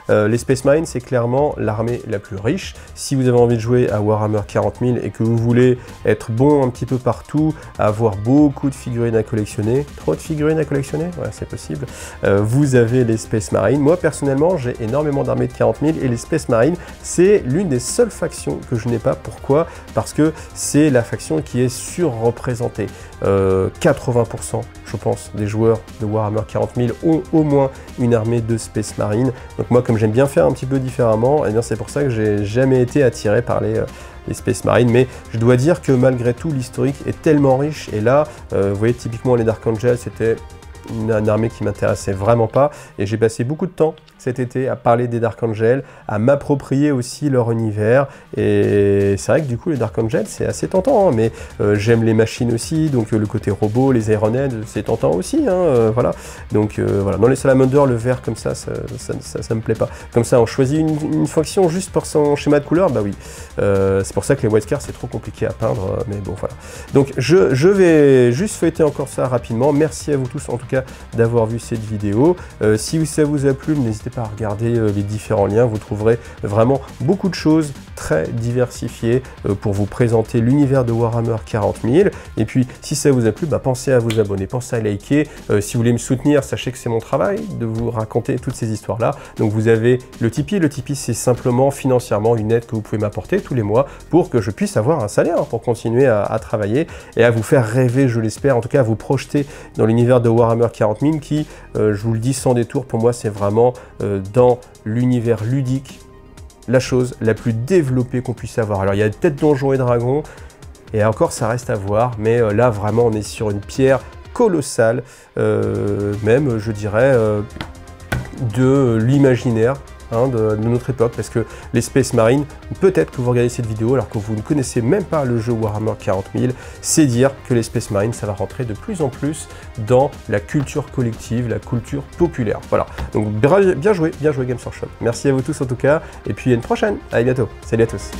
Les Space Marines, c'est clairement l'armée la plus riche. Si vous avez envie de jouer à Warhammer 40 000 et que vous voulez être bon un petit peu partout, avoir beaucoup de figurines à collectionner, trop de figurines à collectionner, ouais, c'est possible, vous avez les Space Marines. Moi, personnellement, j'ai énormément d'armées de 40 000 et les Space Marines, c'est l'une des seules factions que je n'ai pas. Pourquoi? Parce que c'est la faction qui est surreprésentée. 80%, je pense, des joueurs de Warhammer 40 000 ont au moins une armée de Space Marines. Donc moi, comme j'aime bien faire un petit peu différemment, eh bien c'est pour ça que j'ai jamais été attiré par les Space Marines, mais je dois dire que malgré tout, l'historique est tellement riche, et là, vous voyez, typiquement les Dark Angels, c'était une armée qui m'intéressait vraiment pas, et j'ai passé beaucoup de temps cet été à parler des Dark Angels, à m'approprier aussi leur univers. Et c'est vrai que du coup, les Dark Angels, c'est assez tentant, hein, mais j'aime les machines aussi, donc le côté robot, les Ironhead, c'est tentant aussi, hein, voilà. Donc voilà, dans les Salamanders, le vert comme ça me plaît pas. Comme ça, on choisit une faction juste pour son schéma de couleur, bah oui. C'est pour ça que les White Scars, c'est trop compliqué à peindre, mais bon, voilà. Donc je vais juste feuilleter encore ça rapidement. Merci à vous tous, en tout cas, d'avoir vu cette vidéo. Si ça vous a plu, n'hésitez pas à regarder les différents liens. Vous trouverez vraiment beaucoup de choses très diversifiées pour vous présenter l'univers de Warhammer 40 000. Et puis, si ça vous a plu, bah, pensez à vous abonner, pensez à liker. Si vous voulez me soutenir, sachez que c'est mon travail de vous raconter toutes ces histoires-là. Donc, vous avez le Tipeee. Le Tipeee, c'est simplement financièrement une aide que vous pouvez m'apporter tous les mois pour que je puisse avoir un salaire pour continuer à travailler et à vous faire rêver, je l'espère, en tout cas à vous projeter dans l'univers de Warhammer 40 000 qui, je vous le dis sans détour, pour moi, c'est vraiment dans l'univers ludique la chose la plus développée qu'on puisse avoir. Alors, il y a peut-être Donjons et Dragons, et encore, ça reste à voir, mais là, vraiment, on est sur une pierre colossale, même, je dirais, de l'imaginaire, hein, de notre époque, parce que les Space Marines, peut-être que vous regardez cette vidéo alors que vous ne connaissez même pas le jeu Warhammer 40 000, c'est dire que les Space Marines, ça va rentrer de plus en plus dans la culture collective, la culture populaire. Voilà, donc bien joué Games Workshop. Merci à vous tous en tout cas, et puis à une prochaine, à bientôt, salut à tous.